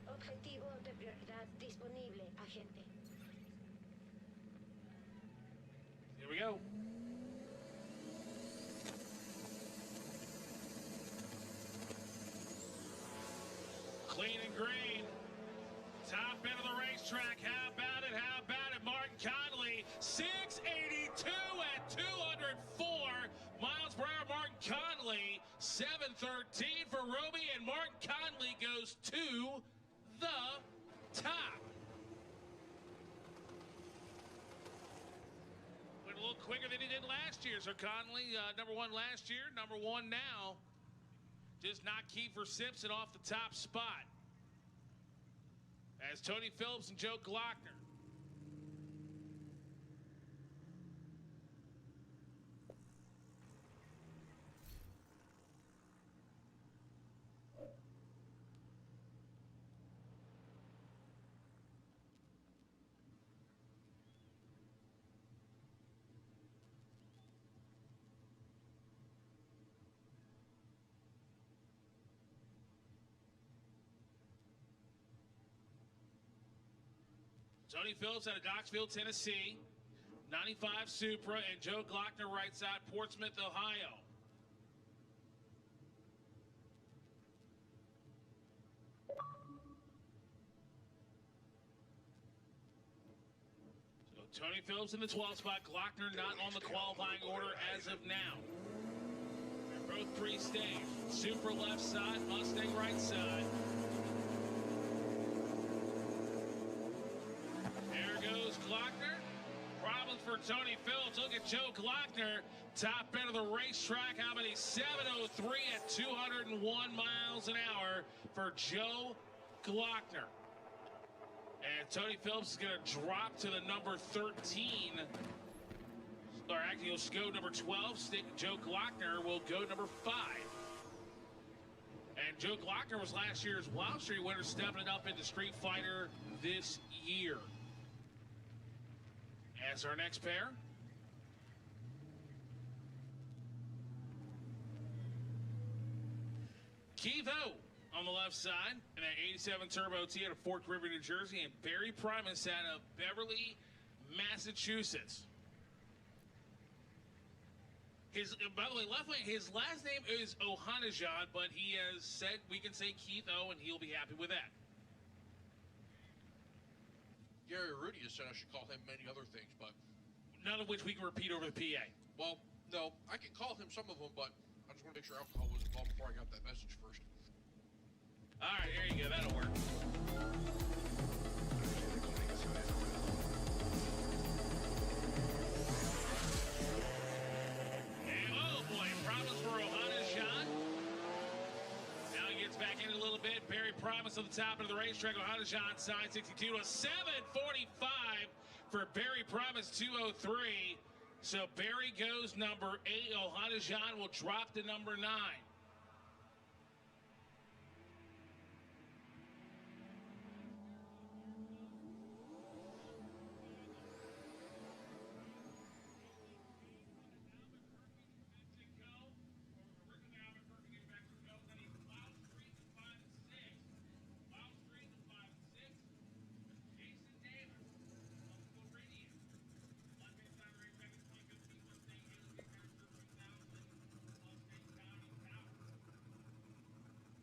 Speaker 12: Objetivo de prioridad disponible, agente.
Speaker 4: Here we go. Clean and green. Top end of the racetrack. How about it? How about it? Martin Conley, 682 at 204 miles per hour. Martin Conley, 713 for Roby, and Martin Conley goes to the top. Went a little quicker than he did last year. So Conley, number 1 last year, number 1 now. Just not Kiefer Simpson off the top spot. As Tony Phillips and Joe Glockner. Tony Phillips out of Knoxville, Tennessee. 95 Supra, and Joe Glockner right side, Portsmouth, Ohio. So Tony Phillips in the 12th spot, Glockner not on the qualifying order as of now. They're both pre-staged. Supra left side, Mustang right side. Glockner. Problems for Tony Phillips. Look at Joe Glockner, top end of the racetrack. How many? 703 at 201 miles an hour for Joe Glockner. And Tony Phillips is going to drop to the number 13. Or actually, he'll go number 12. Joe Glockner will go number 5. And Joe Glockner was last year's Wild Street winner, stepping up into Street Fighter this year. As our next pair. Keith O on the left side, and an 87 Turbo T out of Fork River, New Jersey, and Barry Primus out of Beverly, Massachusetts. By the way, left lane, his last name is Ohanajan, but he has said we can say Keith O, and he'll be happy with that.
Speaker 7: Gary Rudy has said I should call him many other things, but
Speaker 4: none of which we can repeat over the PA.
Speaker 7: Well, no, I can call him some of them, but I just want to make sure alcohol was involved before I got that message first.
Speaker 4: All right, there you go. That'll work. And oh boy, problems for Ohanajan. Now he gets back in a little bit. Barry Primus on the top of the racetrack. Ohanajan side 62 to 7:45 for Barry Primus 2:03. So Barry goes number 8. Ohanajan will drop to number 9.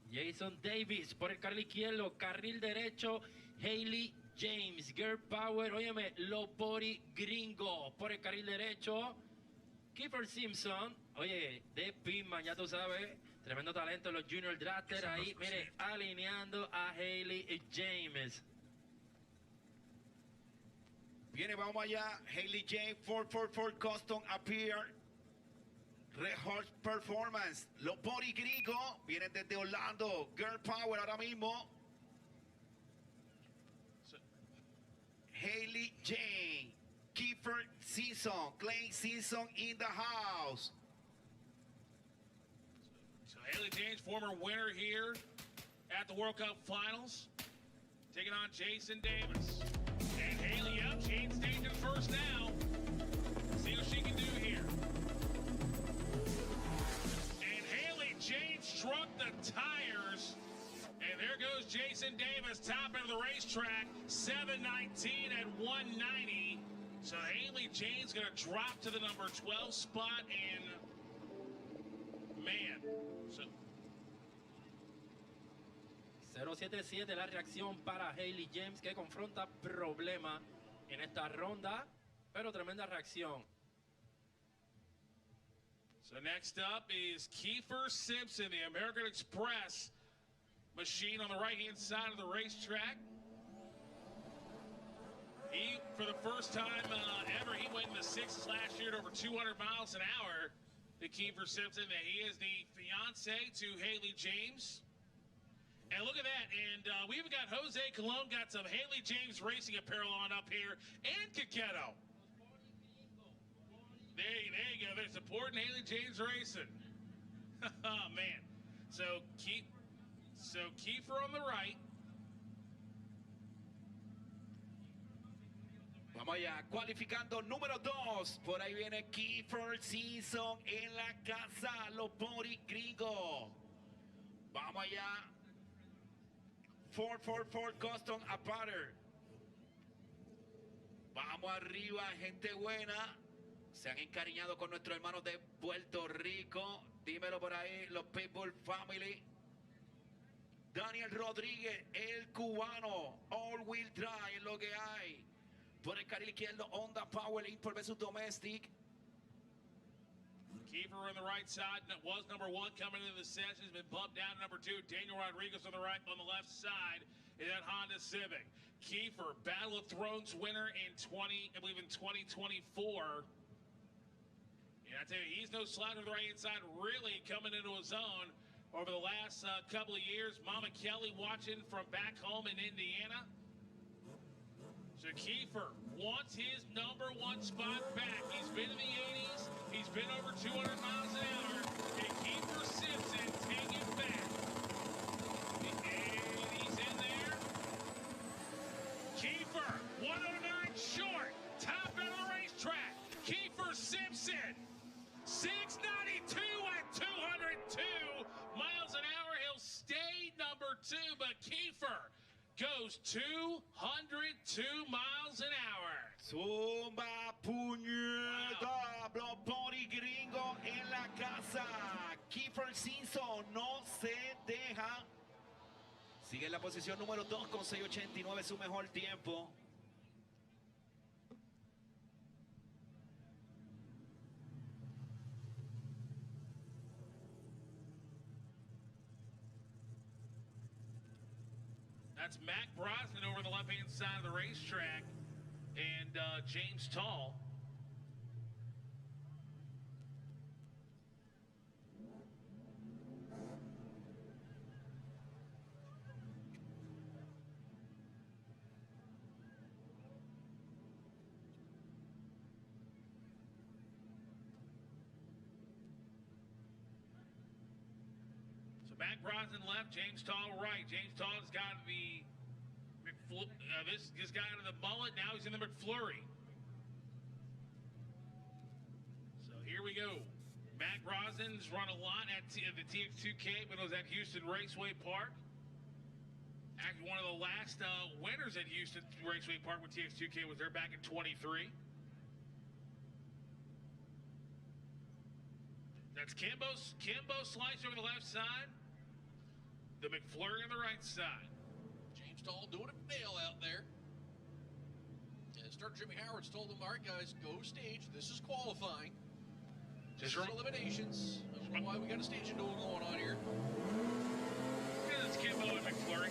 Speaker 10: Jason Davis por el carril izquierdo, carril derecho, Hailey James, Girl Power, óyeme, Lopori Gringo por el carril derecho, Kiefer Simpson, oye, de Pitman, ya tú sabes, tremendo talento en los Junior Drafter ahí, mire, alineando a Hailey James.
Speaker 8: Viene, vamos allá, Hailey James, 444 Custom Appear. Red Horse Performance, Lopori Gringo, vienen desde Orlando, Girl Power ahora mismo. Hailey Jane, Kiefer Simpson, Clay Simpson in the house.
Speaker 4: So Hailey James, former winner here at the World Cup Finals, taking on Jason Davis. And Hailey up, Jane's staging first now. See what she can do here. Jane struck the tires, and there goes Jason Davis, top end of the racetrack, 719 at 190. So Hailey Jane's going to drop to the number 12 spot, and man, so
Speaker 10: 077 la reacción para Hailey James, que confronta problema en esta ronda, pero tremenda reacción.
Speaker 4: So next up is Kiefer Simpson, the American Express machine on the right-hand side of the racetrack. He, for the first time ever, he went in the 6s last year at over 200 miles an hour to Kiefer Simpson. He is the fiance to Hailey James. And look at that, and we even got Jose Colon, got some Hailey James racing apparel on up here, and Coquetto. There you go. They're supporting Hailey James Racing. Oh, man. So Kiefer on the right.
Speaker 8: Vamos allá, cualificando número 2. Por ahí viene Kiefer Simpson en la casa, Lopori Gringo. Vamos allá. 444 Custom Appear. Vamos arriba, gente buena. Se han encariñado con nuestros hermanos de Puerto Rico. Dímelo por ahí, los Pitbull Family. Daniel Rodríguez, el cubano. All Wheel Drive es lo que hay. Por el carril izquierdo, Honda Power Import versus Domestic.
Speaker 4: Kiefer on the right side was number 1 coming into the session. Has been bumped down to number 2. Daniel Rodriguez on the left side in that Honda Civic. Kiefer, Battle of Thrones winner in 2024. And I tell you, he's no slouch on the right-hand side, really coming into his own. over the last couple of years. Mama Kelly watching from back home in Indiana. So Kiefer wants his #1 spot back. He's been in the 80s. He's been over 200 miles an hour. And Kiefer Simpson take it back. And he's in there. Kiefer, 109 short. Top of the racetrack. Kiefer Simpson, 692 at 202 miles an hour. He'll stay #2, but Kiefer goes 202 miles an hour.
Speaker 8: Zumba puñeta, Blopponi gringo en la casa. Kiefer Simpson no se deja. Sigue en la posición número 2 con 6:89, su mejor tiempo.
Speaker 4: That's Mac Brosnan over the left-hand side of the racetrack, and James Tall. Mac Brosnan left, James Tall right. James Tall's got the this guy out of the mullet. Now he's in the McFlurry. So here we go. Mac Brosnan's run a lot at the TX2K, but it was at Houston Raceway Park. Actually, one of the last winners at Houston Raceway Park with TX2K was there back in 23. That's Kimbo Slice over the left side. The McFlurry on the right side.
Speaker 7: James Tall doing a nail out there. And starter Jimmy Howard's told them, all right, guys, go stage. This is qualifying. This is eliminations. I don't know why we got a staging duel going on here.
Speaker 4: Yeah, it's Kimbo and McFlurry.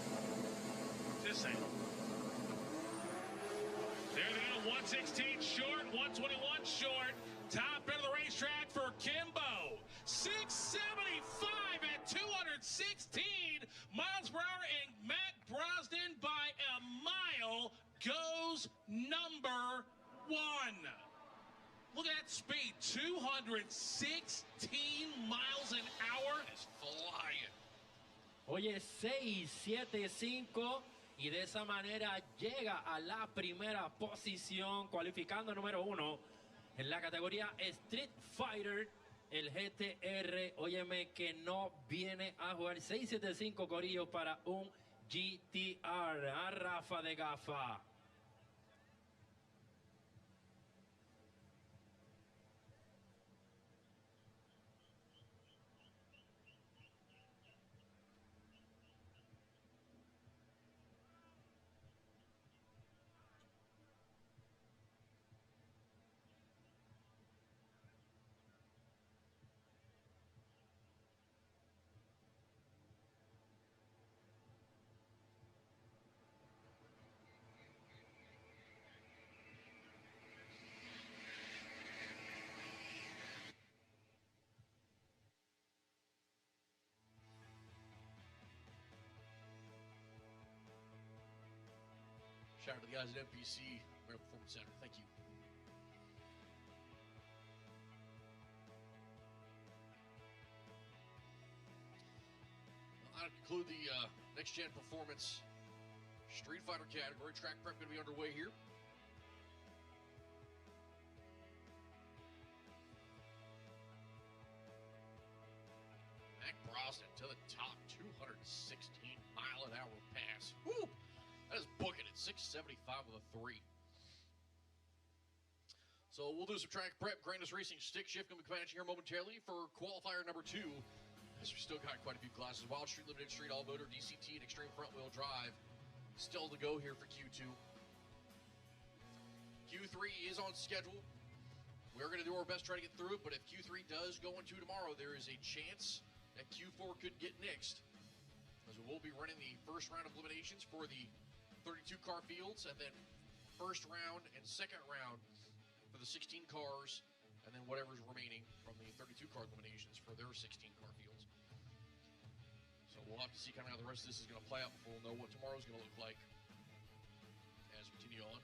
Speaker 4: Just saying. There they go, 116 short, 121 short. Top end of the racetrack for Kimbo. 675 at 216 miles per hour, and Mac Brosnan by a mile goes #1. Look at that speed, 216 miles an hour.
Speaker 7: It's flying.
Speaker 10: Oye, 6-7-5 y de esa manera llega a la primera posición, cualificando #1 en la categoría Street Fighter. El GTR, óyeme que no viene a jugar. 675 corillos para un GTR. A Rafa de Gafa.
Speaker 7: Shout out to the guys at MPC, Rail Performance Center. Thank you. I'll conclude the Next Gen Performance Street Fighter category. Track prep going to be underway here. Mac Brosnan to the top, 216 mile an hour pass. Woo! That is booking at 675 with a 3. So we'll do some track prep. Grandest Racing stick shift going to be coming at you here momentarily for qualifier #2. As we still got quite a few classes. Wild Street, Limited Street, All Motor, DCT, and Extreme Front Wheel Drive still to go here for Q2. Q3 is on schedule. We're going to do our best to try to get through it, but if Q3 does go into tomorrow, there is a chance that Q4 could get nixed. As we will be running the first round of eliminations for the 32 car fields, and then first round and second round for the 16 cars, and then whatever's remaining from the 32 car eliminations for their 16 car fields. we'll have to see kind of how the rest of this is going to play out before we'll know what tomorrow's going to look like as we continue on.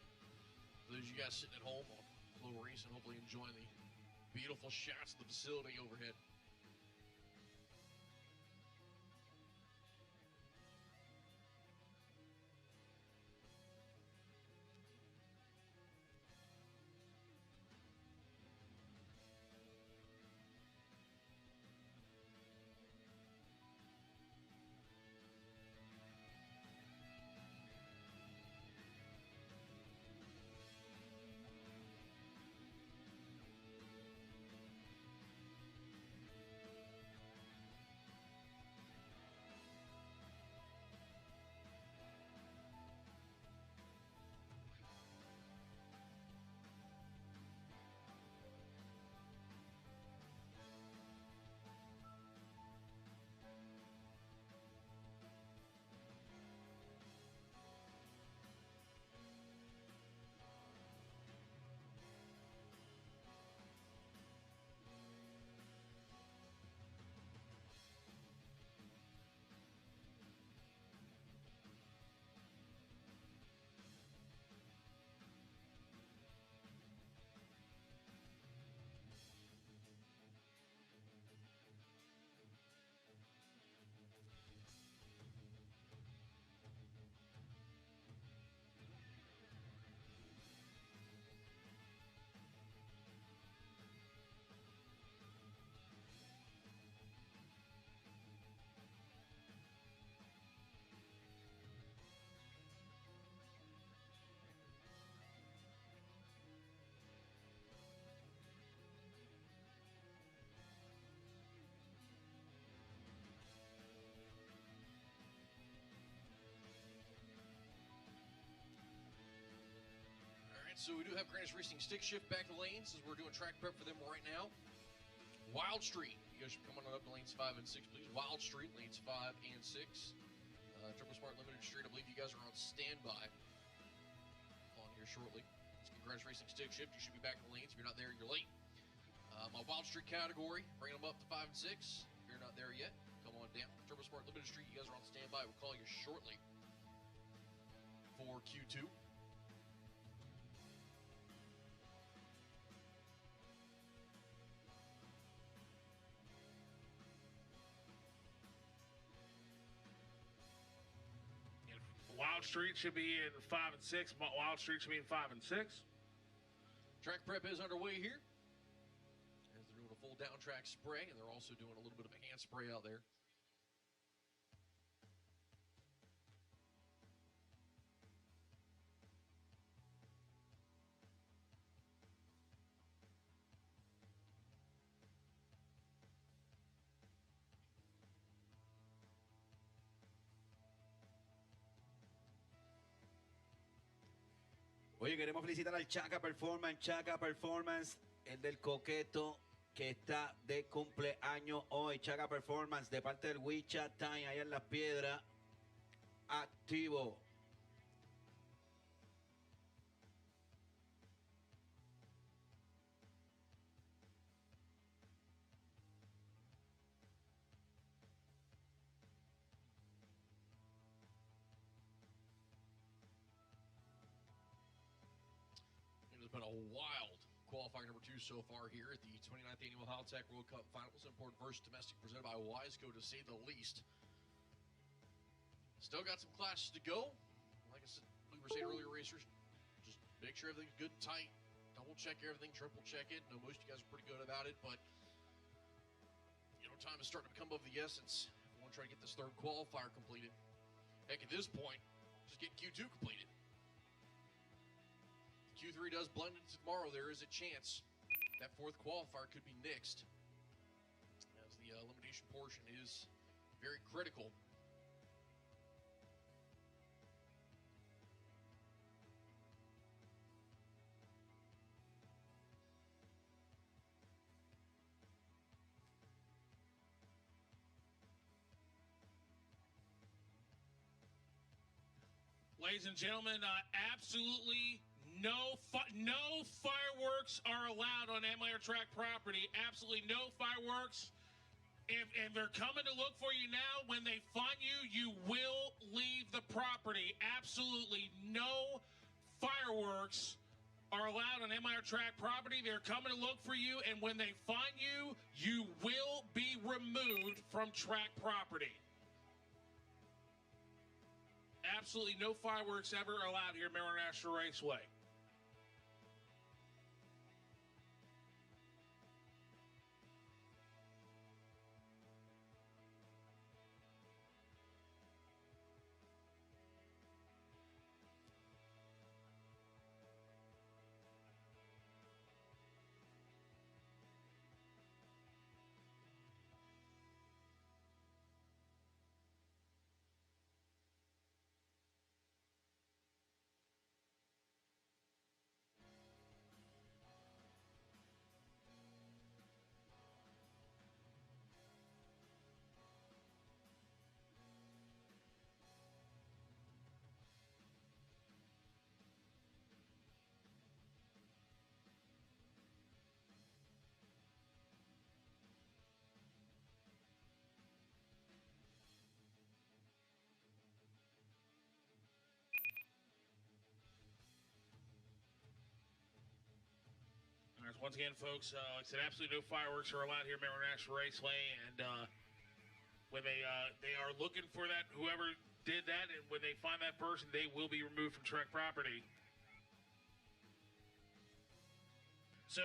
Speaker 7: For those of you guys sitting at home on Flow Race and hopefully enjoying the beautiful shots of the facility overhead. So we do have Grandis Racing stick shift back to lanes as we're doing track prep for them right now. Wild Street, you guys should come on up to lanes 5 and 6, please. Wild Street, lanes 5 and 6. Triple Smart Limited Street, I believe you guys are on standby on here shortly. It's Grandis Racing stick shift. You should be back in lanes. If you're not there, you're late. My Wild Street category, bringing them up to 5 and 6. If you're not there yet, come on down. Triple Smart Limited Street, you guys are on standby. We'll call you shortly for Q2.
Speaker 13: Wild Street should be in 5 and 6. Wild Street should be in 5 and 6.
Speaker 7: Track prep is underway here as they're doing a full down track spray, and they're also doing a little bit of a hand spray out there.
Speaker 8: Oye, queremos felicitar al Chaka Performance, el del coqueto que está de cumpleaños hoy. Chaka Performance, de parte del WeChat Time, allá en Las Piedras, activo.
Speaker 7: Been a wild qualifying number 2 so far here at the 29th Annual Haltech World Cup Finals. Import versus domestic presented by Wiseco, to say the least. Still got some classes to go. Like I said, we were saying earlier, racers, just make sure everything's good, tight. Double check everything, triple check it. I know most of you guys are pretty good about it, but time is starting to become of the essence. We want to try to get this third qualifier completed. Heck, at this point, just get Q2 completed. Q3 does blend into tomorrow, there is a chance that fourth qualifier could be nixed, as the elimination portion is very critical.
Speaker 4: Ladies and gentlemen, absolutely no fireworks are allowed on Admire Track property. Absolutely no fireworks. If they're coming to look for you now, when they find you, you will leave the property. Absolutely no fireworks are allowed on MIR track property. They're coming to look for you, and when they find you, you will be removed from track property. Absolutely no fireworks ever allowed here at Maryland National Raceway. Once again, folks, like I said, absolutely no fireworks are allowed here at Maryland National Raceway. And when they are looking for that, whoever did that, and when they find that person, they will be removed from track property. So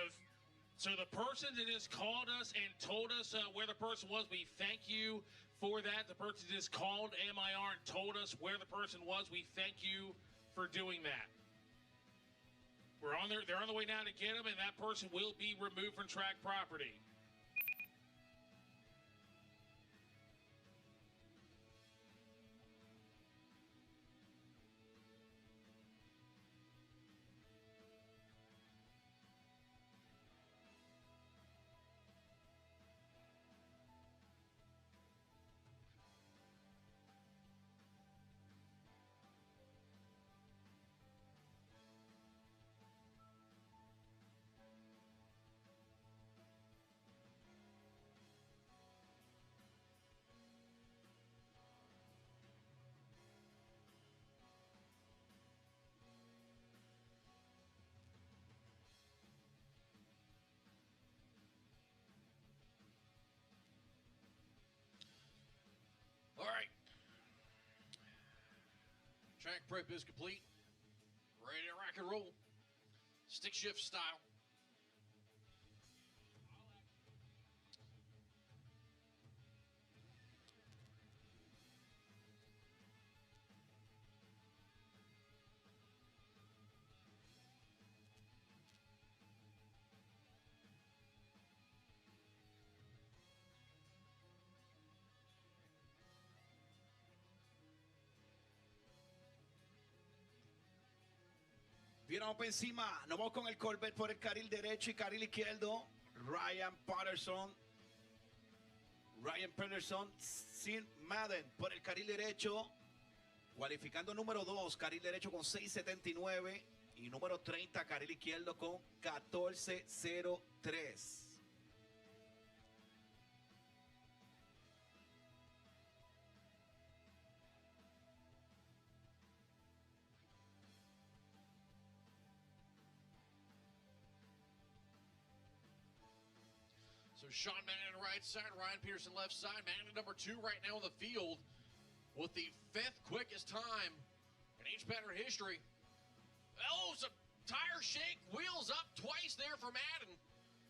Speaker 4: the person that just called us and told us where the person was, we thank you for that. The person just called MIR and told us where the person was. We thank you for doing that. They're on the way now to get him, and that person will be removed from track property.
Speaker 7: All right. Track prep is complete. Ready to rock and roll. Stick shift style.
Speaker 8: Vieron por encima, nos vamos con el Corvette por el carril derecho y carril izquierdo. Ryan Patterson, sin Madden por el carril derecho. Cualificando número 2, carril derecho con 6.79. Y número 30, carril izquierdo con 14.03.
Speaker 7: So Sean Manning right side, Ryan Peterson left side. Manning number 2 right now in the field with the 5th quickest time in H-pattern history. Oh, some tire shake, wheels up twice there for Madden.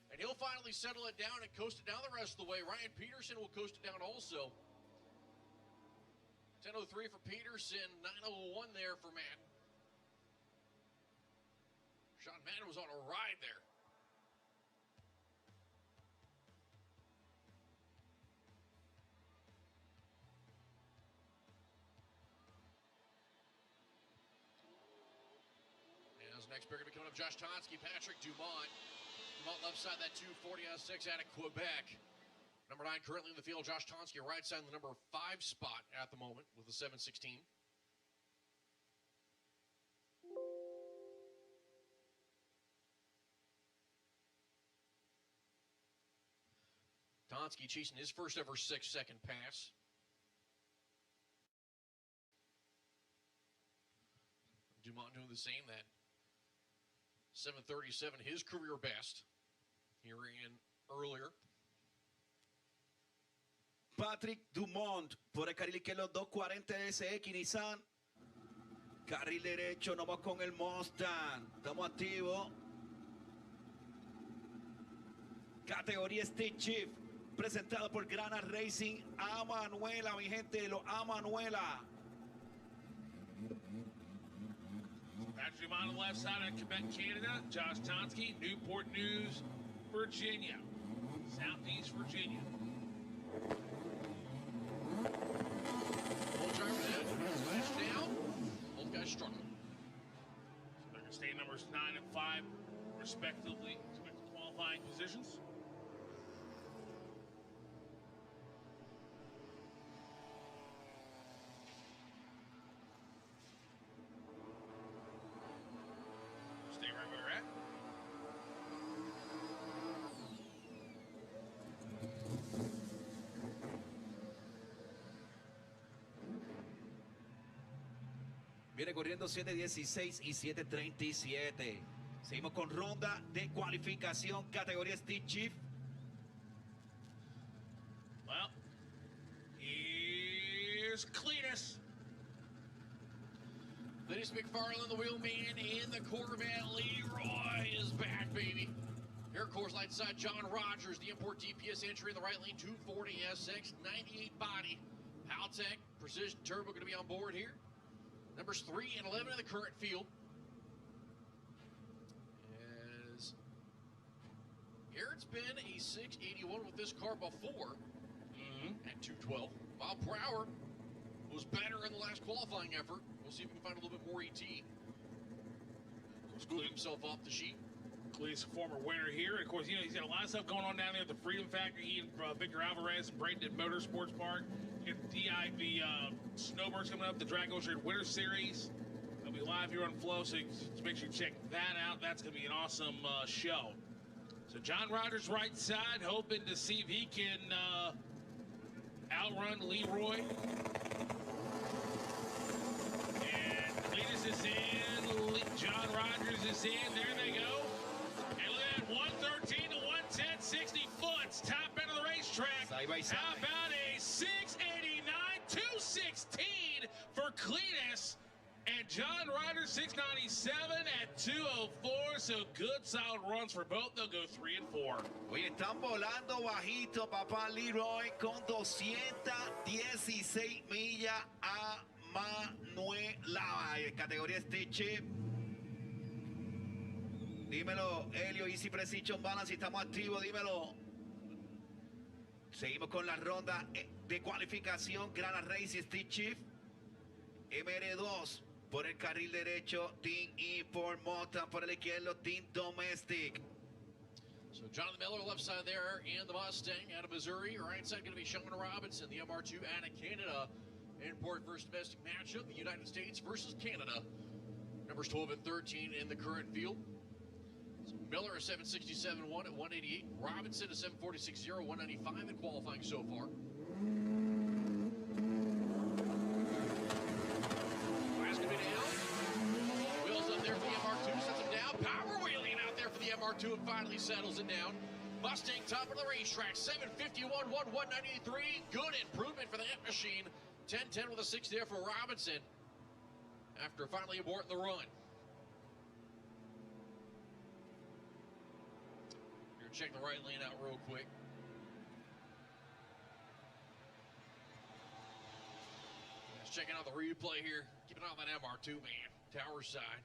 Speaker 7: And he'll finally settle it down and coast it down the rest of the way. Ryan Peterson will coast it down also. 10:03 for Peterson, 9:01 there for Madden. Sean Madden was on a ride there. Next picker coming up, Josh Tonsky, Patrick Dumont. Dumont left side, that 240 on 6 out of Quebec. Number 9 currently in the field, Josh Tonsky, right side in the number 5 spot at the moment with the 716. Tonsky chasing his first ever 6-second pass. Dumont doing the same. That 7:37, his career best. He ran earlier.
Speaker 8: Patrick Dumont por el carril izquierdo 240 SX Nissan. Carril derecho, no vamos con el Mustang. Estamos activos. Categoría Stick Shift, presentado por Grana Racing. Amanuela, mi gente, lo Amanuela.
Speaker 4: Patrick Dumont on the left side of Quebec, Canada. Josh Tonsky, Newport News, Virginia. Southeast Virginia.
Speaker 7: Full driver smash down. Both guys struggling.
Speaker 4: So they're going to stay numbers 9 and 5, respectively, respective qualifying positions. Stay right where they're at.
Speaker 8: Viene corriendo 7:16 y 7:37. Seguimos con ronda de cualificación, categoría Stick Shift.
Speaker 4: Well, here's Cletus.
Speaker 7: Dennis McFarland, the wheelman in the Corvette. Leroy is back, baby. Here, of course, light side, John Rogers, the import DPS entry in the right lane, 240 SX, 98 body. Haltech, Precision Turbo going to be on board here. Numbers 3 and 11 in the current field. As Garrett's been a 681 with this car before at 212. Bob Brower was better in the last qualifying effort. We'll see if we can find a little bit more ET. Scoop himself off the sheet.
Speaker 4: Cletus, a former winner here. And of course, you know, he's got a lot of stuff going on down there at the Freedom Factory. He and Victor Alvarez and Braden at Motorsports Park. You got the DIV Snowbirds coming up, the Drag Illustrated Winter Series. They'll be live here on Flow, so make sure you check that out. That's going to be an awesome show. So John Rogers right side, hoping to see if he can outrun Leroy. And Cletus is in, John Rogers is in, there they go. And look at that, 113 to 110, 60 foot, top end of the racetrack.
Speaker 8: Side by side.
Speaker 4: How about a 689, 216 for Cletus? And John Rogers, 697 at 204. So good, solid runs for both. They'll go 3 and 4.
Speaker 8: Oye, están volando bajito, papá Leroy, con 216 millas a Manuela. Categoría Stick Shift. Dímelo, Helio, Easy Precision Balance, si estamos activos, dímelo. Seguimos con la ronda de cualificación. Grana Racing Stick Shift. MR2 por el carril derecho. Team Import Mustang por el izquierdo. Team Domestic.
Speaker 7: So Jonathan Miller, left side there, and the Mustang out of Missouri. Right side going to be Sean Robinson, the MR2 out of Canada. Import versus domestic matchup, the United States versus Canada. Numbers 12 and 13 in the current field. So Miller a 767.1 at 188. Robinson a 746.0, 195 in qualifying so far. Last going to be down. Wheels up there for the MR2, sets him down. Power wheeling out there for the MR2 and finally settles it down. Mustang top of the racetrack, 751, 193. Good improvement for that machine. 10-10 with a 6 there for Robinson after finally aborting the run. Here, check the right lane out real quick. Just checking out the replay here. Keep an eye on that MR2, man. Tower side.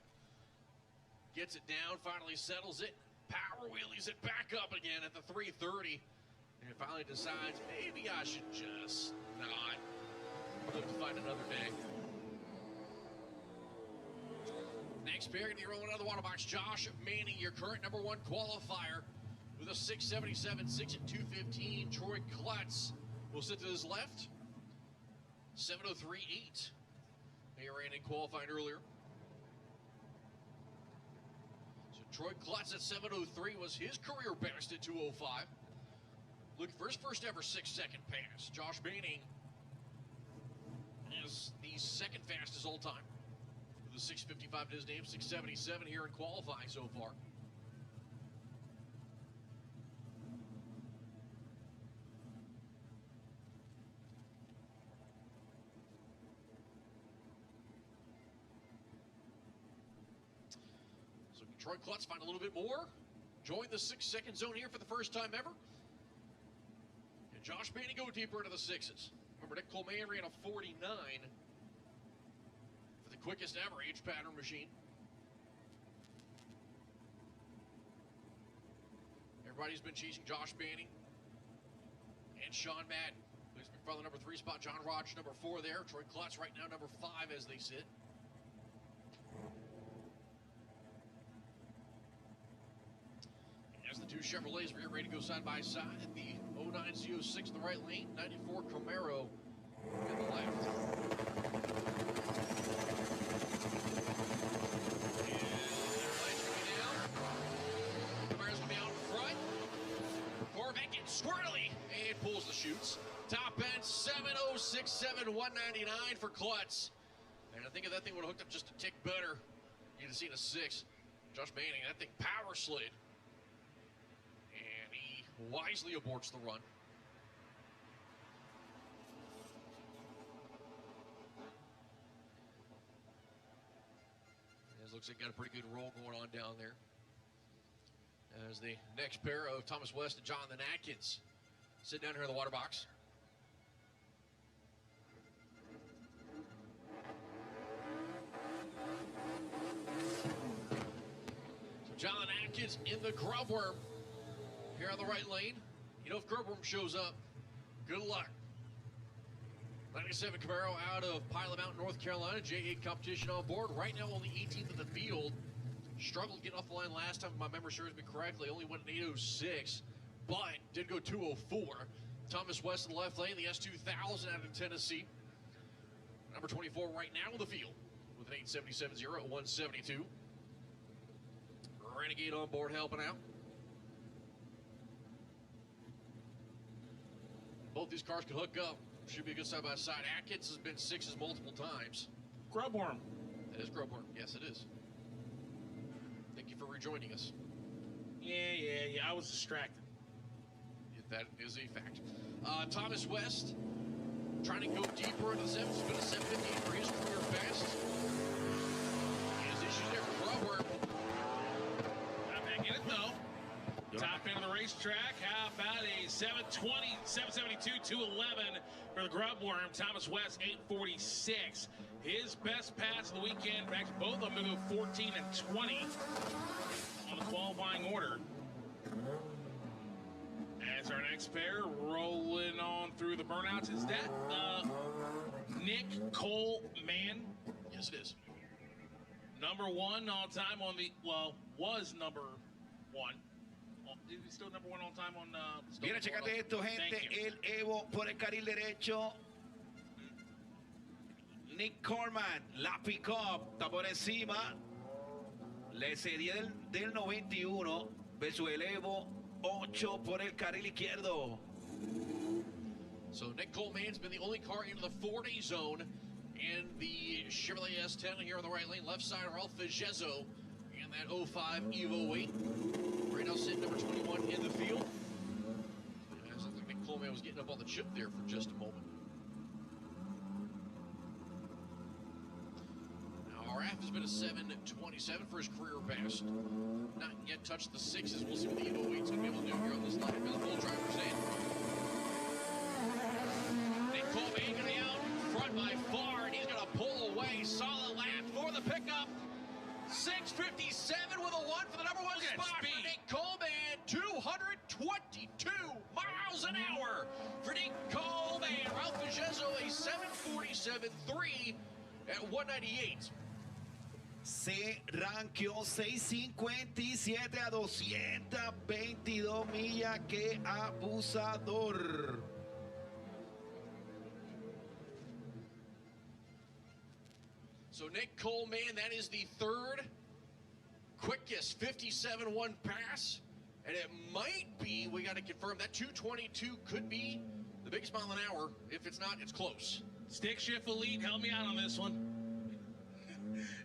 Speaker 7: Gets it down, finally settles it. Power wheelies it back up again at the 330. And finally decides, maybe I should just not. Live to find another day. Next pair going to be rolling out of the water box. Josh Manning, your current number 1 qualifier with a 677, 6 at 215. Troy Klutz will sit to his left. 703.8. They ran in qualified earlier. So Troy Klutz at 703 was his career best at 205. looking for his first ever 6-second pass. Josh Manning is the second fastest all time. With a 6:55 to his name, 6:77 here in qualifying so far. So Troy Klutz find a little bit more. Join the 6-second zone here for the first time ever. And Josh Manning go deeper into the sixes. Remember, Nick Coleman ran a 49 for the quickest ever H pattern machine. Everybody's been chasing Josh Manning and Sean Madden. Luis McFarland, number 3 spot. John Rogers, number 4 there. Troy Klutz right now, number 5 as they sit. As the two Chevrolets are ready to go side by side, the 09 Z06 in the right lane, 94 Camaro in the left. Camaro's going to be out in front. Corvette gets swirly and pulls the chutes. Top end 706.7, 199 for Klutz. And I think if that thing would have hooked up just a tick better, you'd have seen a 6. Josh Manning, that thing power slid. Wisely aborts the run. It looks like got a pretty good roll going on down there. As the next pair of Thomas West and Jonathan Atkins sit down here in the water box. So Jonathan Atkins in the Grubworm. Here on the right lane. You know, if Grubworm shows up, good luck. 97 Camaro out of Pilot Mountain, North Carolina. J8 competition on board. Right now, only 18th in the field. Struggled getting off the line last time, if my memory serves me correctly. Only went an 806, but did go 204. Thomas West in the left lane, the S2000 out of Tennessee. Number 24 right now in the field with an 877.0 at 172. Renegade on board helping out. Both these cars can hook up. Should be a good side-by-side. Atkins has been 6s multiple times.
Speaker 13: Grubworm.
Speaker 7: That is Grubworm. Yes, it is. Thank you for rejoining us.
Speaker 13: Yeah, I was distracted.
Speaker 7: That is a fact. Thomas West trying to go deeper into the 7s. It's been a 758 for his career best. He has issues there for Grubworm.
Speaker 13: Not back in it, though. Top end of the racetrack. How about a 720, 772, 211 for the Grubworm. Thomas West, 846. His best pass of the weekend. Actually, both of them go 14 and 20 on the qualifying order. As our next pair rolling on through the burnouts. Is that Nick Coleman?
Speaker 7: Yes, it is.
Speaker 13: Number 1 all time on the, well, was number 1. Still number 1 all time on
Speaker 8: Mira, checate esto, gente. El Evo por el carril derecho. Nick Coleman, la pick-up, está por encima. La serie del 91 versus el Evo 8 por el carril izquierdo.
Speaker 7: So Nick Coleman's been the only car into the 4-day zone. And the Chevrolet S10 here on the right lane. Left side, Ralph Fagezo. And that 05 Evo 8. Right now sitting number 21 in the field. It looks like Nick Coleman was getting up on the chip there for just a moment. Now, RF has been a 727 for his career best. Not yet touched the 6s. We'll see what the Evo 8's going to be able to do here on this line. Really full driver's in. Nick Coleman going to be out front by far, and he's going to pull away. Solid lap for the pickup. 6:57 with a 1 for the number 1 spot for Nick Coleman. 222 miles an hour for Nick Coleman. Ralph Fagezo a 7:47.3 at 198.
Speaker 8: Se ranqueó 6:57 a 222 millas. ¡Qué abusador!
Speaker 7: So Nick Coleman, that is the third quickest 57.1 pass And it might be, we got to confirm, that 222 could be the biggest mile an hour. If it's not, it's close.
Speaker 4: Stick Shift Elite, help me out on this one.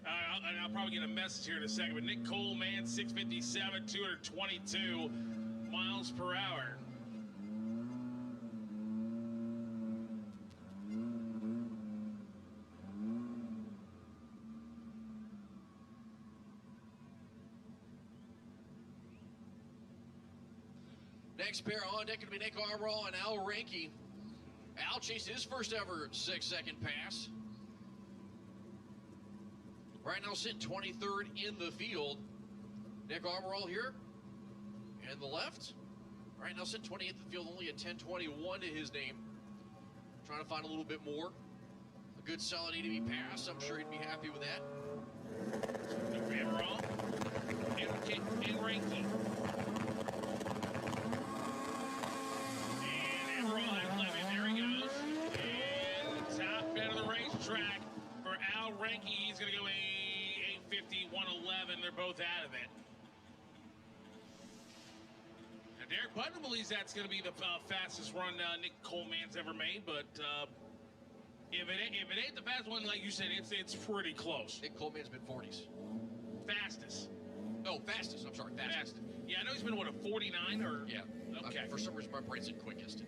Speaker 4: I'll probably get a message here in a second, but Nick Coleman, 657, 222 miles per hour.
Speaker 7: Next pair on deck going to be Nick Armroll and Al Ranke. Al chased his first ever 6-second pass. Right now sitting 23rd in the field. Nick Armroll here. And the left. Right now sitting 28th in the field, only a 10:21 to his name. Trying to find a little bit more. A good solid ADV pass. I'm sure he'd be happy with that.
Speaker 4: Armroll and Ranke. There he goes. And top end of the racetrack for Al Ranke. He's going to go 850, 111. They're both out of it. Now, Derek Button believes that's going to be the fastest run Nick Coleman's ever made, but if it ain't the fastest one, like you said, it's pretty close.
Speaker 7: Nick Coleman's been 40s.
Speaker 4: Fastest.
Speaker 7: Oh, fastest. I'm sorry, fastest.
Speaker 4: Yeah, I know he's been, what, a 49 or?
Speaker 7: Yeah.
Speaker 4: Okay.
Speaker 7: For some reason, my brain said quickest.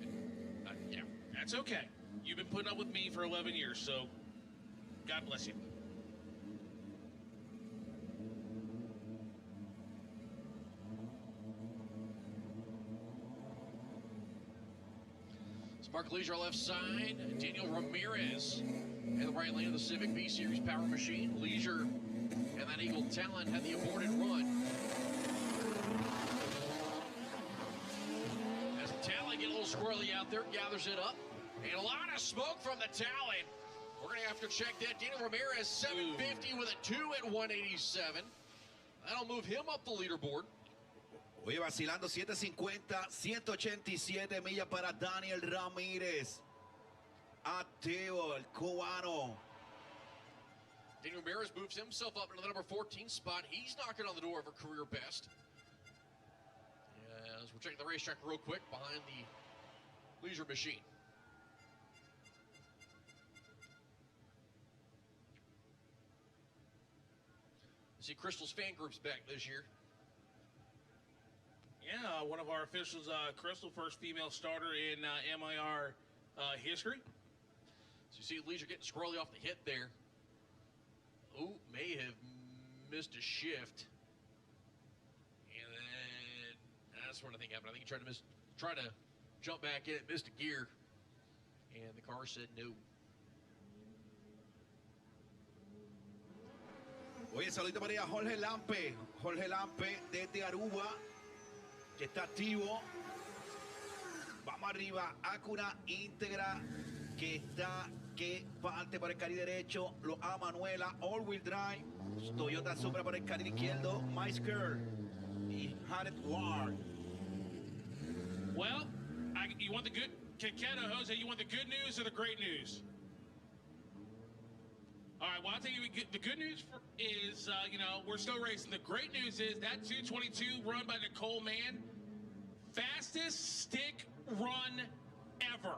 Speaker 7: Yeah.
Speaker 4: That's okay. You've been putting up with me for 11 years, so God bless you.
Speaker 7: Mark Leisure left side. Daniel Ramirez in the right lane of the Civic V Series Power Machine. Leisure and that Eagle Talent had the aborted run. As the Talent get a little squirrely out there, gathers it up. And a lot of smoke from the Talent. We're going to have to check that. Daniel Ramirez, 750 with a 2 at 187. That'll move him up the leaderboard.
Speaker 8: Oye, vacilando 750, 187 millas para Daniel Ramírez. Activo, el cubano.
Speaker 7: Daniel Ramirez moves himself up into the number 14 spot. He's knocking on the door of a career best. As we're checking the racetrack real quick behind the Leisure Machine. See, Crystal's fan group's back this year.
Speaker 4: Yeah, one of our officials, Crystal, first female starter in MIR history.
Speaker 7: So you see Leisure getting squirrely off the hit there. Ooh, may have missed a shift. And then that's what I think happened. I think he tried to jump back in it, missed a gear. And the car said no.
Speaker 8: Oye, saludito para Jorge Lampe. Jorge Lampe desde Aruba, que está activo. Vamos arriba. Acura íntegra, que parte por el carril derecho. Lo A Manuela, all wheel drive. Toyota Supra por el carril izquierdo. Meisker y Jared Ward.
Speaker 4: Well, you want the good, Keketa, Jose, you want the good news or the great news? All right, well, I'll tell you, the good news is, we're still racing. The great news is that 222 run by Nicole Mann, fastest stick run ever.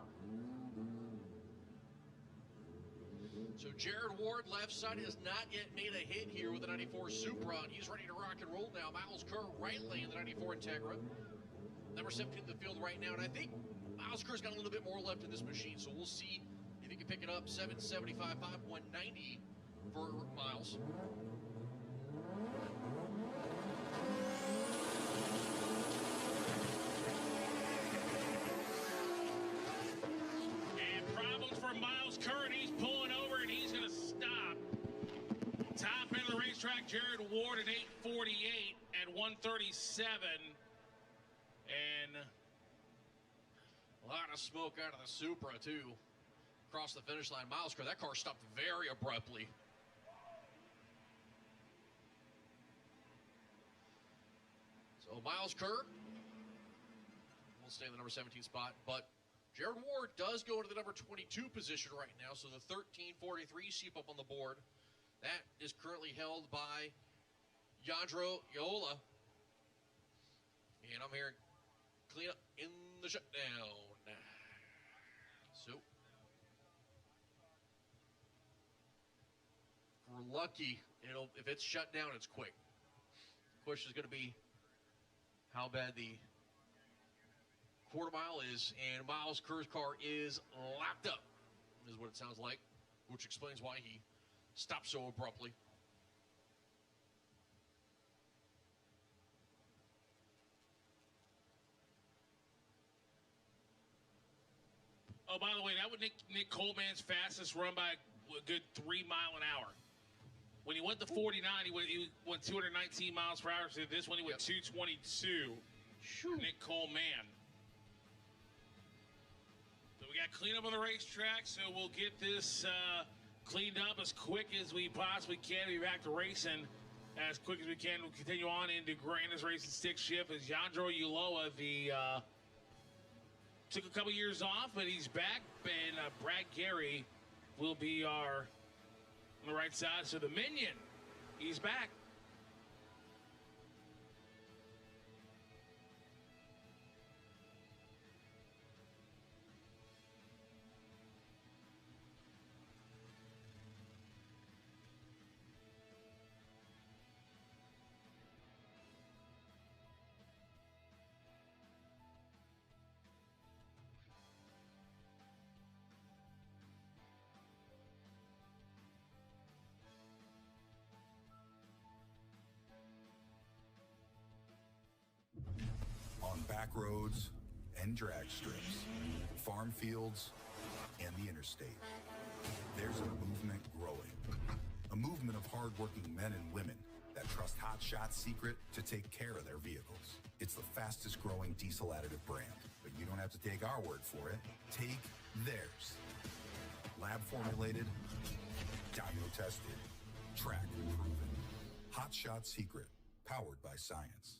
Speaker 7: So Jared Ward, left side, has not yet made a hit here with the 94 Supra, and he's ready to rock and roll now. Miles Kerr, right lane, the 94 Integra. Number 17 in the field right now, and I think Miles Kerr's got a little bit more left in this machine, so we'll see if he can pick it up. 775.5, 190 for Miles.
Speaker 4: And problems for Miles Kerr, and he's pulling over, and he's going to stop. Top end of the racetrack, Jared Ward at 848 at 137. And
Speaker 7: a lot of smoke out of the Supra, too. Across the finish line. Miles Kerr, that car stopped very abruptly. So Miles Kerr will stay in the number 17 spot, but Jared Ward does go into the number 22 position right now, so the 1343 seep up on the board. That is currently held by Yandro Iola. And I'm hearing cleanup in the shutdown. So, if we're lucky, if it's shut down, it's quick. The question is going to be how bad the quarter mile is, and Miles Kerr's car is lapped up, is what it sounds like, which explains why he stopped so abruptly.
Speaker 4: Oh, by the way, that was Nick Coleman's fastest run by a good 3 miles an hour. When he went to 49, he went 219 miles per hour. So this one he went 222. Nick Coleman. So we got cleanup on the racetrack. So we'll get this cleaned up as quick as we possibly can. Be back to racing as quick as we can. We'll continue on into Grandis Racing stick shift as Jandro Ulloa, took a couple years off, but he's back, and Brad Gary will be on the right side. So the Minion, he's back.
Speaker 14: Back roads and drag strips, farm fields, and the interstate. There's a movement growing. A movement of hardworking men and women that trust Hot Shots Secret to take care of their vehicles. It's the fastest growing diesel additive brand, but you don't have to take our word for it. Take theirs. Lab formulated, dyno tested, track proven. Hot Shots Secret, powered by science.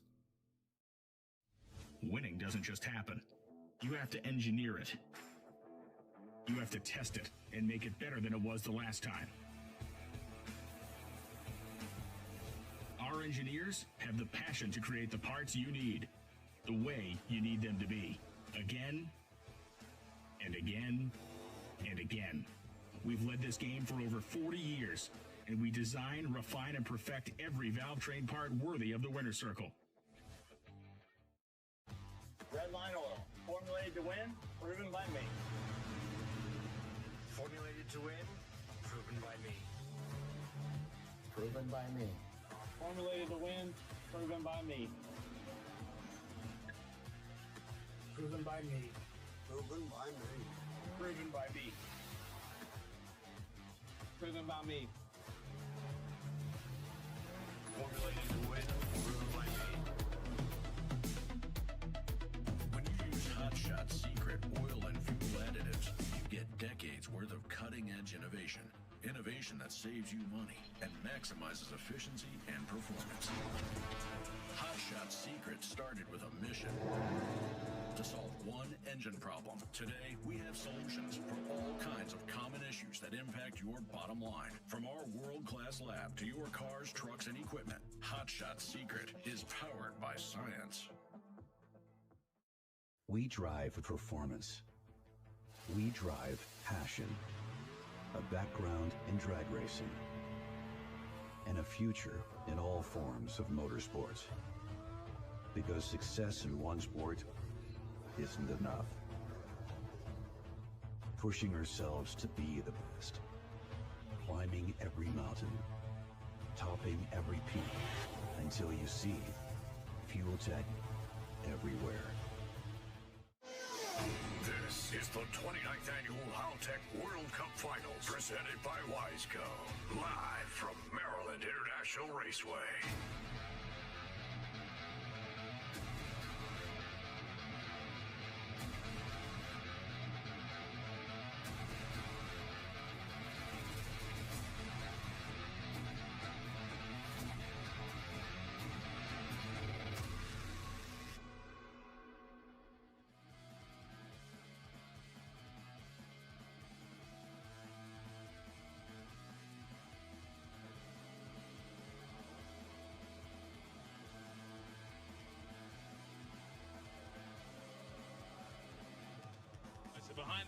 Speaker 16: Winning doesn't just happen. You have to engineer it. You have to test it and make it better than it was the last time. Our engineers have the passion to create the parts you need, the way you need them to be, again and again and again. We've led this game for over 40 years, and we design, refine, and perfect every valve train part worthy of the winner's circle.
Speaker 6: Redline Oil, formulated to win, proven by me.
Speaker 15: Formulated to win, proven by me.
Speaker 1: Proven by me.
Speaker 6: Formulated to win, proven by me.
Speaker 15: Proven by me. Proven by me.
Speaker 6: Proven by me. Proven by me.
Speaker 15: Formulated to win, proven by me.
Speaker 11: When you use Hot Shots Secret oil and fuel additives, you get decades worth of cutting-edge innovation. Innovation that saves you money and maximizes efficiency and performance. Hot Shots Secret started with a mission to solve one engine problem. Today, we have solutions for all kinds of common issues that impact your bottom line. From our world-class lab to your cars, trucks, and equipment, Hot Shots Secret is powered by science.
Speaker 3: We drive performance. We drive passion. A background in drag racing. And a future in all forms of motorsports. Because success in one sport isn't enough. Pushing ourselves to be the best. Climbing every mountain. Topping every peak. Until you see Fuel Tech everywhere.
Speaker 16: This is the 29th Annual Haltech World Cup Finals, presented by Wiseco, live from Maryland International Raceway.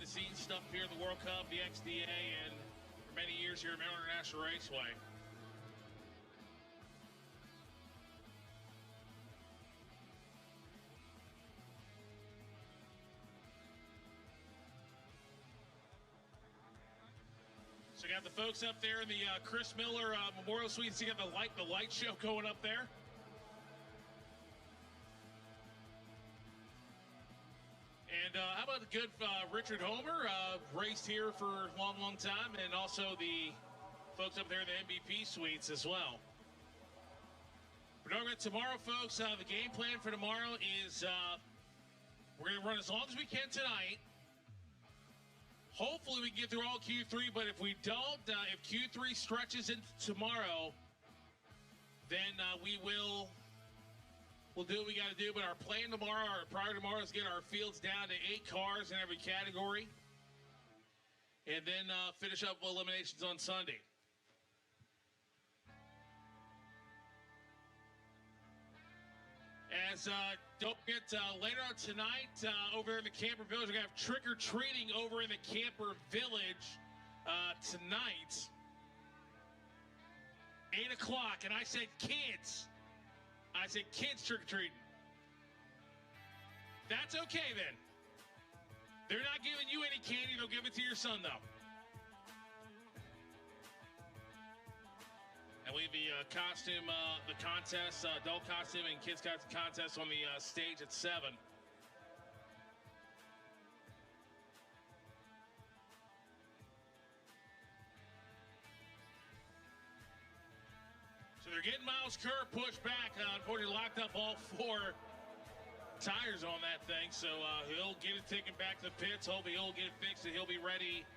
Speaker 4: behind-the-scenes stuff here at the World Cup, the XDA, and for many years here at Maryland International Raceway. So you got the folks up there in the Chris Miller Memorial Suites. You got the light show going up there. And how about the good Richard Homer, raced here for a long, long time, and also the folks up there in the MVP Suites as well. But tomorrow, folks, the game plan for tomorrow is we're going to run as long as we can tonight. Hopefully we can get through all Q3, but if we don't, if Q3 stretches into tomorrow, then we'll do what we got to do. But our plan tomorrow, or prior tomorrow, is get our fields down to 8 cars in every category, and then finish up eliminations on Sunday. As don't forget, later on tonight, over in the Camper Village, we're going to have trick-or-treating over in the Camper Village tonight. 8 o'clock, and I said kids. I said kids trick-or-treating. That's okay, then. They're not giving you any candy. They'll give it to your son, though. And we have the costume, the contest, adult costume and kids costume contest on the stage at 7. So they're getting Miles Kerr pushed back. Unfortunately, locked up all 4 tires on that thing. So he'll get it taken back to the pits. Hopefully he'll get it fixed and he'll be ready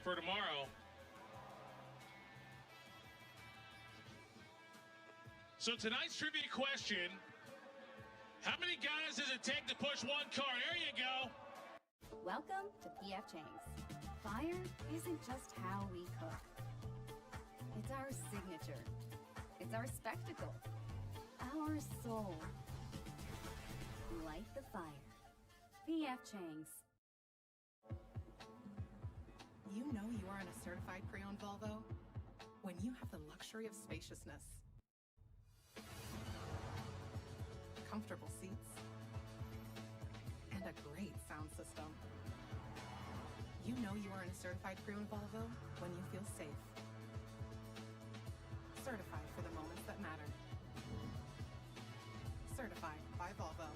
Speaker 4: for tomorrow. So tonight's trivia question, how many guys does it take to push 1 car? There you go.
Speaker 21: Welcome to PF Chang's. Fire isn't just how we cook. It's our signature. It's our spectacle. Our soul. Light the fire. PF Chang's.
Speaker 17: You know you are in a certified pre-owned Volvo when you have the luxury of spaciousness. Comfortable seats, and a great sound system. You know you are in a certified pre-owned Volvo when you feel safe. Certified for the moments that matter. Certified by Volvo.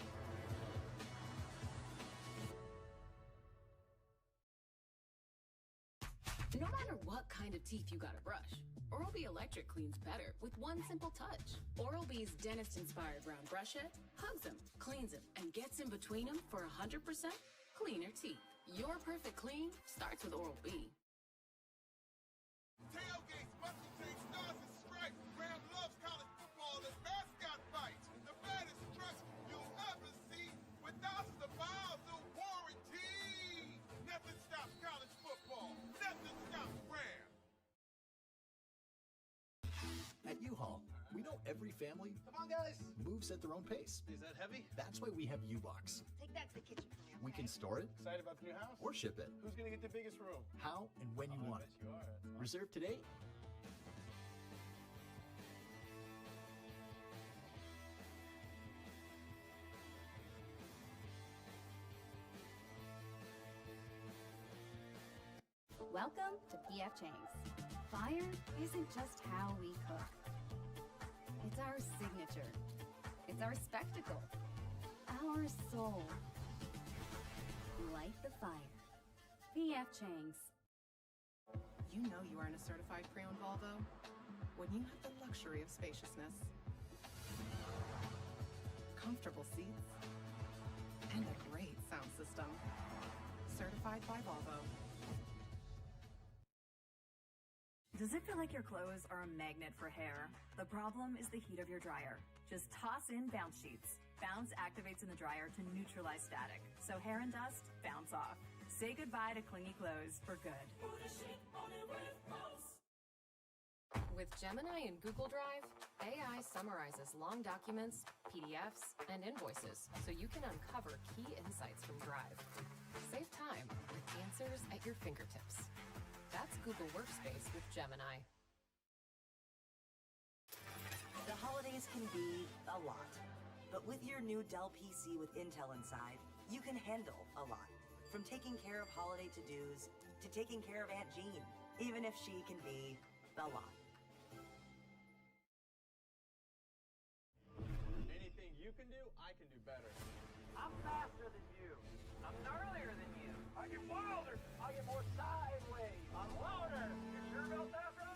Speaker 22: No matter what kind of teeth you gotta brush, Oral-B Electric cleans better with one simple touch. Oral-B's dentist-inspired round brush head hugs them, cleans them, and gets in between them for 100% cleaner teeth. Your perfect clean starts with Oral-B.
Speaker 23: Tailgates, muscle tape, stars and stripes. Graham loves college football and mascot fights. The baddest trucks you'll ever see with thousands of miles of warranty. Nothing stops college football. Nothing stops Graham.
Speaker 24: At U-Haul, we know every family moves at their own pace.
Speaker 5: Is that heavy?
Speaker 24: That's why we have U-Box.
Speaker 12: Take that to the kitchen for me.
Speaker 24: We can store it
Speaker 5: Excited about the new house?
Speaker 24: or ship it,
Speaker 5: Who's gonna get the biggest room?
Speaker 24: how and when you want it.
Speaker 5: You are.
Speaker 24: Reserve today.
Speaker 21: Welcome to PF Chang's. Fire isn't just how we cook. It's our signature. It's our spectacle. Our soul. Light the fire. PF Chang's.
Speaker 17: You know you are in a certified pre-owned Volvo when you have the luxury of spaciousness. Comfortable seats, and a great sound system. Certified by Volvo.
Speaker 25: Does it feel like your clothes are a magnet for hair? The problem is the heat of your dryer. Just toss in Bounce Sheets. Bounce activates in the dryer to neutralize static, so hair and dust bounce off. Say goodbye to clingy clothes for good.
Speaker 26: With Gemini and Google Drive, AI summarizes long documents, PDFs, and invoices so you can uncover key insights from Drive. Save time with answers at your fingertips. That's Google Workspace with Gemini.
Speaker 2: The holidays can be a lot. But with your new Dell PC with Intel inside, you can handle a lot. From taking care of holiday to-dos to taking care of Aunt Jean, even if she can be a lot.
Speaker 5: Anything you can do, I can do better.
Speaker 6: I'm faster than you. I'm gnarlier than you. I get wilder. I get more sideways. I'm louder. You sure about that, bro?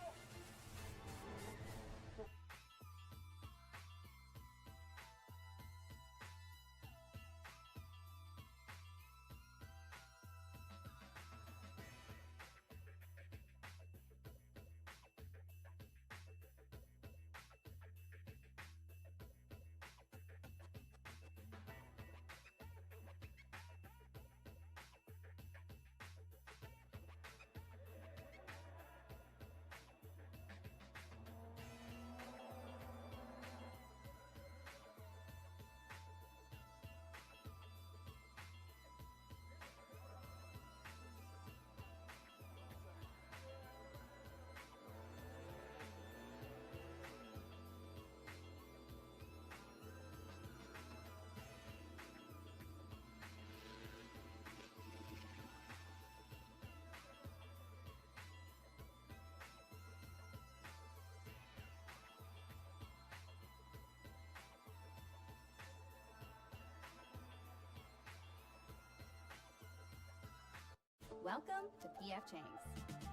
Speaker 21: Welcome to PF Chang's.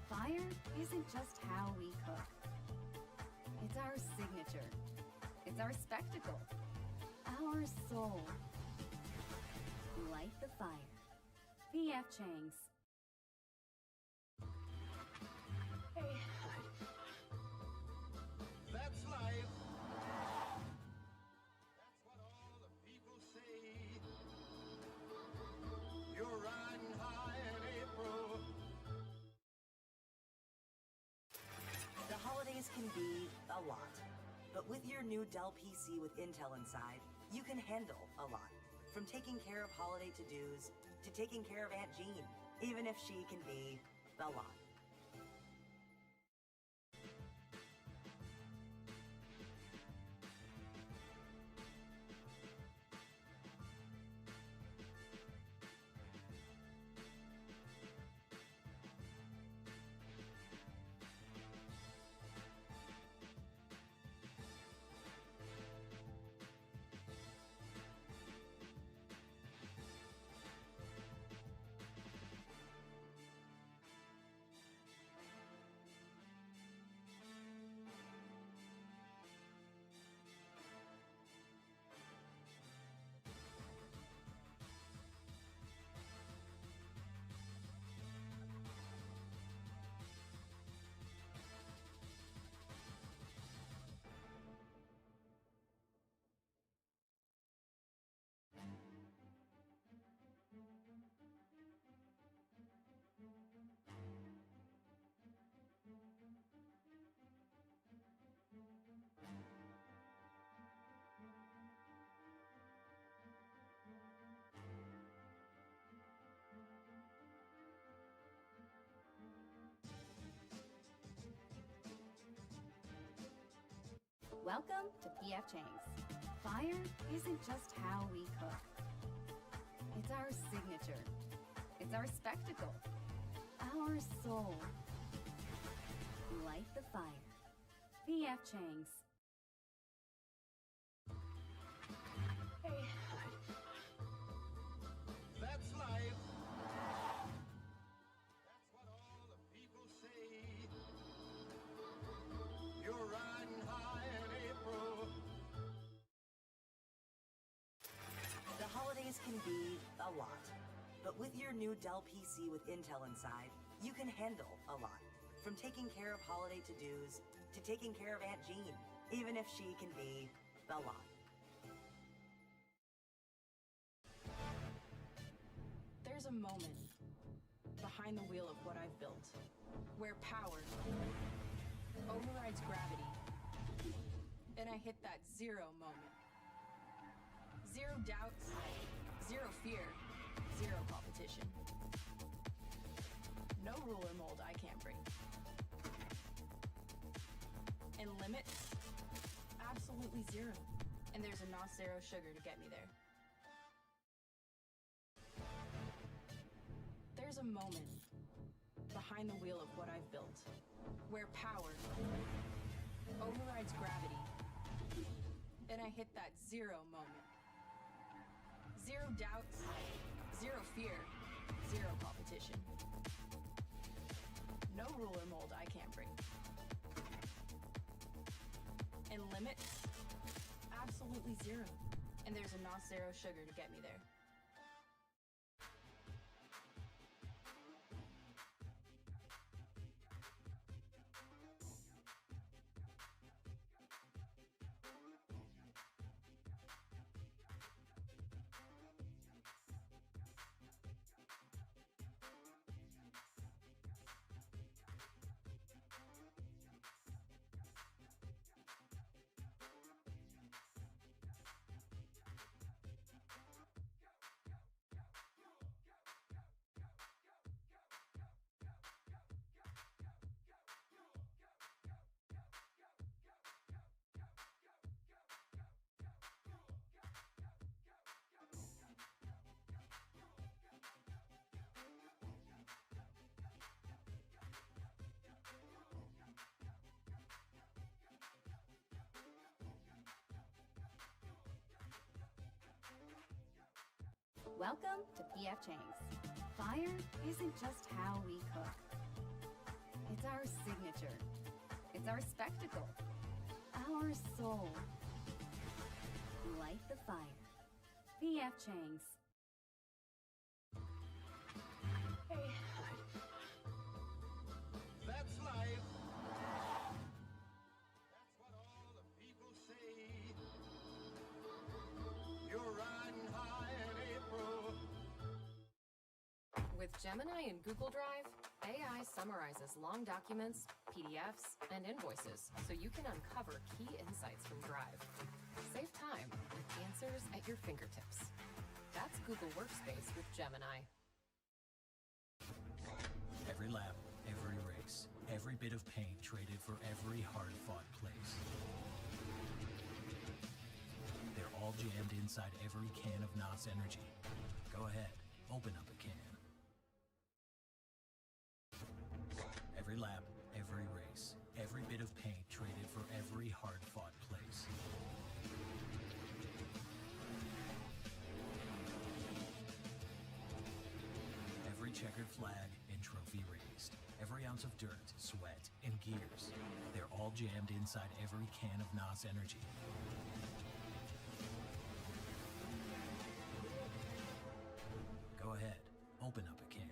Speaker 21: Fire isn't just how we cook. It's our signature. It's our spectacle. Our soul. Light the fire. PF Chang's.
Speaker 6: Hey.
Speaker 8: That's life. That's what all the people say. You're riding high in April.
Speaker 2: The holidays can be a lot. But with your new Dell PC with Intel inside, you can handle a lot. From taking care of holiday to-dos to taking care of Aunt Jean, even if she can be a lot.
Speaker 21: Welcome to PF Chang's. Fire isn't just how we cook. It's our signature. It's our spectacle. Our soul. Light the fire. PF Chang's.
Speaker 6: Hey.
Speaker 8: That's life. That's what all the people say. You're riding high in April.
Speaker 2: The holidays can be a lot. But with your new Dell PC with Intel inside, you can handle a lot. From taking care of holiday to-dos to taking care of Aunt Jean, even if she can be a lot.
Speaker 17: There's a moment behind the wheel of what I've built, where power overrides gravity, and I hit that zero moment. Zero doubts, zero fear, Zero competition. No rule or mold I can't break. And limits? Absolutely zero. And there's a NOS zero sugar to get me there. There's a moment behind the wheel of what I've built, where power overrides gravity. And I hit that zero moment. Zero doubts, zero fear, zero competition. No rule or mold I can't break. And limits? Absolutely zero. And there's a NOS zero sugar to get me there.
Speaker 21: Welcome to PF Chang's. Fire isn't just how we cook. It's our signature. It's our spectacle. Our soul. Light the fire. PF Chang's.
Speaker 6: Hey. That's life. That's what all the people say. You're riding high in April.
Speaker 26: With Gemini and Google Drive, AI summarizes long documents, PDFs, and invoices so you can uncover key insights from Drive. Save time with answers at your fingertips. That's Google Workspace with Gemini.
Speaker 9: Every lap, every race, every bit of paint traded for every hard-fought place. They're all jammed inside every can of NOS Energy. Go ahead, open up a can. Every lap, every race, every bit of paint traded for every hard-fought place. Every checkered flag and trophy raised. Every ounce of dirt, sweat, and gears. They're all jammed inside every can of NOS Energy. Go ahead, open up a can.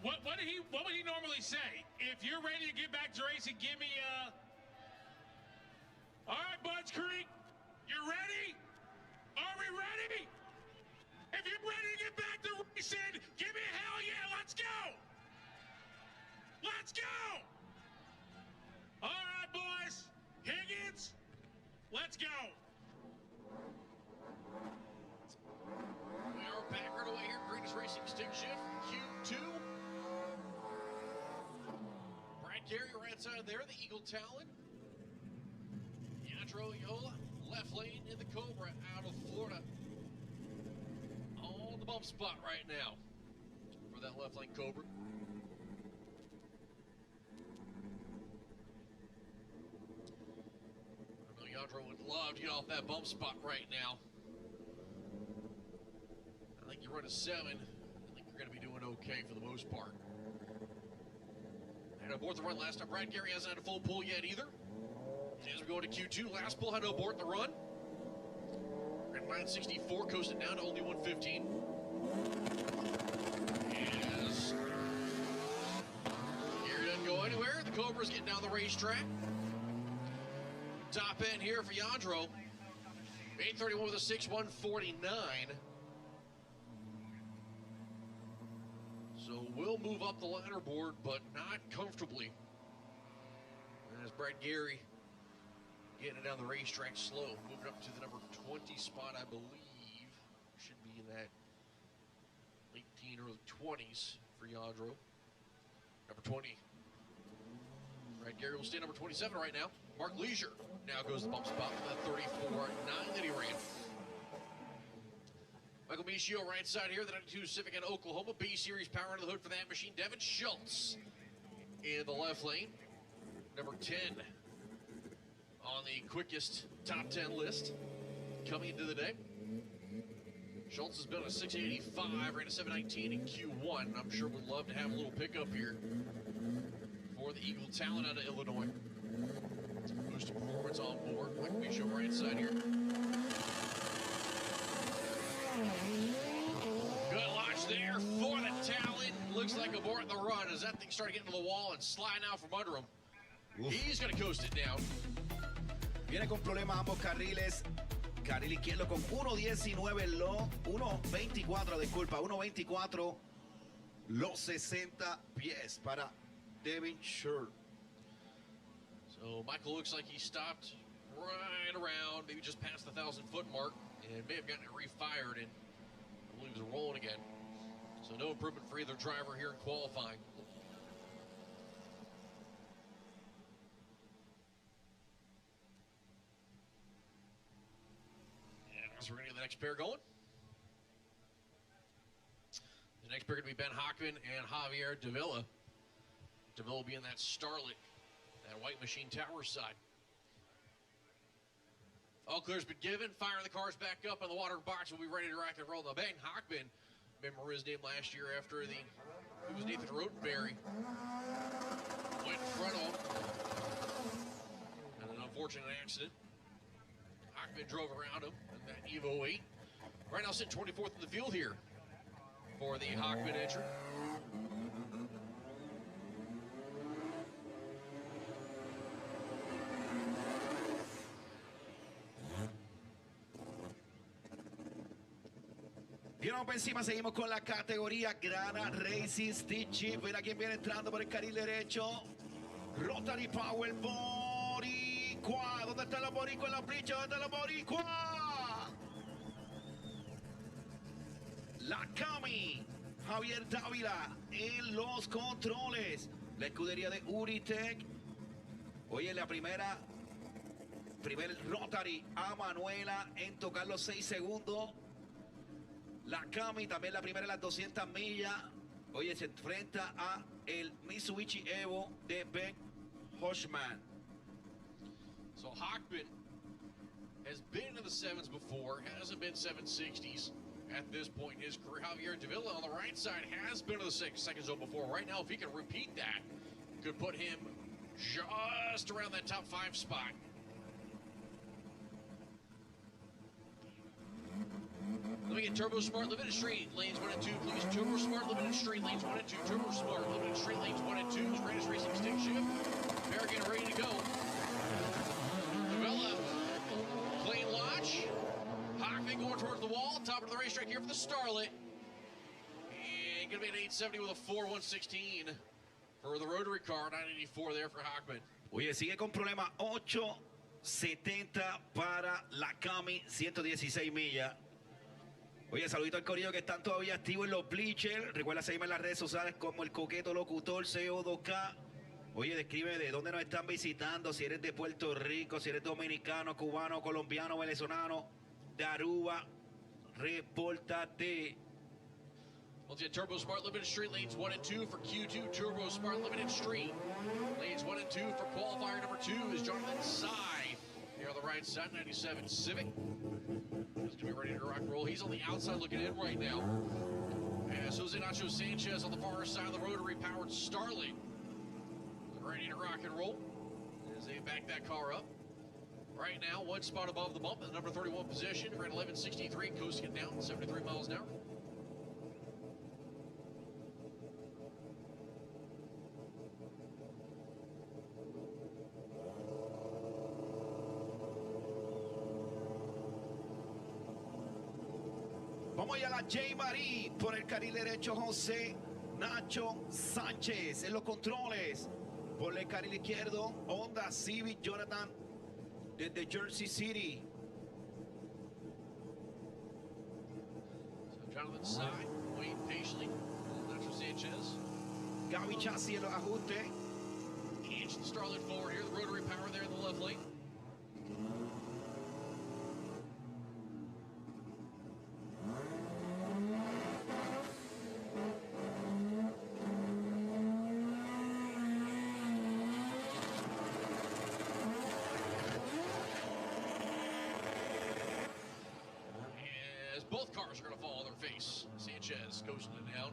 Speaker 4: What would he normally say? If you're ready to get back to racing, give me all right, Budds Creek, you ready? Are we ready? If you're ready to get back to racing, give me a hell yeah, let's go! Let's go! All right, boys. Higgins, let's go.
Speaker 7: We are back right away here. Greatest Racing Stick Shift, Q2. Brad Gary right side there, the Eagle Talon. Yandro Yola, left lane in the Cobra out of Florida. On the bump spot right now for that left lane Cobra. Yandro would love to get off that bump spot right now. I think you run a 7. I think you're going to be doing okay for the most part. And aboard the run last time, Brad Gary hasn't had a full pull yet either. As we go into Q2, last pull had to abort the run. We're at 964, coasted down to only 115. Yes. Gary doesn't go anywhere. The Cobra's getting down the racetrack. Top end here for Yandro. 831 with a 6:149. So we'll move up the ladder board, but not comfortably. As Brad Gary getting it down the racetrack slow, moving up to the number 20 spot, I believe. Should be in that late teen, early 20s for Yandro. Number 20. Brad Gary will stay number 27 right now. Mark Leisure now goes the bump spot with that 34.9 that he ran. Michael Michio right side here, the 92 Civic in Oklahoma. B-Series power under the hood for that machine. Devin Schultz in the left lane. Number 10 on the quickest top 10 list coming into the day. Schultz has been a 685, ran a 719 in Q1. I'm sure would love to have a little pickup here for the Eagle Talon out of Illinois. Boost of performance on board. Michael Michio right side here. Good launch there for the Talon. Looks like abort the run as that thing started getting to the wall and sliding out from under him. He's going to coast it down.
Speaker 8: Viene con problemas ambos carriles. Carril izquierdo con 1.19 lo 1.24, disculpa, 1.24 los 60 pies para Devin Schultz.
Speaker 7: So Michael looks like he stopped right around, maybe just past the 1,000-foot mark, and may have gotten it refired, and I believe it's rolling again. So no improvement for either driver here in qualifying. And as we're going to get the next pair going. The next pair going to be Ben Hockman and Javier Davila. Davila being that starlet, that White Machine Tower side. All clear's been given. Firing the cars back up in the water box. We'll be ready to rock and roll. Now, Ben Hockman, remember his name last year after it was Nathan Rottenberry. Went in front of him. And an unfortunate accident. Hockman drove around him in that Evo 8. Right now sitting 24th in the field here for the Hockman entry.
Speaker 8: Y vamos para encima, seguimos con la categoría Grana Racing Stick Shift. Mira quién viene entrando por el carril derecho. Rotary Power Boricua. ¿Dónde están los boricuas en la pincha? ¿Dónde están los boricuas? La Cami. Javier Dávila en los controles. La escudería de Uritech. Oye, la primer Rotary a Manuela en tocar los 6 segundos. La Cami también la primera en las 200 millas. Oye, se enfrenta a el Mitsubishi Evo de Ben Hoshman.
Speaker 7: So Hockman has been in the 7s before, hasn't been 760s at this point in his career. Javier Davila on the right side has been in the second zone before. Right now, if he can repeat that, could put him just around that top 5 spot. Let me again, Turbo Smart Limited Street, lanes 1 and 2, please. Turbo Smart Limited Street, lanes 1 and 2. Turbo Smart Limited Street, lanes 1 and 2. Greatest Racing Stick Shift. American ready to go. Novella, Plain Lodge. Hockman going towards the wall. Top of the racetrack here for the Starlet. And going to be an 870 with a 4.116 for the rotary car. 984 there for Hockman.
Speaker 8: Oye, sigue con problema. 8.70 para la Cami, 116 millas. Oye, saludito al corillo que están todavía activos en los bleachers. Recuerda seguirme en las redes sociales como el Coqueto Locutor CO2K. Oye, describe de dónde nos están visitando, si eres de Puerto Rico, si eres dominicano, cubano, colombiano, venezolano, de Aruba, repórtate.
Speaker 7: Once again, Turbo Smart Limited Street, lanes 1 and 2 for Q2. Turbo Smart Limited Street, lanes 1 and 2 for qualifier number 2 is Jonathan Sy. Here on the right side, 97 Civic. He's going to be ready to rock and roll. He's on the outside looking in right now. And Jose Nacho Sanchez on the far side of the rotary-powered Starling. Ready to rock and roll as they back that car up. Right now, one spot above the bump in the number 31 position. We're at 1163, coasting it down, 73 miles an hour.
Speaker 8: Vamos allá a la J. Marie por el carril derecho. José Nacho Sánchez en los controles. Por el carril izquierdo, Honda Civic Jonathan desde Jersey City.
Speaker 7: So Jonathan Sy waiting patiently. Nacho Sanchez.
Speaker 8: Gaby Chassi en los ajustes.
Speaker 7: Inch the Starlet forward here. The rotary power there in the left lane. Both cars are going to fall on their face. Sanchez coasting it down.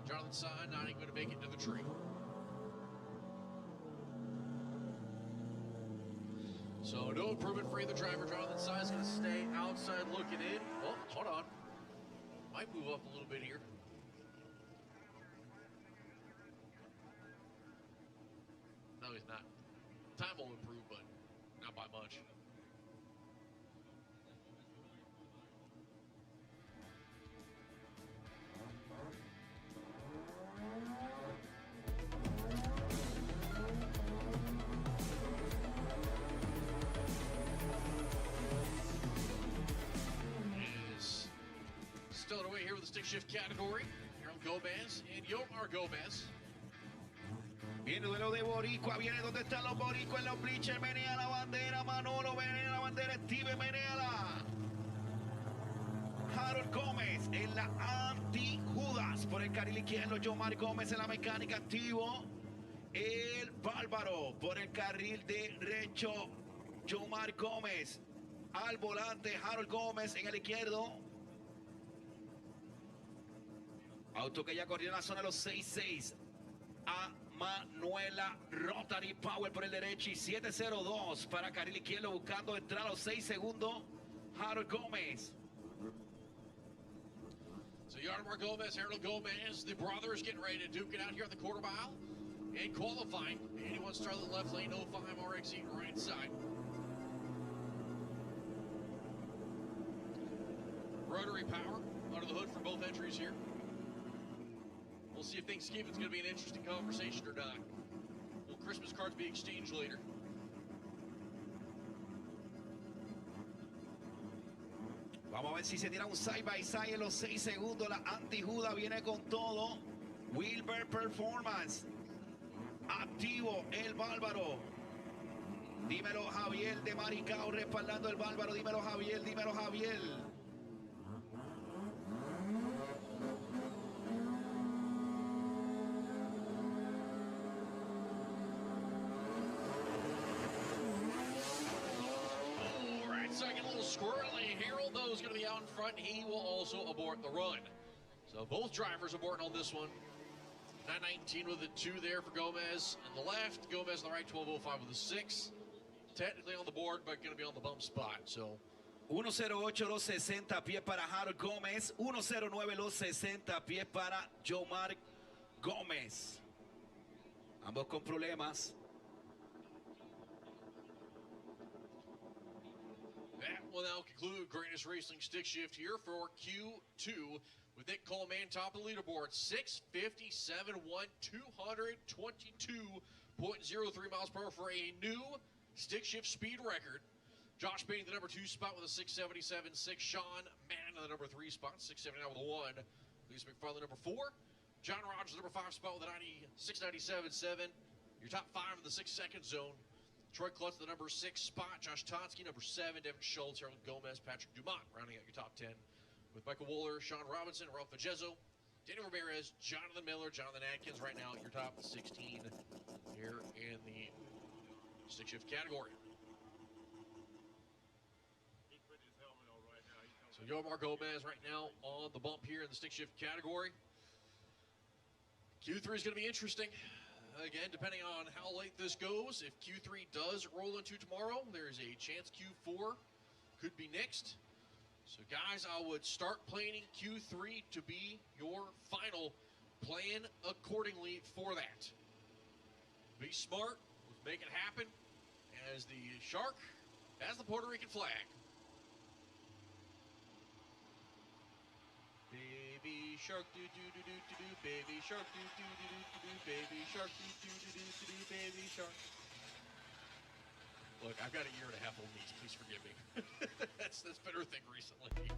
Speaker 7: Jonathan Sy not even going to make it to the tree. So no improvement for either driver. Jonathan Sy is going to stay outside looking in. Oh, hold on. Might move up a little bit here. No, he's not. Time will improve, but not by much. Still away here with the stick shift category. Aaron Gomez and Yomar Gomez.
Speaker 8: Viene duelo de Boricua, viene donde están los Boricuas en los bleachers. Menea la bandera, Manolo, menea la bandera, Steven Meneala. Harold Gómez en la anti-Judas por el carril izquierdo. Yomar Gómez en la mecánica activo. El Bárbaro por el carril derecho. Yomar Gómez al volante. Harold Gómez en el izquierdo. Auto que ya corrió en la zona de los 6-6. A Manuela Rotary Power por el derecho y 702 para carril izquierdo buscando entrar a los 6 segundos. Harold Gómez.
Speaker 7: So Yomar Gomez, Harold Gomez, the brothers getting ready to duke it out here on the quarter mile. And qualifying, 81 Starlet left lane, 05 RXE right side. Rotary power under the hood for both entries here. We'll see if Thanksgiving's going to be an interesting conversation or not. Will Christmas cards be exchanged later?
Speaker 8: Vamos a ver si se tira un side by side en los 6 segundos. La anti-Juda viene con todo. Wilber Performance. Activo el Bárbaro. Dímelo Javier de Maricao respaldando el Bárbaro. Dímelo Javier, dímelo Javier.
Speaker 7: Squirrely Harold, though, is going to be out in front. He will also abort the run. So both drivers aborting on this one. 919 with a 2 there for Gomez on the left. Gomez on the right, 1205 with a 6. Technically on the board, but going to be on the bump spot. So
Speaker 8: 108 los 60 pies para Harold Gómez. 109 los 60 pies para Jomar Gómez. Ambos con problemas.
Speaker 7: That will now conclude Greatest Racing Stick Shift here for Q2 with Nick Coleman top of the leaderboard. 6:57.1, 222.03 miles per hour for a new stick shift speed record. Josh Bain, the number 2 spot with a 6:77.6. Sean Mann, the number 3 spot, 6:79 with a 1. Lisa McFarland, number 4. John Rogers, number 5 spot with a 6:97.7. Your top 5 in the 6-second zone. Troy Klutz, the number 6 spot. Josh Tonsky, number 7. Devin Schultz, Harold Gomez, Patrick Dumont, rounding out your top 10. With Michael Wooler, Sean Robinson, Ralph Fagezo, Daniel Ramirez, Jonathan Miller, Jonathan Atkins, right now your top 16 here in the stick shift category. So Jomar Gomez right now on the bump here in the stick shift category. Q3 is going to be interesting. Again, depending on how late this goes, if Q3 does roll into tomorrow, there's a chance Q4 could be next. So guys, I would start planning Q3 to be your final. Plan accordingly for that. Be smart, make it happen, as the shark has the Puerto Rican flag. Baby shark do do do do do do, baby shark do do do do do, baby shark do do do do do, baby shark. Look, I've got a year and a half old niece. Please forgive me. that's been her thing recently.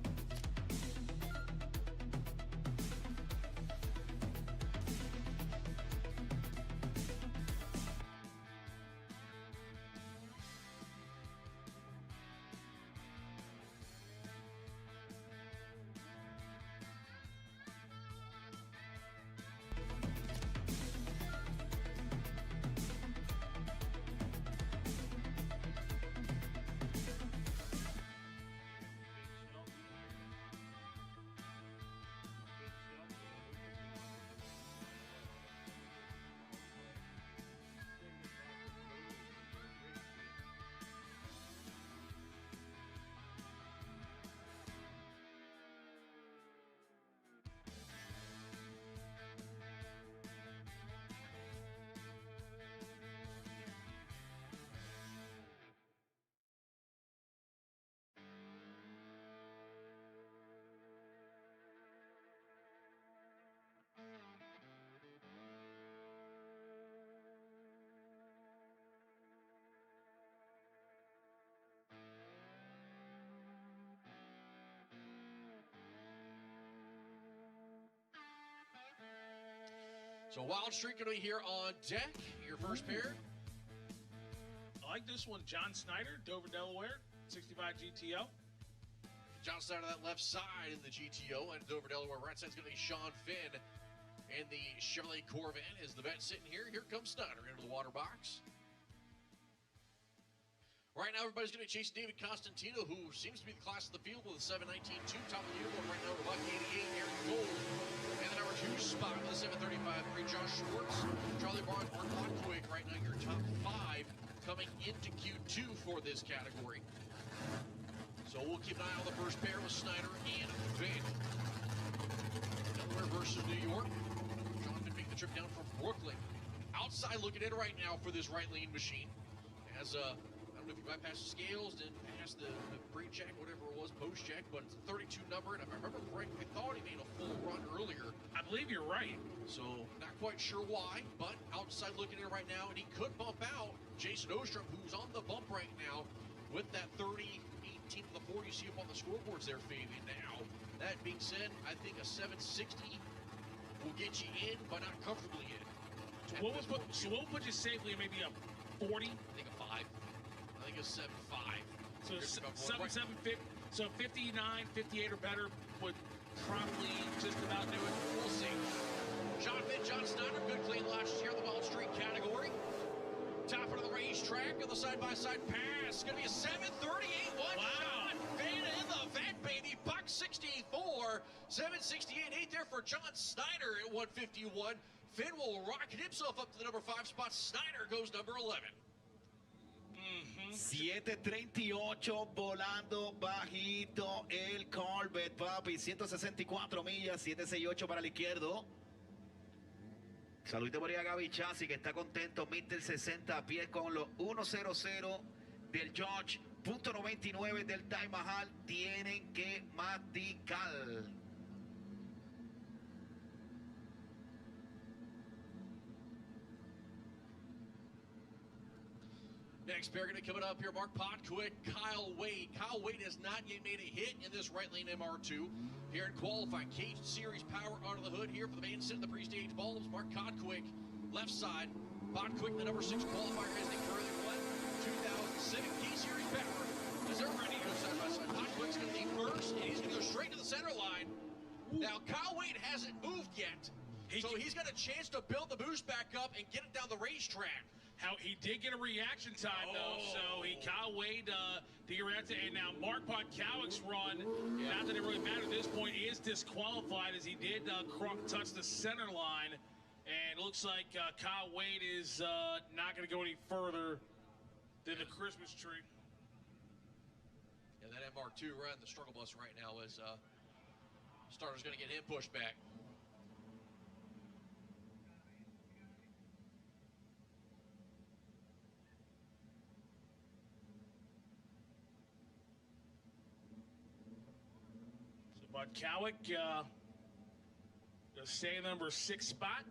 Speaker 7: So Wild Streak going to be here on deck. Your first pair.
Speaker 4: I like this one. John Snyder, Dover, Delaware, 65 GTO.
Speaker 7: John Snyder on that left side in the GTO, and Dover, Delaware. Right side's going to be Sean Finn. And the Chevrolet Corvette is the vet sitting here. Here comes Snyder into the water box. Right now, everybody's going to be chasing David Constantino, who seems to be the class of the field with a 719-2. Top of the leaderboard right now, Buck 88, Aaron Gold. And the number 2 spot with a 735-3, Josh Schwartz. Charlie Barnes, Mark Lockquick, right now your top 5 coming into Q2 for this category. So we'll keep an eye on the first pair with Snyder and Finn. Delaware versus New York. Sean Finn making the trip down from Brooklyn. Outside looking in right now for this right lane machine. As I don't know if you bypassed the scales, didn't pass the pre-check, whatever it was, post-check, but it's a 32 number, and if I remember correctly, I thought he made a full run earlier.
Speaker 4: I believe you're right.
Speaker 7: So, not quite sure why, but outside looking in right now, and he could bump out Jason Ostrom, who's on the bump right now with that 30, 18 to the 40 you see up on the scoreboards there, Fabian. Now, that being said, I think a 760 will get you in, but not comfortably in.
Speaker 4: So what will put you safely in maybe a 40?
Speaker 7: I think a 5. I think a 7.5.
Speaker 4: So 7.50. So 59, 58 or better would probably just about do it.
Speaker 7: We'll see. John Finn, John Snyder, good clean last year in the Wild Streak category. Top of the racetrack on the side-by-side pass. It's going to be a 7:38. Wow. John Finn in the vet, baby. Buck 64. 7:68.8 there for John Snyder at 151. Finn will rocket himself up to the number 5 spot. Snyder goes number 11.
Speaker 4: Mm-hmm.
Speaker 8: 738 volando bajito el Corvette, papi. 164 millas, 768 para el izquierdo. Saludito por ahí a Gaby Chassi, que está contento. Mr. 60 pies con los 100 del George. Punto 99 del Taj Mahal. Tienen que masticar.
Speaker 7: Next pair going to coming up here, Mark Podquick, Kyle Wade. Kyle Wade has not yet made a hit in this right lane MR2. Here in qualifying, Cage Series power under the hood here for the main set of the pre-stage bulbs. Mark Podquick, left side. Podquick, the number 6 qualifier as they currently won 2007 Cage Series power. As they're ready to go side by side, Podquick's going to lead first, and he's going to go straight to the center line. Now, Kyle Wade hasn't moved yet, so he's got a chance to build the boost back up and get it down the racetrack.
Speaker 4: He did get a reaction time, though, so Kyle Wade to get around to, and now Mark Podquick's run, not that it really mattered at this point, is disqualified as he did touch the center line, and it looks like Kyle Wade is not going to go any further than the Christmas tree.
Speaker 7: Yeah, that MR2 running the struggle bus right now is starter's going to get him pushed back.
Speaker 4: But Cowick going to stay in the number 6 spot.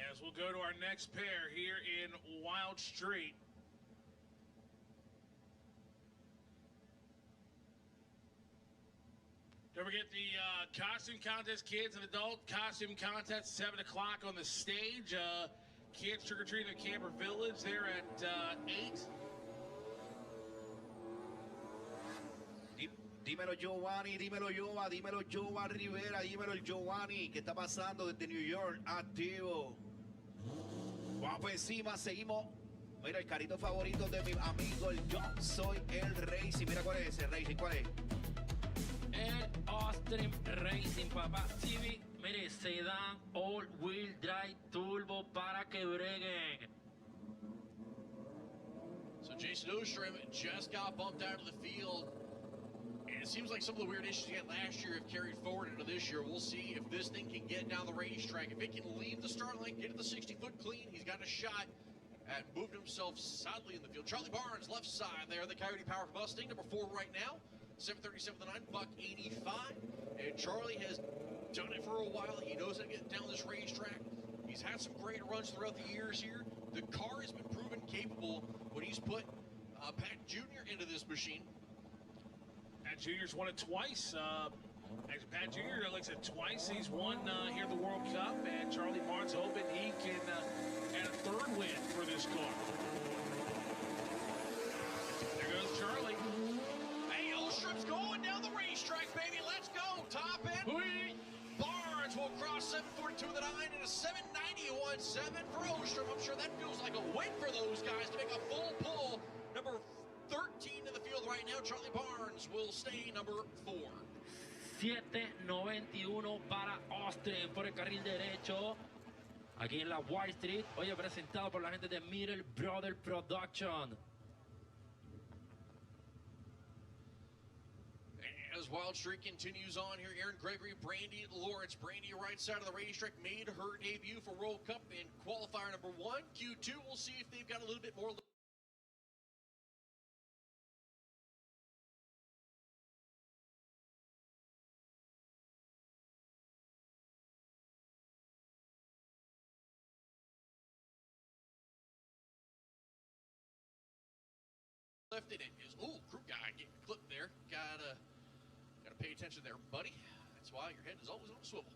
Speaker 4: As we'll go to our next pair here in Wild Street. Don't forget the costume contest, kids and adult costume contest, 7 o'clock on the stage. Kids trick-or-treating in the Camper Village there at 8.
Speaker 8: Dímelo Giovanni, dímelo Jova, dímelo Jova Rivera, dímelo el Giovanni, ¿qué está pasando desde New York? Activo. Vamos por encima, seguimos. Mira, el carrito favorito de mi amigo, el Yo Soy el Racing. Mira cuál es ese Racing, ¿cuál es?
Speaker 10: El Austin Racing, papá. Civic, mire, sedán, all-wheel drive, turbo para que breguen.
Speaker 7: So Jason Ostrom just got bumped out of the field. And it seems like some of the weird issues he had last year have carried forward into this year. We'll see if this thing can get down the racetrack. If it can leave the start line, get to the 60-foot clean, he's got a shot at moving himself solidly in the field. Charlie Barnes, left side there, the Coyote Power Mustang, number 4 right now. 737 to 9, buck 85. And Charlie has done it for a while. He knows how to get down this racetrack. He's had some great runs throughout the years here. The car has been proven capable when he's put Pat Jr. into this machine.
Speaker 4: Pat Jr.'s won it twice. Actually, Pat Jr., like I said, twice he's won here at the World Cup, and Charlie Barnes hoping he can add a 3rd win for this car. There goes Charlie.
Speaker 7: Hey, Ostrom's going down the racetrack, baby. Let's go. Top end. Barnes will cross 742 with a 9 and a 791.7 for Ostrom. I'm sure that feels like a win for those guys to make a full pull. Number 13 in the field right now, Charlie Barnes will stay number 4.
Speaker 10: 791 para Austin por el carril derecho. Aquí en la Wall Street, oye, presentado por la gente de Middle Brother Production.
Speaker 7: As Wild Street continues on here, Aaron Gregory, Brandy Lawrence. Brandy, right side of the racetrack, made her debut for World Cup in qualifier number 1. Q2, we'll see if they've got a little bit more. Lifted it is, ooh, crew guy getting clipped there. Gotta pay attention there, buddy. That's why your head is always on a swivel.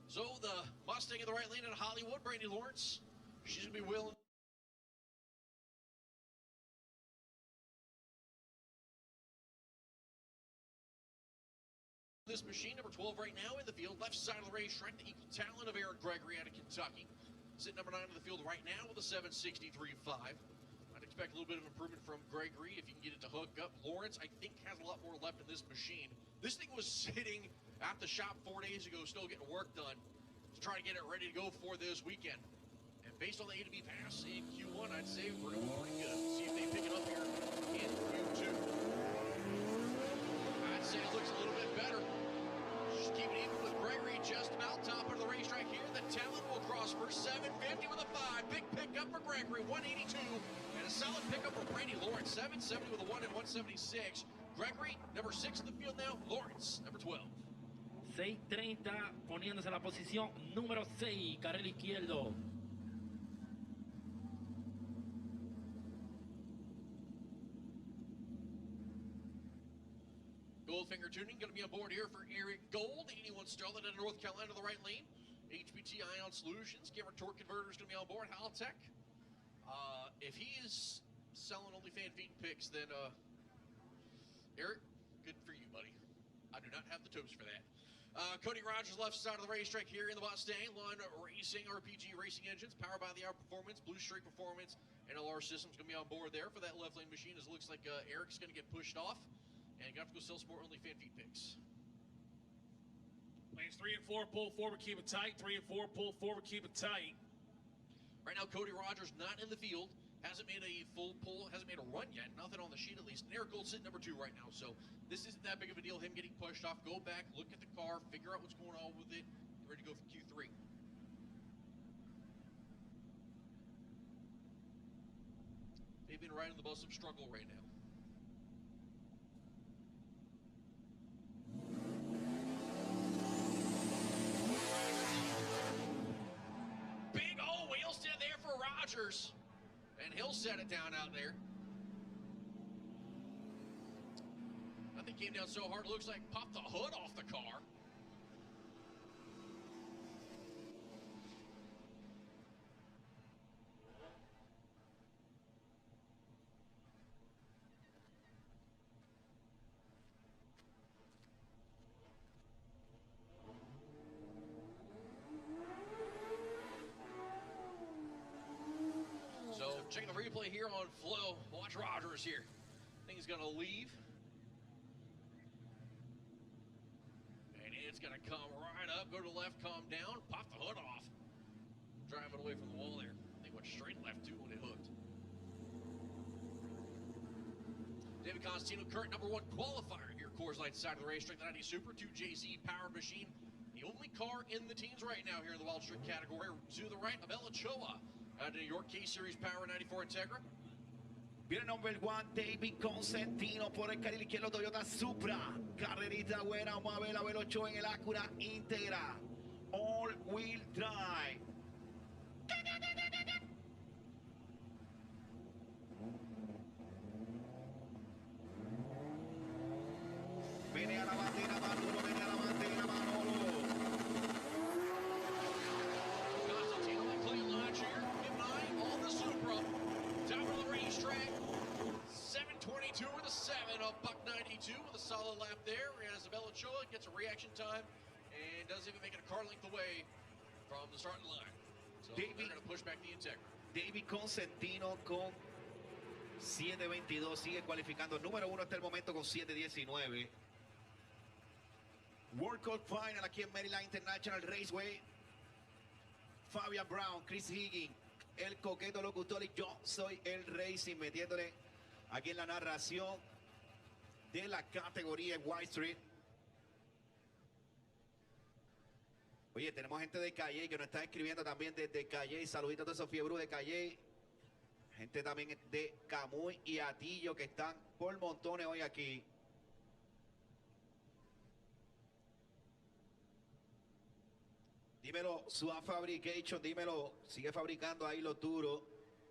Speaker 7: So the Mustang in the right lane in Hollywood, Brandy Lawrence, she's gonna be willing. This machine, number 12 right now in the field, left side of the racetrack, the equal talent of Aaron Gregory out of Kentucky. Sitting number 9 in the field right now with a 763.5. I'd expect a little bit of improvement from Gregory if you can get it to hook up. Lawrence, I think, has a lot more left in this machine. This thing was sitting at the shop 4 days ago, still getting work done to try to get it ready to go for this weekend. And based on the A to B pass in Q1, I'd say we're doing pretty good. See if they pick it up here in Q2. I'd say it looks a little bit better. Just keep it even with Gregory just about top of the racetrack here. The Talon will cross for 750 with a 5. Big pickup for Gregory, 182. And a solid pickup for Brady Lawrence, 770 with a 1 and 176. Gregory, number 6 in the field now. Lawrence, number 12.
Speaker 10: 6:30 poniéndose en la posición número 6, carril izquierdo.
Speaker 7: Goldfinger tuning going to be on board here for Eric Gold. 81 Starlet out of North Carolina to the right lane. HPT Ion Solutions. Camera torque converter is going to be on board. Haltech. If he is selling only fan feed picks, then Eric, good for you, buddy. I do not have the toes for that. Cody Rogers, left side of the racetrack here in the Mustang. Line Racing RPG Racing Engines, powered by the Outperformance, Blue Streak Performance, and LR Systems going to be on board there for that left lane machine. As it looks like Eric's going to get pushed off, and you have to go sell some more only fan feed picks.
Speaker 4: Lanes 3 and 4, pull forward, keep it tight. 3 and 4, pull forward, keep it tight.
Speaker 7: Right now, Cody Rogers not in the field. Hasn't made a full pull, hasn't made a run yet. Nothing on the sheet at least. And Eric Gold sitting number 2 right now. So this isn't that big of a deal, him getting pushed off. Go back, look at the car, figure out what's going on with it. Get ready to go for Q3. They've been riding the bus of struggle right now. Big old wheel stand there for Rogers. And he'll set it down out there. Nothing came down so hard, it looks like popped the hood off the car. Checking the replay here on Flow. Watch Rogers here. I think he's going to leave. And it's going to come right up, go to the left, come down, pop the hood off. Drive it away from the wall there. I think went straight left too when it hooked. David Constantino, current number 1 qualifier here, Coors Light side of the racetrack, the 90 Super 2JZ powered machine. The only car in the teens right now here in the Wild Streak category. To the right of Ella Choa. Out of New York, K-Series Power 94 Integra.
Speaker 8: Viene number 1, David Consentino por el carril izquierdo, Toyota Supra. Carrerita buena, vamos a ver a Abel Ochoa en el Acura Integra. All Wheel Drive. Viene a la bandera Manolo, viene a la bandera Manolo.
Speaker 7: Constantino, that clean launch here. Keep an eye on the Supra. Top of the racetrack. 722 with a 7 of Buck 92 with a solid lap there. As Abel Ochoa gets a reaction time and doesn't even make it a car length away from the starting line. So they're going to push back the Integra.
Speaker 8: David Consentino con 7.22, sigue cualificando. Número 1 hasta el momento con 7.19. World Cup Final aquí en Maryland International Raceway. Fabian Brown, Chris Higgins, el coqueto locutor y yo soy el Racing, metiéndole aquí en la narración de la categoría en White Street. Oye, tenemos gente de Calle que nos está escribiendo también desde Calle. Saluditos a todos esos fiebros de Calle. Gente también de Camuy y Atillo que están por montones hoy aquí. Dímelo, Suave Fabrication, dímelo, sigue fabricando ahí los duros.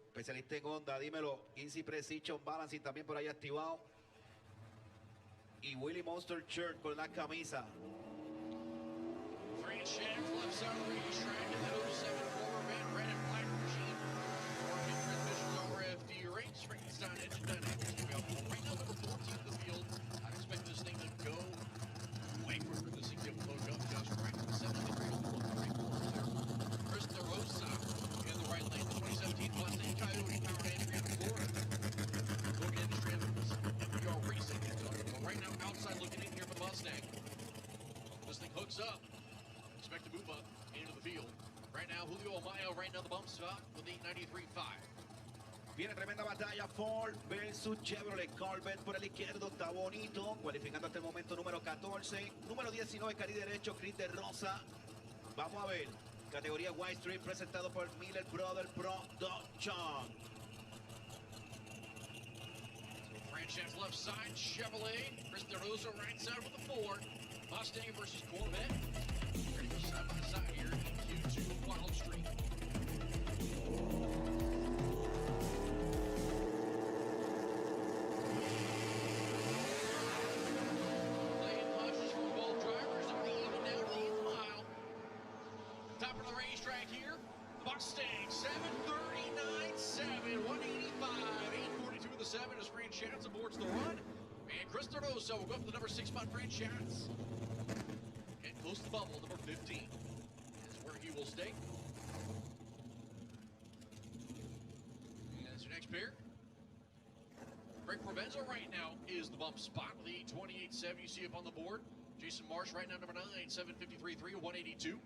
Speaker 8: Especialista en Honda, dímelo, Easy Precision Balancing también por ahí activado. Y Willy Monster Shirt con la camisa.
Speaker 7: Fran Shaft, left side of the racetrack, in that 07 Corvette, red and black machine. Orkin transmissions RFD race, Frankenstein engine dynamics. Right now, number 14 in the field. I expect this thing to go way quicker. This thing to hook up just right. 73 Chris DeRosa in the right lane. The 2017 Mustang Coyote powered entry out of Florida. Logan Industry we are racing. So right now, outside looking in here for the Mustang. This thing hooks up. Expect to move up into the field. Right now, Julio Amaya right now the bump spot with 893.5.
Speaker 8: Viene tremenda batalla, Ford versus Chevrolet. Corvette por el izquierdo, está bonito. Cualificando hasta el momento número 14. Número 19, Cari derecho, Chris de Rosa. Vamos a ver. Categoría White Street presentado por Miller Brothers Production.
Speaker 7: Franchise left side, Chevrolet. Chris de Rosa right side with the Ford. Mustang versus Corvette. Ready to go side by side here in Q2 Wild Street. Playing punches for both drivers. Are they even down to the 8th mile? Top of the racetrack here. The Mustang 739.7, 185, 842 with the 7 as Franchance aboards the run. And Chris de Rosa will go up to the number 6 spot, Franchance. And close to the bubble, number 15 is where he will stay. And that's your next pair. Greg Provenza right now is the bump spot with the 28.7 you see up on the board. Jason Marsh right now, number 9, 753.3, 182.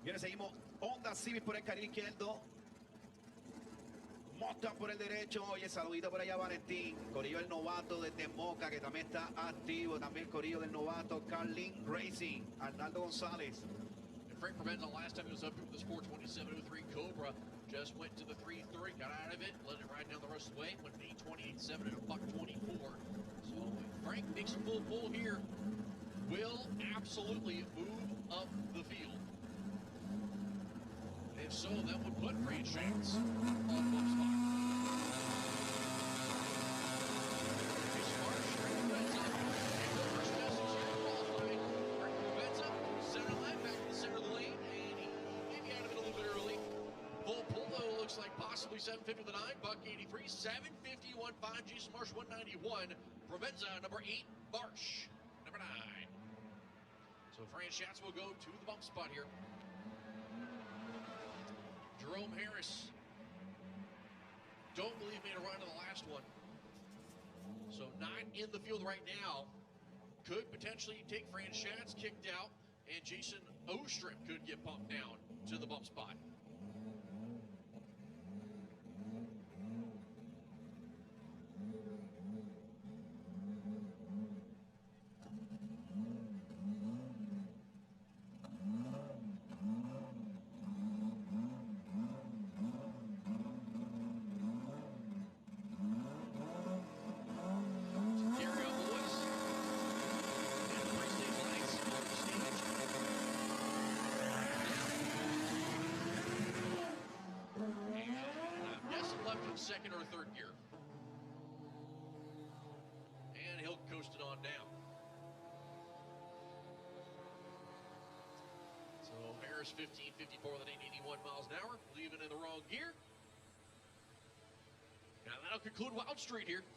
Speaker 8: Bien, seguimos. Honda Civic por el carril izquierdo. Mustang por el derecho. Oye, saludito por allá, Valentín. Corillo del novato desde Moca, que también está activo. También Corillo del novato, Carlin Racing. Arnaldo González.
Speaker 7: And Frank Provenza, last time he was up here with this 427.03 Cobra, just went to the 3.3, got out of it, let it ride down the rest of the way, went to 828.7 at $1.24. So if Frank makes a full pull here, will absolutely move up the field. If so, that would put Franchance on bump spot. Jason Marsh, Frank Provenza, and the first message here qualifying. Frank Provenza, center line, back to the center of the lane, and he maybe out of it a little bit early. Full pull, though, looks like possibly 750 with the 9, buck 83, 751.5, Jason Marsh 191, Provenza number 8, Marsh number 9. So Franchance will go to the bump spot here. Jerome Harris, don't believe made a run to the last one. So not in the field right now. Could potentially take Franchance kicked out, and Jason Ostrip could get bumped down to the bump spot. Second or third gear. And he'll coast it on down. So Harris 15.54 with an 881 miles an hour, leaving in the wrong gear. Now that'll conclude Wild Street here.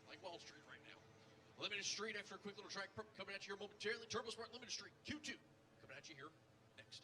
Speaker 7: Like Wall Street right now. Limited Street after a quick little track coming at you here momentarily. Turbo Smart Limited Street Q2 coming at you here next.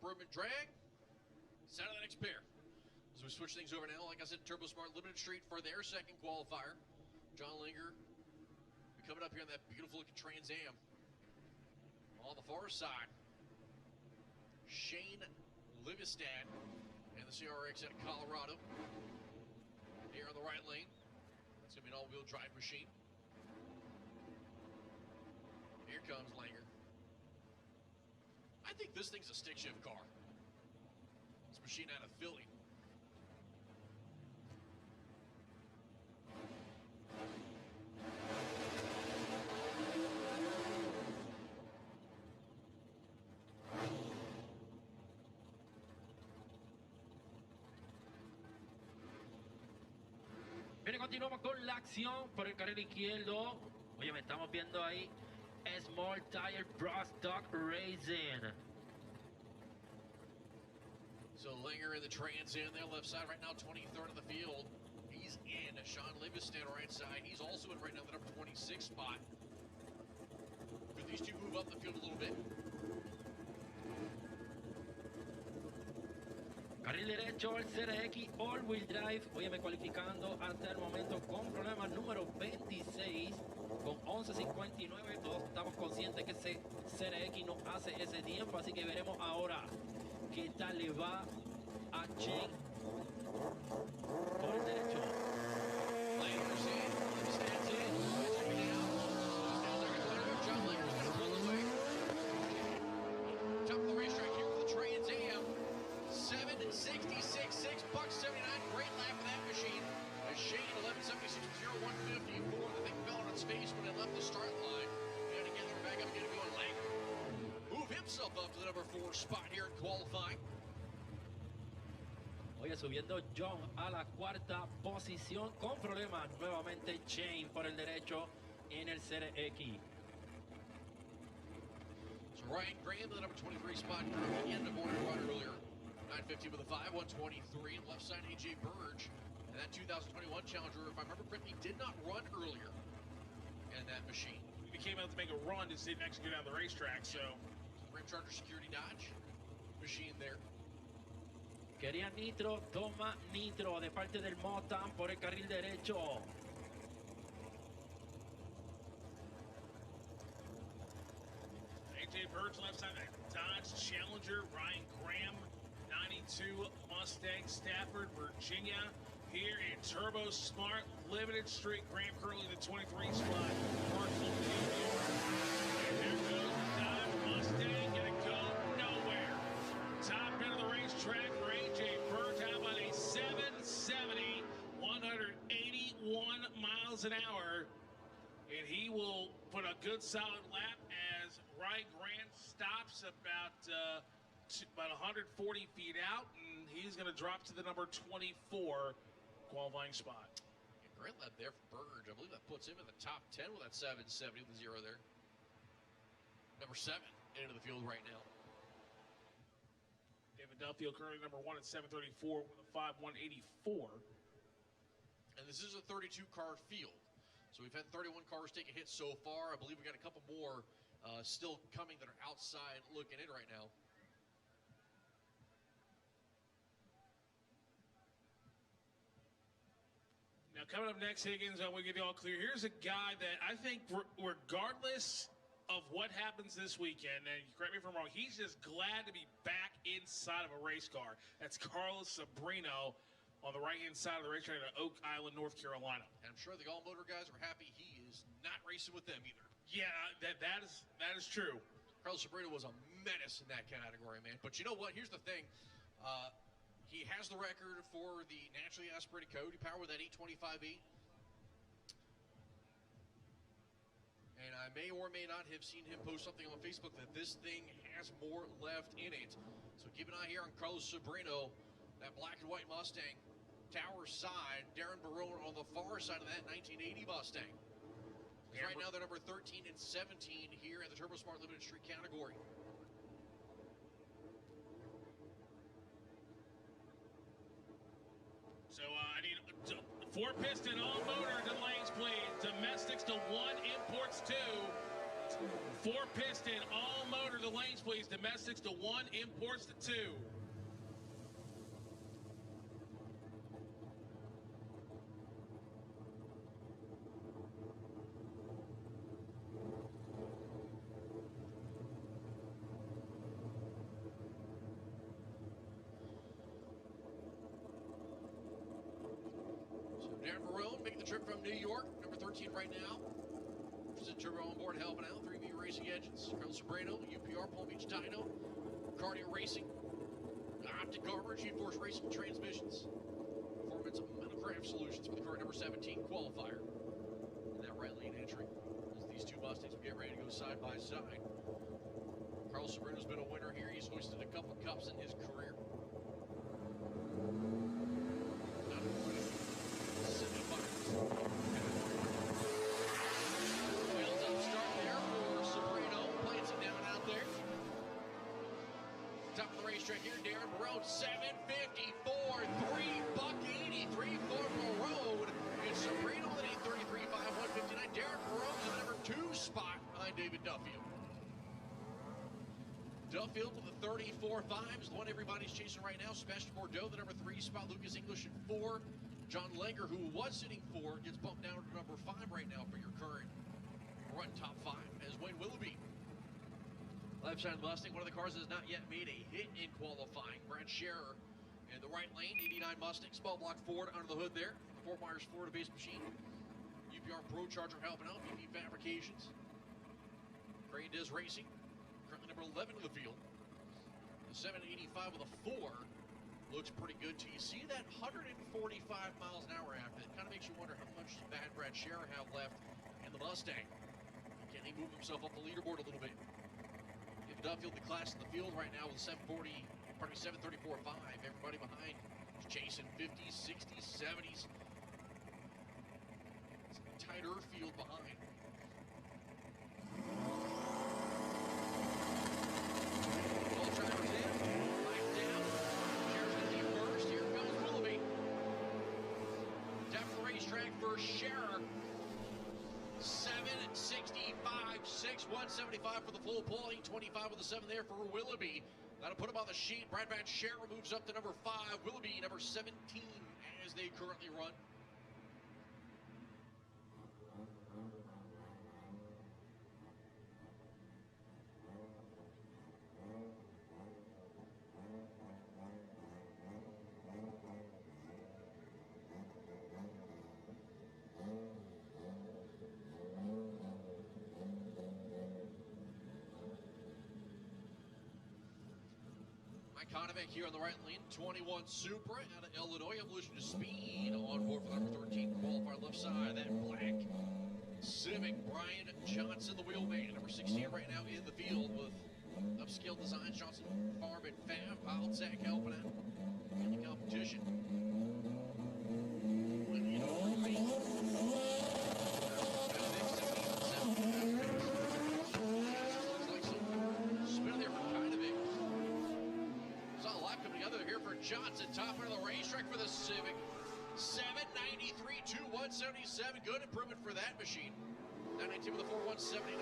Speaker 7: Improvement drag. It's out of the next pair. As we switch things over now, like I said, Turbo Smart Limited Street for their second qualifier. John Linger coming up here on that beautiful looking Trans Am. On the far side, Shane Livestad and the CRX out of Colorado. Here on the right lane. That's going to be an all-wheel drive machine. Here comes Langer. I think this thing's a stick shift car. machine out of Philly.
Speaker 10: Bien, continuamos con la acción por el carril izquierdo. Oye, me estamos viendo ahí Small Tire Pro Stock Racing.
Speaker 7: So Linger in the Trans Am there, left side right now, 23rd in the field. He's in. Sean Livingston right side. He's also in right now the number 26 spot. Could these two move up the field a little bit?
Speaker 10: Carril derecho, el CRX All-Wheel Drive. Óyeme, cualificando hasta el momento con problemas número 26, con 11.59. Todos estamos conscientes que ese CRX no hace ese tiempo, así que veremos ahora qué tal le va a Chen por el derecho.
Speaker 7: Top of the racetrack here for the Trans Am. 7.66.6, $1.79. Great lap of that machine. A Shane 11.76.0154. The thing fell on its face when it left the start line. And again, they're back up, get it going. Langer move himself up to the number 4 spot here in qualifying.
Speaker 10: Oye, subiendo John a la cuarta posición con problemas. Nuevamente Shane por el derecho en el CRX.
Speaker 7: So Ryan Graham, the number 23 spot, currently in the morning run earlier. 950 with a 5, 123. Left side, AJ Burge. And that 2021 Challenger, if I remember correctly, did not run earlier in that machine.
Speaker 4: He came out to make a run, just didn't actually go down the racetrack, so.
Speaker 7: Rim Charger Security Dodge machine there.
Speaker 10: Quería nitro, toma nitro de parte del Mustang por el carril derecho.
Speaker 4: AJ Burge left side, Dodge Challenger, Ryan Graham, 92 Mustang, Stafford, Virginia. Here in Turbo Smart Limited Street, Graham currently the 23 spot. Marshall and there goes the Dodge Mustang, gonna go nowhere. Top end of the racetrack for AJ Burge. How about a 770, 181 miles an hour, and he will put a good solid lap as Ryan Grant stops about 140 feet out, and he's going to drop to the number 24 qualifying spot.
Speaker 7: Yeah, great lap there for Burge. I believe that puts him in the top 10 with that 770 with the 0 there. Number 7 into the field right now.
Speaker 4: David Duffield currently number 1 at 734 with a 5.184.
Speaker 7: And this is a 32-car field. So we've had 31 cars take a hit so far. I believe we got a couple more still coming that are outside looking in right now.
Speaker 4: Now, coming up next, Higgins, we'll give you all clear. Here's a guy that I think, regardless of what happens this weekend, and correct me if I'm wrong, he's just glad to be back inside of a race car. That's Carlos Sobrino on the right-hand side of the racetrack at Oak Island, North Carolina.
Speaker 7: And I'm sure the all-motor guys are happy he is not racing with them either.
Speaker 4: Yeah, that is true.
Speaker 7: Carlos Sobrino was a menace in that category, man. But you know what? Here's the thing. He has the record for the naturally aspirated Coyote power with that 825E. And I may or may not have seen him post something on Facebook that this thing has more left in it. So keep an eye here on Carlos Sobrino, that black and white Mustang. Tower side, Darren Barone on the far side of that 1980 Mustang. Right now they're number 13 and 17 here in the Turbo Smart Limited Street category.
Speaker 4: So I need 4-piston all-motor delays, please. Domestics to 1, imports 2. 4-piston all-motor delays, please. Domestics to 1, imports to 2.
Speaker 7: Darren Barone making the trip from New York, number 13 right now. Visit Turbo on board helping out. 3B Racing Engines. Carlos Sobrino, UPR, Palm Beach Dyno, Cardio Racing. Optic Armor, G-Force Racing Transmissions, Performance Metalcraft Solutions for the car number 17 qualifier. In that right lane entry, as these two Mustangs will get ready to go side by side. Carlos Sobrino's been a winner here. He's hoisted a couple cups in his career. Not a winner. Wheels up start there for Sobrino. Plants it down out there. Top of the racetrack here, Darren Barone, 754, 3 $1.83 for Barone. And Sobrino with a 33.5, 159. Darren Barone's in the number 2 spot behind David Duffield. Duffield with the 34.5s, the one everybody's chasing right now. Sebastian Bordeaux, the number 3 spot. Lucas English at 4. John Langer, who was sitting 4, gets bumped down to number 5 right now for your current run top 5 as Wayne Willoughby. Left side Mustang, one of the cars that has not yet made a hit in qualifying. Brad Scherer in the right lane, 89 Mustang, small block Ford under the hood there. Fort Myers Florida based machine. UPR Pro Charger helping out, BP Fabrications. Gray Diz Racing, currently number 11 in the field. The 785 with a 4 looks pretty good to you. See that 145 miles an hour after it kind of makes you wonder how much bad Brad Scherer have left in the Mustang. Can he move himself up the leaderboard a little bit? If Duffield the class in the field right now with 734.5. Everybody behind is chasing 50s, 60s, 70s. It's a tighter field behind. All drivers in, light down. Schere's going to be first. Here comes Willoughby. Down the racetrack for Scherer. 765, 175 for the full pull. 825 with the 7 there for Willoughby. That'll put him on the sheet. Brad Scherer moves up to number 5. Willoughby number 17 as they currently run. Konovic here on the right lane, 21 Supra out of Illinois. Evolution to Speed on board for number 13 qualifier left side. That black Civic, Brian Johnson, the wheelman. Number 16 right now in the field with upscale designs. Johnson Farm and Fab. Wild Zach helping out in the competition. Johnson, top end of the racetrack for the Civic. 793, 177. Good improvement for that machine. 919 with a 4179.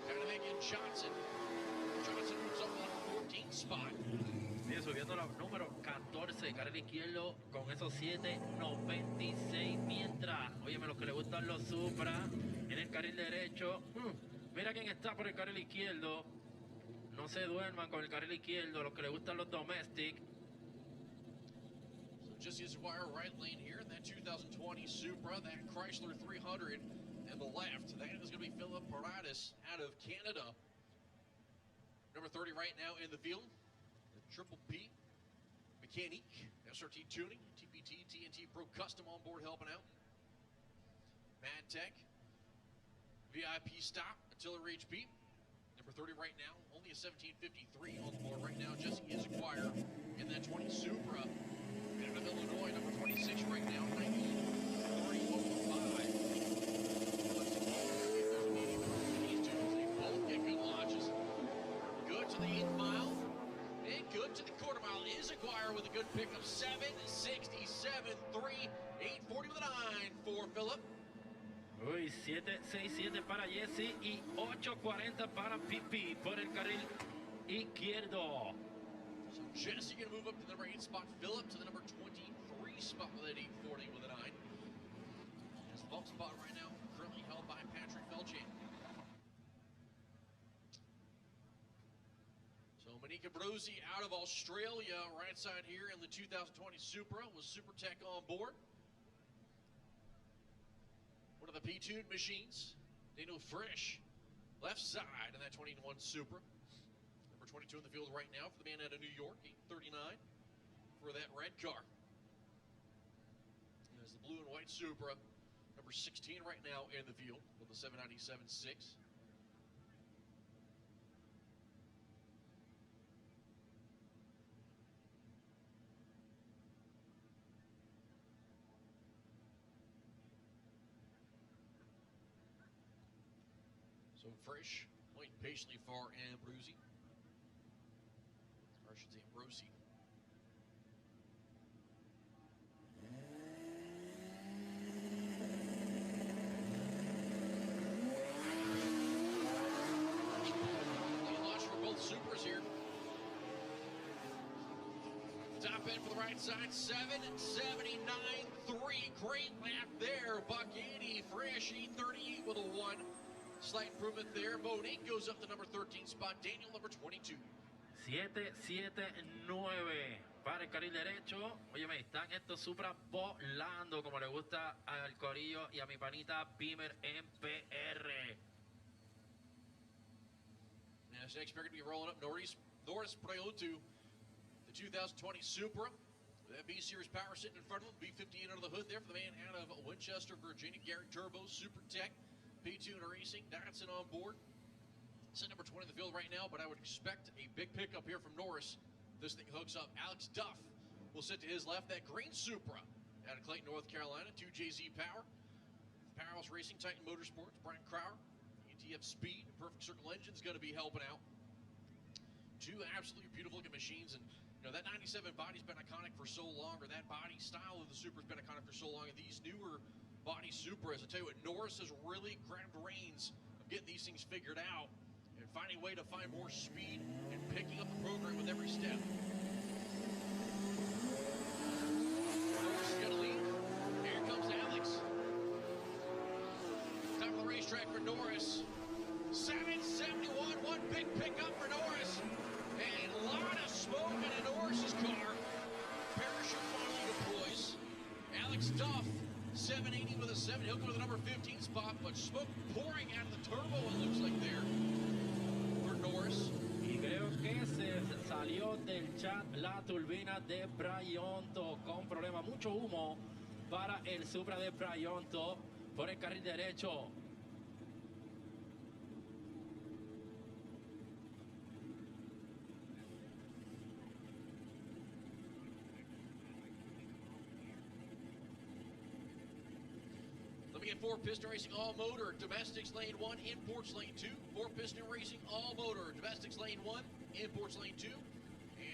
Speaker 7: Konovic and Johnson. Johnson moves up on the 14 spot.
Speaker 10: Sigue subiendo la número 14, carril izquierdo con esos 796. Mientras, óyeme, los que le gustan los Supra en el carril derecho. Mira quién está por el carril izquierdo. No se duerman con el carril izquierdo, los que le gustan los domestic.
Speaker 7: Jesse Esquire, right lane here in that 2020 Supra, that Chrysler 300 and the left. That is going to be Philip Paradis out of Canada. Number 30 right now in the field. The Triple P Mechanique, SRT Tuning, TPT, TNT Pro Custom on board helping out. Mad Tech, VIP Stop, Artillery HP. Number 30 right now, only a 1753 on the board right now. Jesse Esquire in that 20 Supra. Out of Illinois, number 26 right now, 93.5. These two, they both get good launches. Good to the 8th mile, and good to the quarter mile. Esquire with a good pickup, 767.3, 840 with a 9 for Philip.
Speaker 10: Uy, 767 para Jesse y 840 para Pipi por el carril izquierdo.
Speaker 7: So Jesse going to move up to the number 8 spot. Philip to the number 23 spot with that 840 with a 9. His bump spot right now currently held by Patrick Felchan. So Monica Brozzi out of Australia, right side here in the 2020 Supra with SuperTech on board. One of the P-Tune machines. Daniel Frisch, left side in that 21 Supra. Number 22 in the field right now for the man out of New York, 839 for that red car. There's the blue and white Supra, number 16 right now in the field with the 797.6. So Fresh, waiting patiently for Ambrosi. Or I should say Ambrosi. The launch for both Supers here. Top end for the right side, 779.3. Great lap there. Buck 80, Fresh 838 with a 1. Slight improvement there. Monique goes up to number 13 spot. Daniel, number 22.
Speaker 10: 779 para el carril derecho. Oye, me están estos Supra volando como le gusta al corillo y a mi panita Beamer en PR.
Speaker 7: Now, this next pair going to be rolling up Norris Prelude to the 2020 Supra. That B-Series power sitting in front of him. B58 under the hood there for the man out of Winchester, Virginia. Garrett Turbo, Super Tech. P-Tuner Racing, Datsun on board. Set number 20 in the field right now, but I would expect a big pickup here from Norris. This thing hooks up. Alex Duff will sit to his left. That green Supra out of Clayton, North Carolina. 2JZ Power. Powerhouse Racing, Titan Motorsports, Brian Crowder. ATF Speed, Perfect Circle Engine's going to be helping out. Two absolutely beautiful looking machines. And, you know, that 97 body's been iconic for so long, or that body style of the Supra's been iconic for so long. And these newer body Supras, I tell you what, Norris has really grabbed reins of getting these things figured out and finding a way to find more speed and picking up the program with every step. Norris is going to lead. Here comes Alex. Top of the racetrack for Norris. 771, one big pickup for Norris. A lot of smoke in a Norris's car. Parachute finally deploys. Alex Duff. 780 with a 7. He'll go to the number 15 spot, but smoke pouring out of the turbo, it looks like there for Norris.
Speaker 10: Y creo que se salió del chat la turbina de Brayonto con problema. Mucho humo para el Supra de Brayonto por el carril derecho.
Speaker 7: Let me get 4-piston racing all motor, domestics lane 1, imports lane 2. 4-piston racing all motor, domestics lane 1, imports lane 2.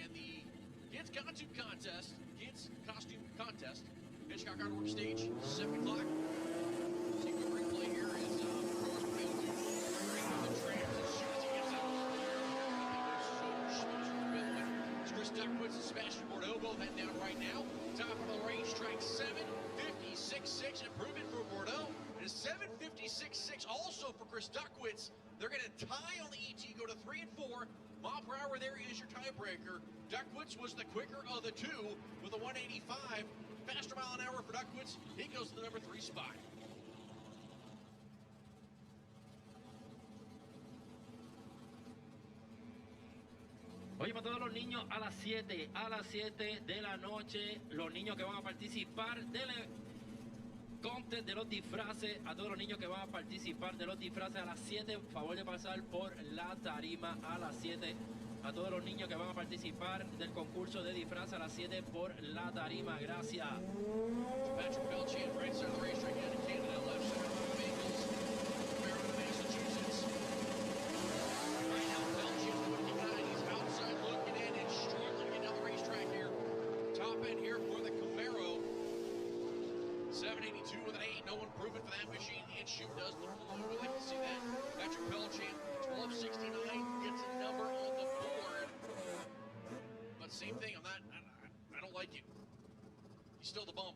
Speaker 7: And the kids costume contest, Hitchcock Artwork Stage, 7 o'clock. See what replay here is Norris Prelude to bring the tracks as soon as he gets out. It's Chris Duckwitz and Sebastian Bordeaux both heading down right now. Top of the racetrack, 7:56.6 improvement for Bordeaux. And 7:56.6 also for Chris Duckwitz. They're going to tie on the ET, go to 3 and 4. Mile per hour there is your tiebreaker. Duckwitz was the quicker of the two with a 185. Faster mile an hour for Duckwitz. He goes to the number 3 spot.
Speaker 10: Oye, para todos los niños a las 7 de la noche, los niños que van a participar del contest de los disfraces, a todos los niños que van a participar de los disfraces a las 7, por favor de pasar por la tarima a las 7. A todos los niños que van a participar del concurso de disfraces a las 7 por la tarima, gracias.
Speaker 7: Patrick Belchin, right side of the racetrack, out of Canada, left side of the Bengals, Maryland, Massachusetts. Right now, Belchin, 59, he's outside looking in and struggling to get down the racetrack here. Top end here for the Camaro. 782 with an 8, no improvement for that machine. And shoot does the blue, we'd like to see that. Patrick Belchin, 1269, gets a number on the board. But same thing, I don't like it. He's still the bump.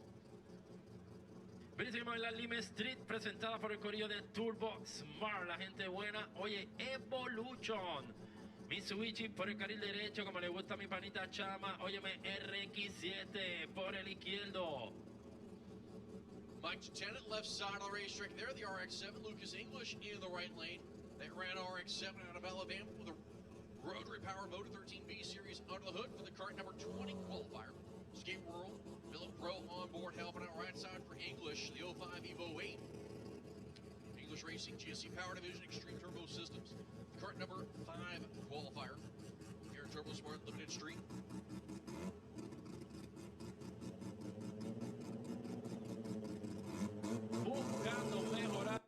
Speaker 10: Venimos en la Lime Street, presentada por el corillo de Turbo Smart, la gente buena. Oye, Evolution, Mitsubishi por el carril derecho, como le gusta a mi panita Chama. Óyeme, RX7 por el izquierdo.
Speaker 7: Mike Lieutenant, left side of the racetrack there, the RX-7. Lucas English in the right lane. That ran RX-7 out of Alabama with a Rotary Power Motor 13B Series under the hood for the kart number 20 qualifier. Skate World, Miller Pro on board, helping out right side for English, the 05 Evo 8. English Racing, GSC Power Division, Extreme Turbo Systems. Kart number 5 qualifier here in Turbo Smart Limited Street.
Speaker 10: Buscando mejorar.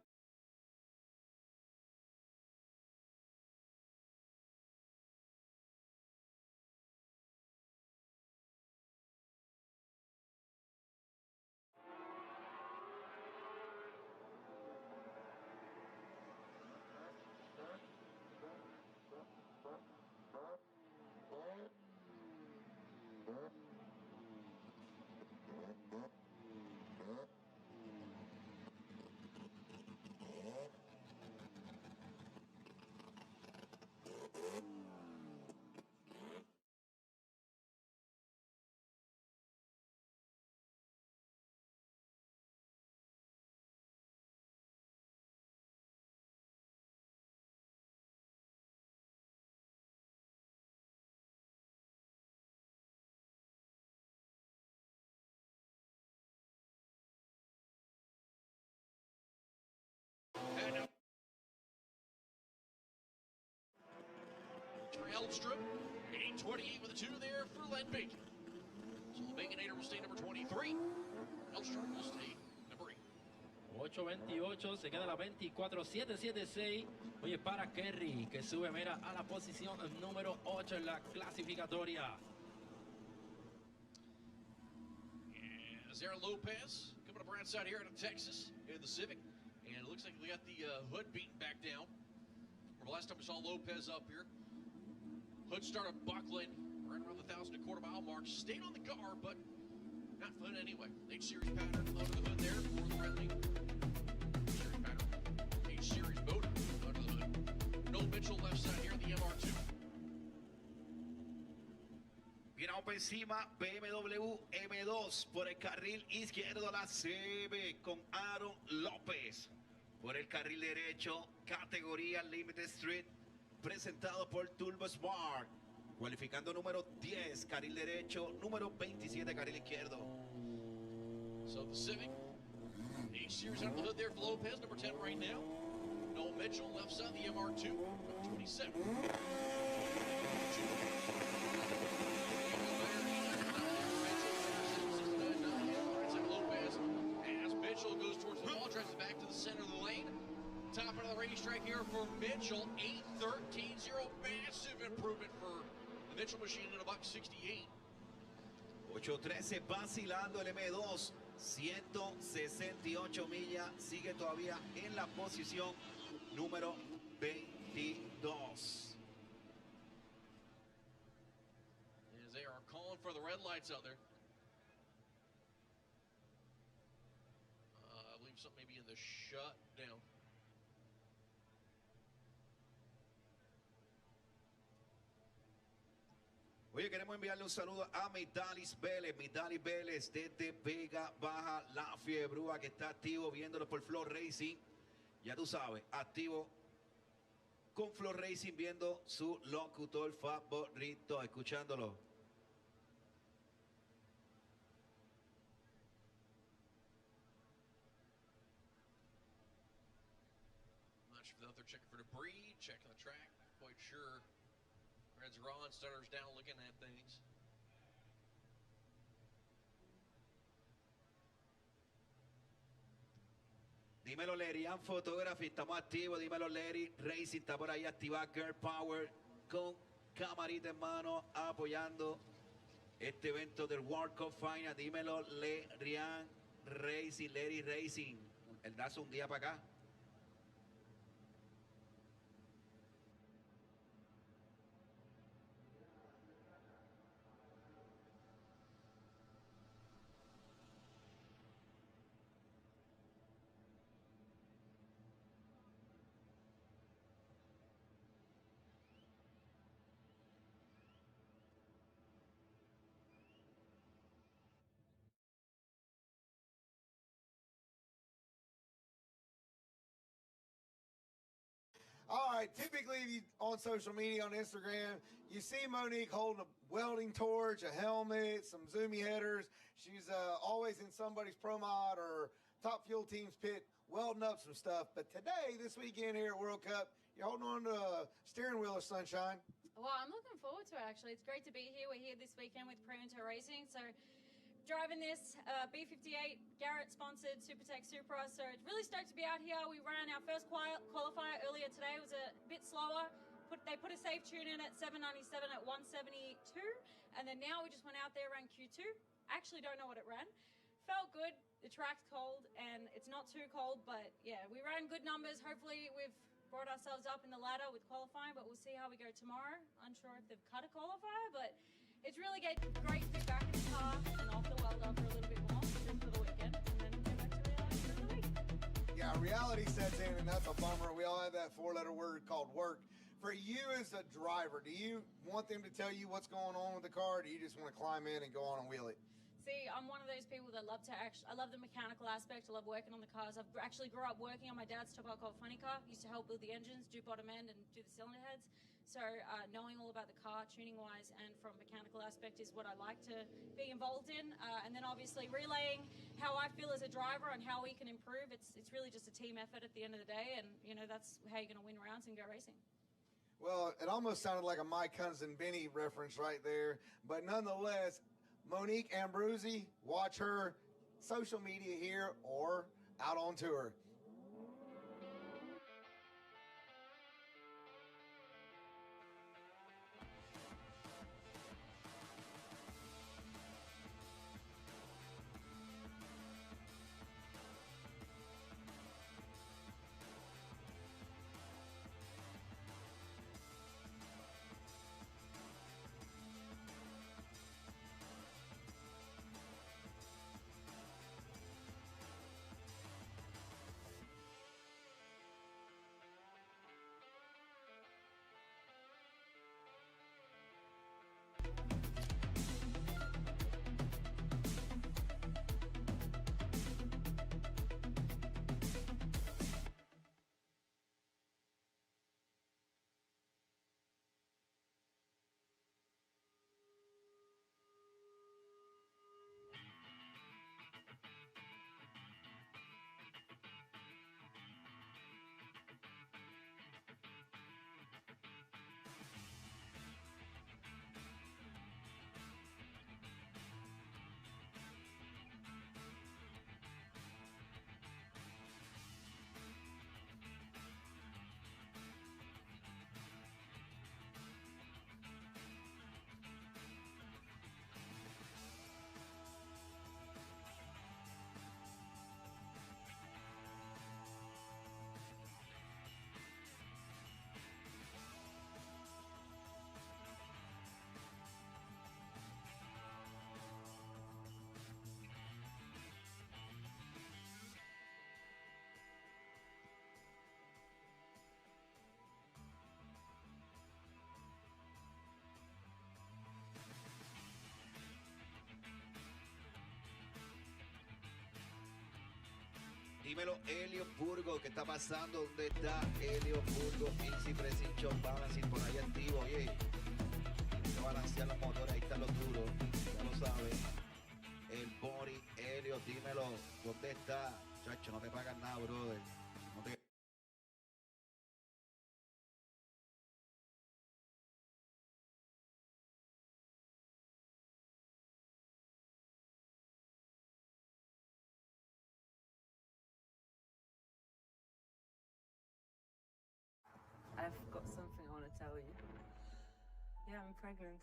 Speaker 7: Elstrom, 828 with a 2 there for Len Bacon. So the Baconator will stay number 23. Elstrom will stay number 8.
Speaker 10: 8.28, se queda la 24, 7.76. Oye, para Kerry, que sube, mira, a la posición número 8 en la clasificatoria.
Speaker 7: And Zara Lopez coming up right side here out of Texas in the Civic. And it looks like we got the hood beaten back down. From the last time we saw Lopez up here. Hood started buckling right around the 1,000 mile mark. Stayed on the car, but not fun anyway. H-Series pattern under the hood there for the Red League. H-Series pattern. H-Series motor under the hood. Noel Mitchell left side here in the MR2.
Speaker 8: Viene por encima BMW M2 por el carril izquierdo la CB con Aaron López. Por el carril derecho, categoría Limited Street, presentado por Turbo Smart. Cualificando número 10, carril derecho, número 27, carril izquierdo.
Speaker 7: So the Civic, H-Series under the hood there for Lopez, number 10 right now. Noel Mitchell left side, the MR2, number 27. As Mitchell goes towards the wall, drives it back to the center of the lane. Top of the racetrack here for Mitchell, 8.13.0, massive improvement for the Mitchell machine at $1.68.
Speaker 8: 8.13 vacilando el M2, 168 millas, sigue todavía en la posición número 22.
Speaker 7: As they are calling for the red lights out there. I believe something maybe in the shutdown.
Speaker 8: Oye, queremos enviarle un saludo a Midalis Vélez desde Vega Baja, La Fiebrúa, que está activo viéndolo por Flow Racing. Ya tú sabes, activo con Flow Racing viendo su locutor favorito, escuchándolo.
Speaker 7: Not sure if they're checking for debris, checking the track, not quite sure. Reds are on, starters down, looking at things.
Speaker 8: Dímelo, Lerian Photography, estamos activos. Dímelo, Leri Racing, está por ahí activada. Girl Power con camarita en mano apoyando este evento del World Cup Final. Dímelo, Lerian Racing, Leri Racing. El dazo un día para acá.
Speaker 1: All right, typically on social media, on Instagram, you see Monique holding a welding torch, a helmet, some Zoomy headers. She's always in somebody's pro mod or Top Fuel Team's pit welding up some stuff. But today, this weekend here at World Cup, you're holding on to a steering wheel of sunshine.
Speaker 13: Well, I'm looking forward to it, actually. It's great to be here. We're here this weekend with Pronto Racing. So driving this B58 Garrett-sponsored Supertech Supra. So it's really stoked to be out here. We ran our first qualifier earlier today. It was a bit slower. They put a safe tune in at 797 at 172. And then now we just went out there, ran Q2. Actually don't know what it ran. Felt good. The track's cold and it's not too cold. But yeah, we ran good numbers. Hopefully we've brought ourselves up in the ladder with qualifying. But we'll see how we go tomorrow. Unsure if they've cut a qualifier. But it's really great to get back in the car and off the welder for a little bit more just for the weekend. And then get back to reality for the week.
Speaker 1: Yeah, reality sets in, and that's a bummer. We all have that four-letter word called work. For you as a driver, do you want them to tell you what's going on with the car, or do you just want to climb in and go on and wheel it?
Speaker 13: See, I'm one of those people that love to I love the mechanical aspect. I love working on the cars. I've actually grew up working on my dad's Top Alcohol Funny car. Used to help build the engines, do bottom end, and do the cylinder heads. So knowing all about the car, tuning-wise, and from mechanical aspect is what I like to be involved in. And then obviously relaying how I feel as a driver and how we can improve. It's really just a team effort at the end of the day, and you know that's how you're going to win rounds and go racing.
Speaker 1: Well, it almost sounded like a Mike Cousin Benny reference right there. But nonetheless, Monique Ambrosi, watch her social media here or out on tour.
Speaker 8: Dímelo, Helio Burgo, ¿qué está pasando? ¿Dónde está Helio Burgo? Easy Precision Balancing por ahí activo, oye. Hay que balancear los motores, ahí están los duros, ya lo sabes. El Body, Helio, dímelo, ¿dónde está? Chacho, no te pagan nada, brother. No te...
Speaker 14: I've got something I want to tell you. Yeah, I'm pregnant.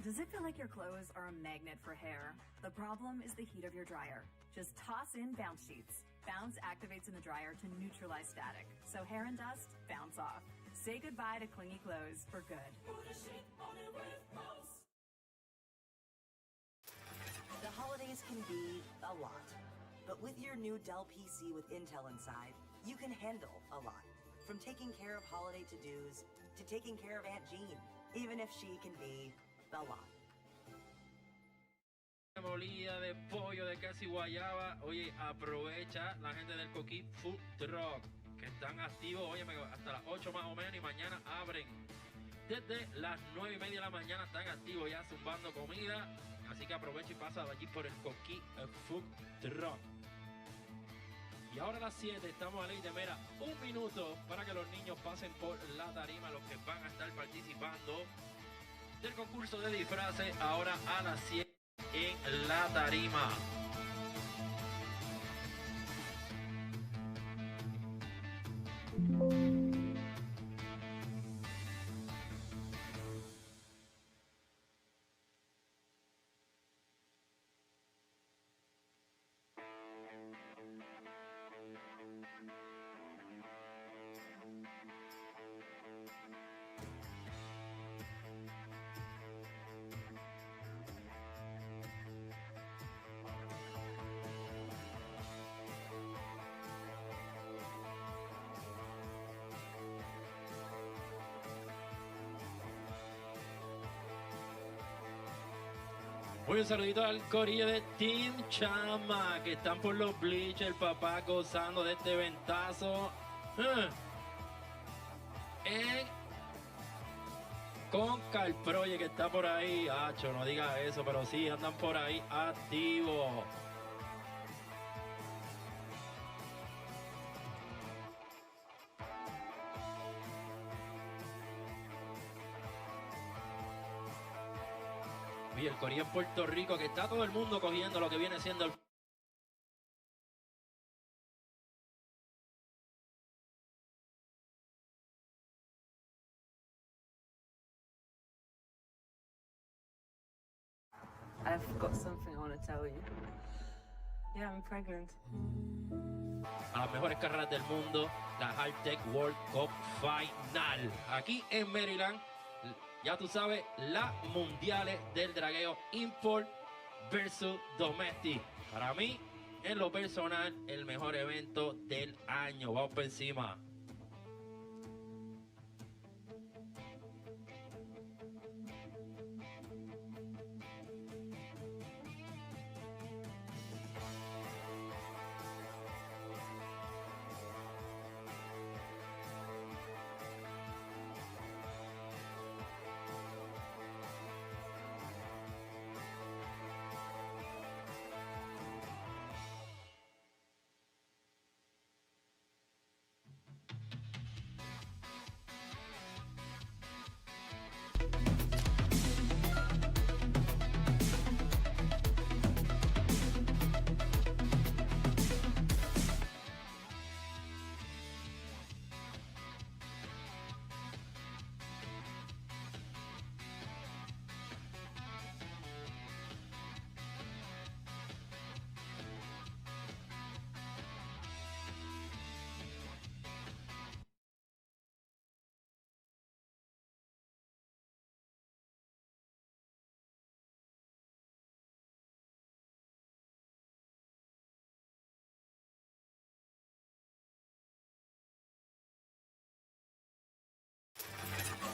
Speaker 25: Does it feel like your clothes are a magnet for hair? The problem is the heat of your dryer. Just toss in Bounce Sheets. Bounce activates in the dryer to neutralize static, so hair and dust bounce off. Say goodbye to clingy clothes for good.
Speaker 2: The holidays can be a lot, but with your new Dell PC with Intel inside, you can handle a lot. From taking care of holiday to-dos, to taking care of Aunt Jean, even if she can be a lot.
Speaker 10: Molida de pollo de queso y guayaba. Oye, aprovecha la gente del Coquí Food Truck que están activos, oye, hasta las 8 más o menos, y mañana abren desde las 9:30 de la mañana. Están activos ya zumbando comida, así que aprovecha y pasa allí por el Coquí Food Truck. Y ahora a las 7 estamos a ley de mera 1 minuto para que los niños pasen por la tarima, los que van a estar participando del concurso de disfraces. Ahora a las 7 en la tarima. Un saludito al corillo de Team Chama, que están por los bleachers, papá, gozando de este ventazo. Con Cal Project, que está por ahí. Acho, no diga eso, pero sí, andan por ahí activos. Y el corillo en Puerto Rico, que está todo el mundo cogiendo lo que viene siendo el...
Speaker 14: I've got something I want to tell you. Yeah, I'm pregnant.
Speaker 10: A las mejores carreras del mundo, la Hardtech World Cup Final. Aquí en Maryland, ya tú sabes, las mundiales del dragueo Import versus Domestic. Para mí, en lo personal, el mejor evento del año. Vamos por encima.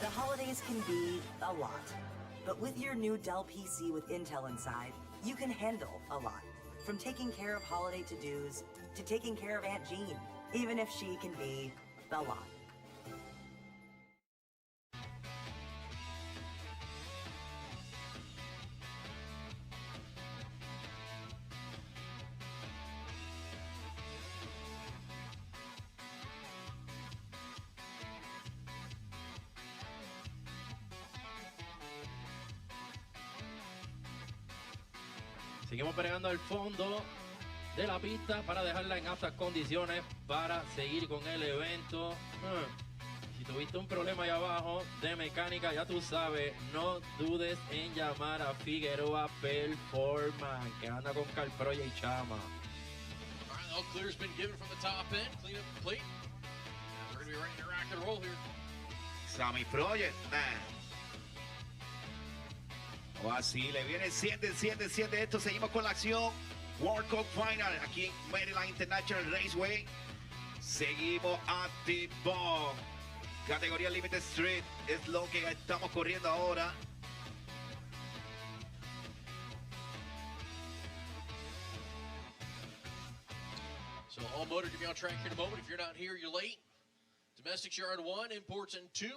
Speaker 2: The holidays can be a lot, but with your new Dell PC with Intel inside, you can handle a lot. From taking care of holiday to-dos to taking care of Aunt Jean, even if she can be a lot.
Speaker 10: Seguimos pegando al fondo de la pista para dejarla en aptas condiciones para seguir con el evento. Si tuviste un problema ahí abajo de mecánica, ya tú sabes, no dudes en llamar a Figueroa Performance, que anda con Cal Project y Chama.
Speaker 7: All right, all clear's been given from the top end. Clean up the plate. We're going to be ready to rock and roll here.
Speaker 8: Sammy Project, O así le viene 7 esto. Seguimos con la acción. World Cup Final aquí en Maryland International Raceway. Seguimos activo. Categoría Limited Street es lo que estamos corriendo ahora.
Speaker 7: So all motor to be on track here in a moment. If you're not here, you're late. Domestics, you're on 1, imports in 2.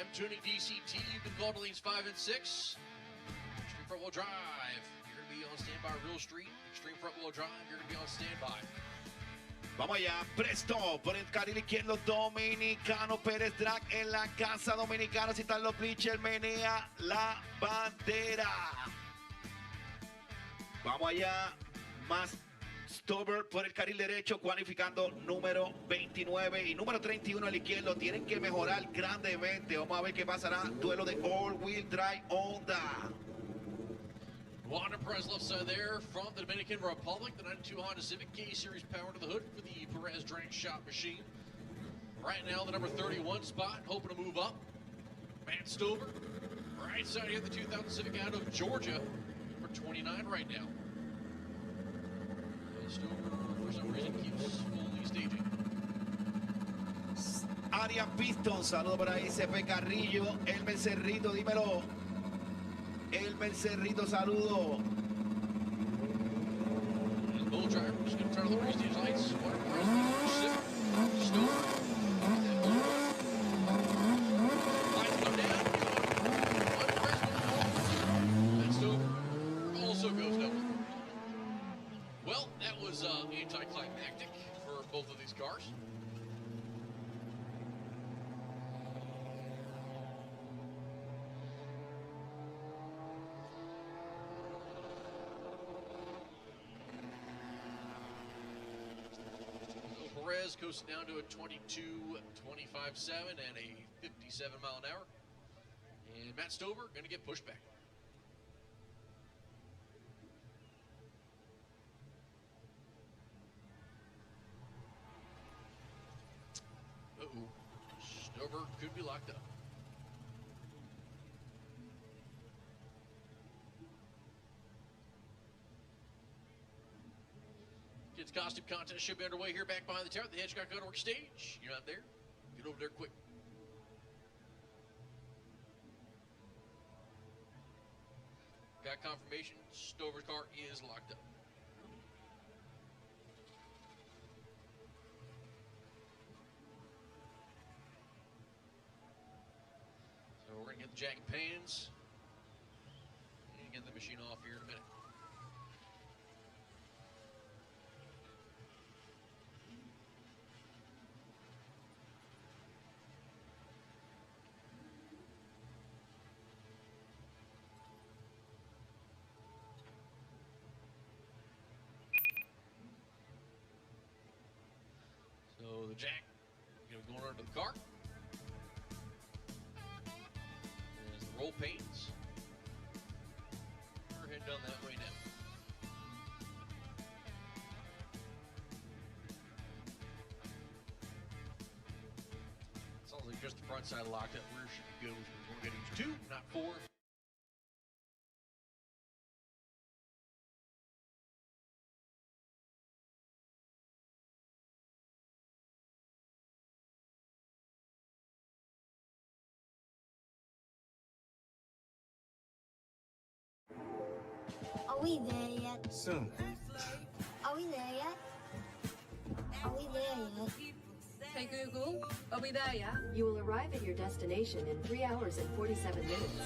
Speaker 7: M-Tuning DCT, you've been called to lanes 5 and 6. Extreme front wheel drive, you're going to be on standby. Real Street, extreme front wheel drive, you're going to be on standby.
Speaker 8: Vamos allá, presto, por el carril izquierdo dominicano, Pérez Drag en la casa dominicana, si están los bleachers, menea la bandera. Vamos allá, más Stover por el carril derecho, cualificando número 29 y número 31 al izquierdo. Tienen que mejorar grandemente. Vamos a ver qué pasará. Duelo de all-wheel drive Honda.
Speaker 7: Wanda Perez left side there from the Dominican Republic. The 92 Honda Civic K-Series power to the hood for the Perez Drag Shop machine. Right now, the number 31 spot, hoping to move up. Matt Stover. Right side here, the 2000 Civic out of Georgia for 29 right now. Stover, for some reason, keeps fully staging.
Speaker 8: Arias Piston, saludo por ahí, CP Carrillo, Elmer Cerrito, dímelo. Elmer Cerrito, saludo.
Speaker 7: And Bull Driver, just going to turn on the prestige lights. Stover. Lights come down. That Stover also goes double. Well, that was anticlimactic for both of these cars. Perez coasting down to a 22.25.7 and a 57 mile an hour. And Matt Stover going to get pushed back. Stover could be locked up. Kids costume contest should be underway here back behind the tower at the Hedgecock Gunworks stage. You're not there? Get over there quick. Got confirmation, Stover's car is locked up. So we're going to get the jack and pans and get the machine off here in a minute. So the jack, going under the car. There's the roll panes. We're heading down that way now. Sounds like just the front side locked up. Rear should be good. We're going to get 2, not 4.
Speaker 12: Are we there yet?
Speaker 24: Soon.
Speaker 12: Are we there yet? Are we there yet?
Speaker 17: Hey Google, are we there yet?
Speaker 26: You will arrive at your destination in 3 hours and 47 minutes.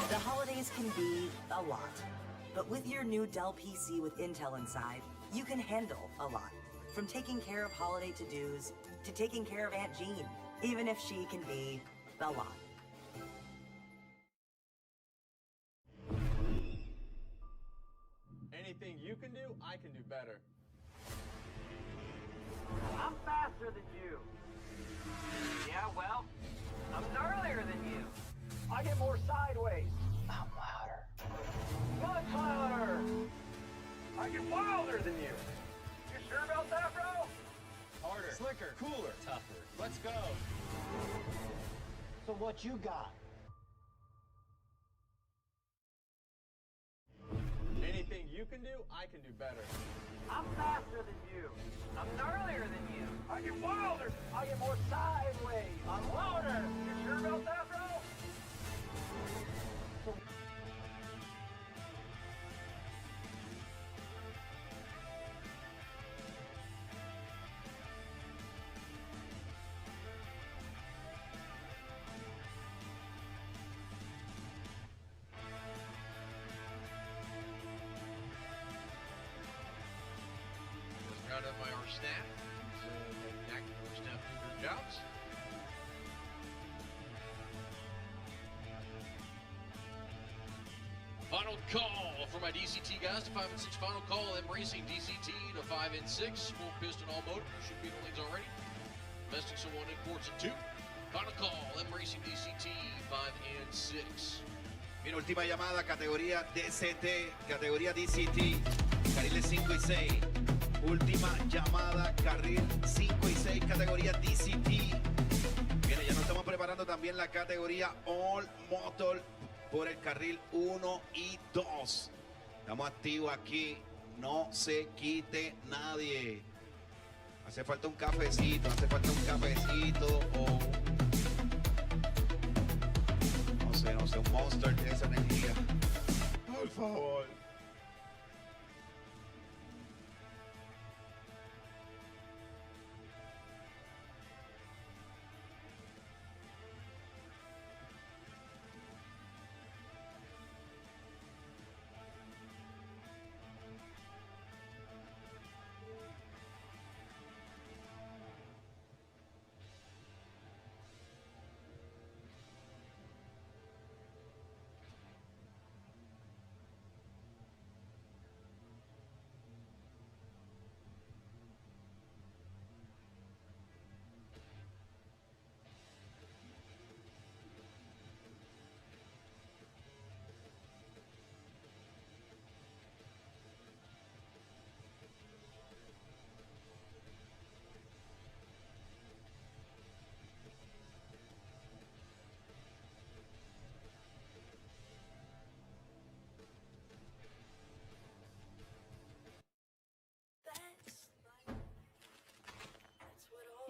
Speaker 2: The holidays can be a lot. But with your new Dell PC with Intel inside, you can handle a lot. From taking care of holiday to-dos to taking care of Aunt Jean, even if she can be a lot.
Speaker 5: Anything you can do, I can do better.
Speaker 6: I'm faster than you. Yeah, well, I'm gnarlier than you. I get more sideways. I'm louder. Much louder. I get wilder than you. You sure about that, bro?
Speaker 5: Harder. Slicker. Cooler. Tougher. Let's go.
Speaker 6: So what you got?
Speaker 5: Anything you you can do, I can do better.
Speaker 6: I'm faster than you. I'm gnarlier than you. I get wilder. I get more sideways. I'm louder. You sure about that, bro?
Speaker 7: Proud of our staff. Our staff doing their jobs. Final call for my DCT guys to 5 and 6. Final call, them racing DCT to 5 and 6. Full piston all motor. Should be in the lanes already. Domestic so 1 imports and 2. Final call, them racing DCT 5 and 6.
Speaker 8: Bien, última llamada, categoría DCT, categoría DCT, carriles 5 y 6. Última llamada, carril 5 y 6, categoría DCT. Bien, ya nos estamos preparando también la categoría All Motor por el carril 1 y 2. Estamos activos aquí, no se quite nadie. Hace falta un cafecito o no sé, un Monster de esa energía. Por favor.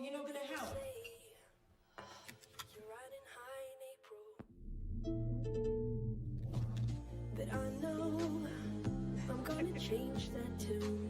Speaker 3: You know, gonna help. But I know I'm gonna change that too.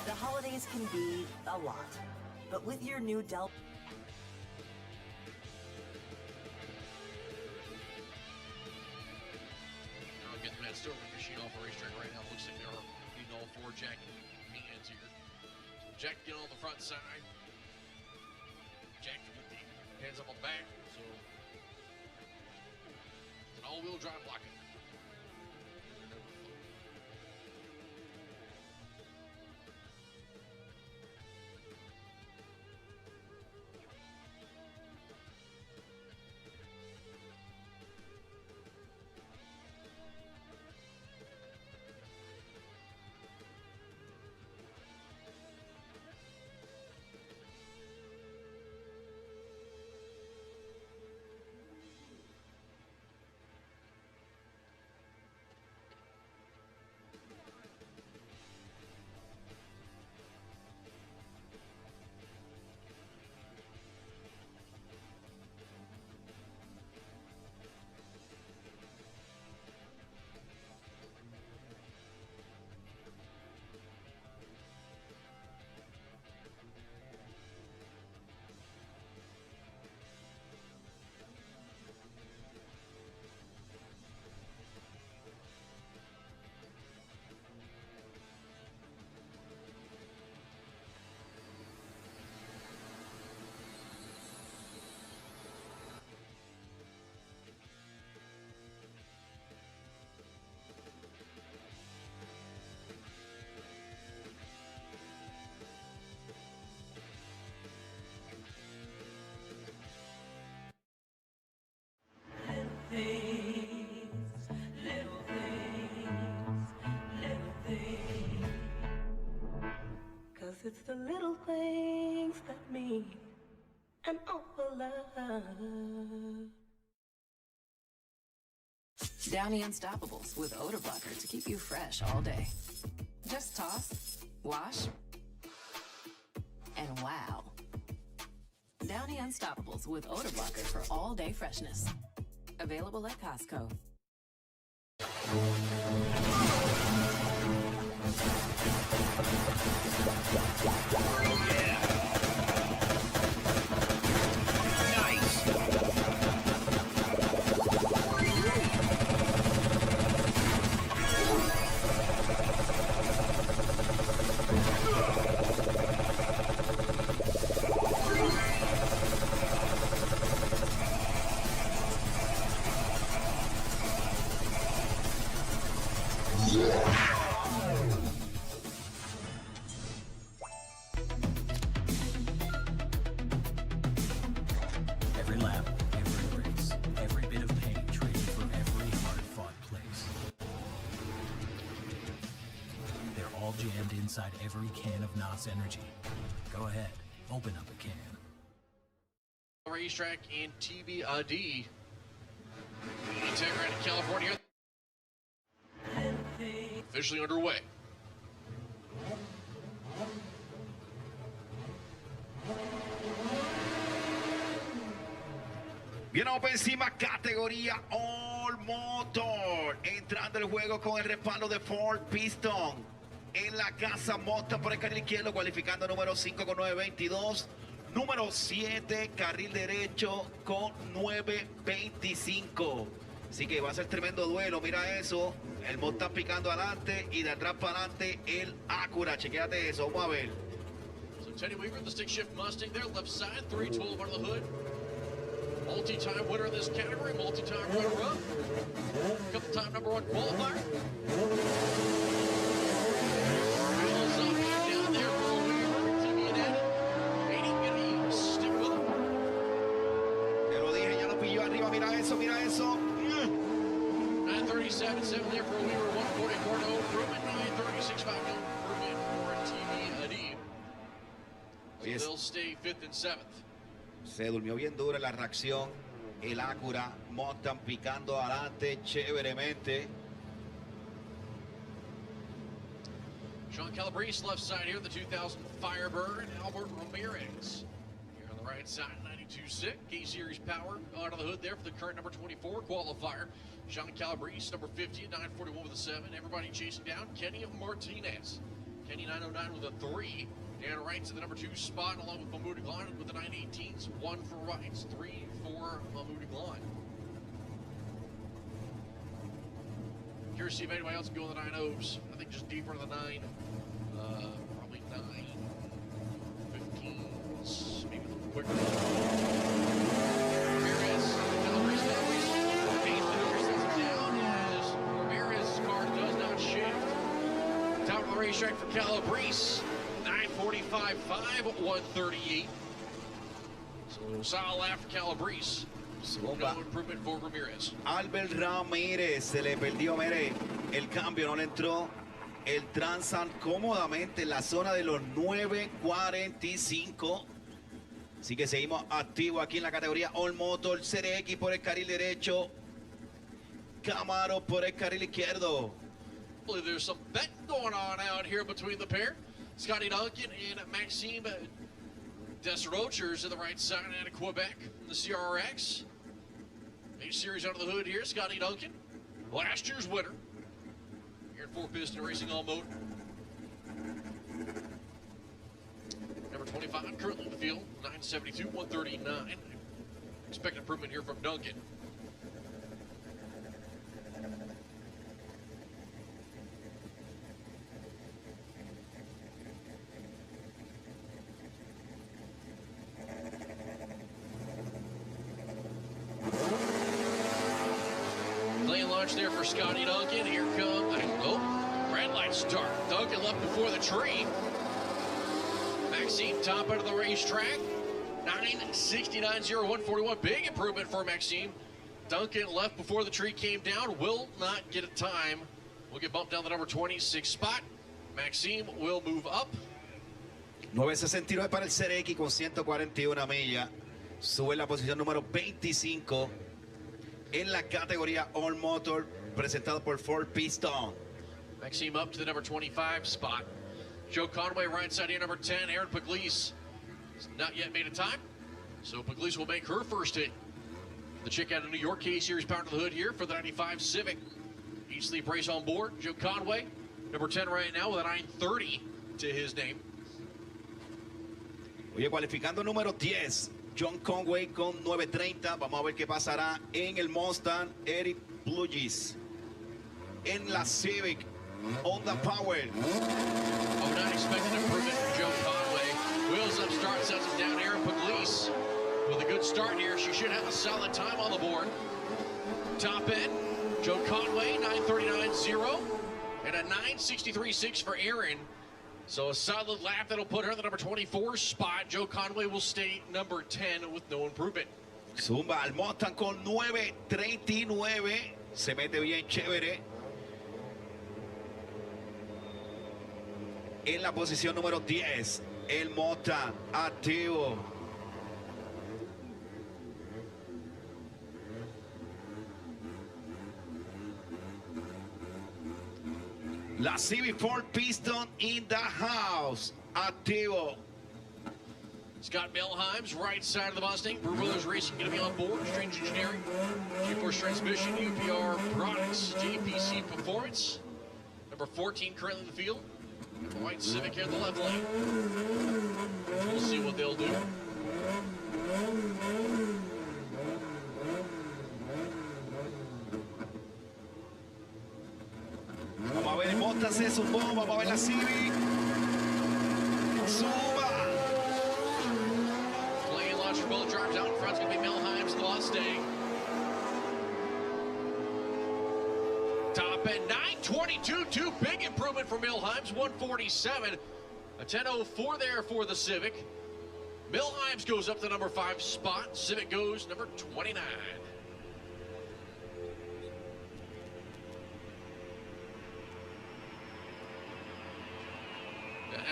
Speaker 2: The holidays can be a lot, but with your new Dell...
Speaker 7: I'll get Matt Stover machine off the racetrack right now. Looks like they're needing all 4 Jack hands here. So Jack get on the front side. Jack with the hands up on the back. So it's an all-wheel drive blocking.
Speaker 3: and all love.
Speaker 22: Downy Unstoppables with odor blocker to keep you fresh all day. Just toss, wash, and wow. Downy Unstoppables with odor blocker for all day freshness. Available at Costco.
Speaker 9: Every lap, every race, every bit of pain traded for every hard-fought place. They're all jammed inside every can of NOS Energy. Go ahead, open up a can.
Speaker 7: Racetrack in TBD. Integra, California. Officially underway.
Speaker 8: Viene por encima categoría All Motor. Entrando el juego con el respaldo de Ford Piston. En la casa monta por el carril izquierdo, cualificando número 5 con 9.22. Número 7, carril derecho con 9.25. Así que va a ser tremendo duelo, mira eso. El Mustang picando adelante y de atrás para adelante el Acura. Chequéate eso, vamos a ver.
Speaker 7: So Teddy Weaver, the stick shift Mustang there, left side, 312 under the hood. Multi-time winner in this category, multi-time runner-up. Couple-time number one qualifier. Wheels up and down there for Weaver, Timmy and Eddie. Eddie, gonna stick with him.
Speaker 8: Te lo dije, ya lo pilló arriba, mira eso, mira eso.
Speaker 7: 937.7 there for Weaver, 144 no improvement, 936.5 no improvement for TV Adib. So
Speaker 8: Yes.
Speaker 7: they'll stay 5th and 7th.
Speaker 8: Se durmió bien duro en la reacción. El Acura, Mustang picando adelante chéveremente.
Speaker 7: Sean Calabrese left side here, the 2000 Firebird, Albert Ramirez. Here on the right side, 92.6, K-Series power out of the hood there for the current number 24 qualifier. Sean Calabrese, number 50 at 941 with a 7. Everybody chasing down Kenny Martinez. Kenny 909 with a 3. Dan Wright to the number 2 spot, along with Mahmoud Aglan with the 918s. 1 for Wrights, 3 for Mahmoud Aglan. Curious to see if anybody else can go in the 9-0s. I think just deeper in the 9. Probably 9, 15s, maybe a little quicker. Ramirez, Calabrese, Hayes maneuvers sends him down as Ramirez's car does not shift. Top of the racetrack for Calabrese, 9:45.5 at 1:38. So solid lap for Calabrese. No improvement for Ramirez.
Speaker 8: Albert Ramírez se le perdió, mire, el cambio no le entró. El transan cómodamente en la zona de los 9.45. Así que seguimos activos aquí en la categoría All Motor. CRX por el carril derecho. Camaro por el carril izquierdo.
Speaker 7: There's some bet going on out here between the pair. Scotty Duncan and Maxime Desrochers to the right side out of Quebec. The CRX. A-Series under the hood here. Scotty Duncan, last year's winner. Here at 4-Piston Racing All Motor. Number 25 currently in the field. 972, 139. Expect improvement here from Duncan. Lane launch there for Scotty Duncan. Here comes, red light start. Duncan left before the tree. Maxime top out of the racetrack. 9:69.01.41. Big improvement for Maxime. Duncan left before the tree came down. Will not get a time. Will get bumped down the number 26 spot. Maxime will move up.
Speaker 8: 9.69 para el CRX con 141 millas. Sube la posición número 25 en la categoría All Motor, presentado por Ford Piston.
Speaker 7: Maxime up to the number 25 spot. Joe Conway right side here, number 10. Aaron Pugliese has not yet made a time, so Pugliese will make her first hit. The chick out of New York, K-Series Power to the Hood here for the 95 Civic. Each sleep race on board. Joe Conway, number 10 right now with a 930 to his name.
Speaker 8: Oye, cualificando número 10, John Conway con 930. Vamos a ver qué pasará en el Mustang. Eric Pugliese en la Civic Honda Power.
Speaker 7: Oh, not expecting improvement from Joe Conway. Wheels up, start, sets him down. Aaron Pugliese with a good start here. She should have a solid time on the board. Top end, Joe Conway, 939.0 and a 963.6 for Aaron. So a solid lap that'll put her in the number 24 spot. Joe Conway will stay number 10 with no improvement.
Speaker 8: Zumba al Mustang con 939. Se mete bien chévere. En la posición número 10, el Mustang activo. La Civic Ford Piston in the house. Activo.
Speaker 7: Scott Milheims, right side of the Mustang. Brew Brothers Racing going to be on board. Strange Engineering, G-Force Transmission, UPR Products, JPC Performance. Number 14 currently in the field. The white Civic here in the left lane. We'll see what they'll do.
Speaker 8: Vamos a ver, el Mustang se sumó. Vamos a ver la Civic. Suba.
Speaker 7: Playing launch for both drivers out in front. It's going to be Milheims, the Mustang. Top end 922, too big improvement for Milheims, 147. A 10:04 there for the Civic. Milheims goes up to number 5 spot. Civic goes number 29.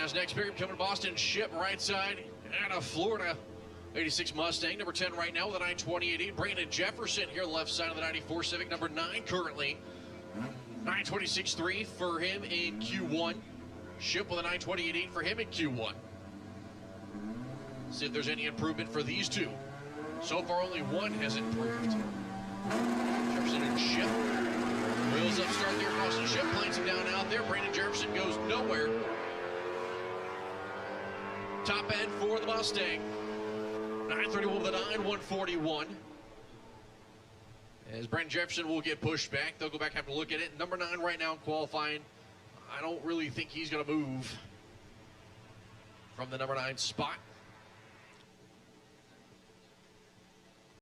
Speaker 7: As next period coming to Boston, Ship right side out of Florida. 86 Mustang, number 10 right now with a 928. Brandon Jefferson here on the left side of the 94 Civic, number 9 currently. 926.3 for him in Q1. Ship with a 928.8 for him in Q1. See if there's any improvement for these two. So far, only one has improved. Jefferson and Ship. Wheels up, start there across the Ship. Planes him down out there. Brandon Jefferson goes nowhere. Top end for the Mustang. 931 with a 9, 141. As Brandon Jefferson will get pushed back. They'll go back, have to look at it. Number 9 right now in qualifying. I don't really think he's going to move from the number 9 spot.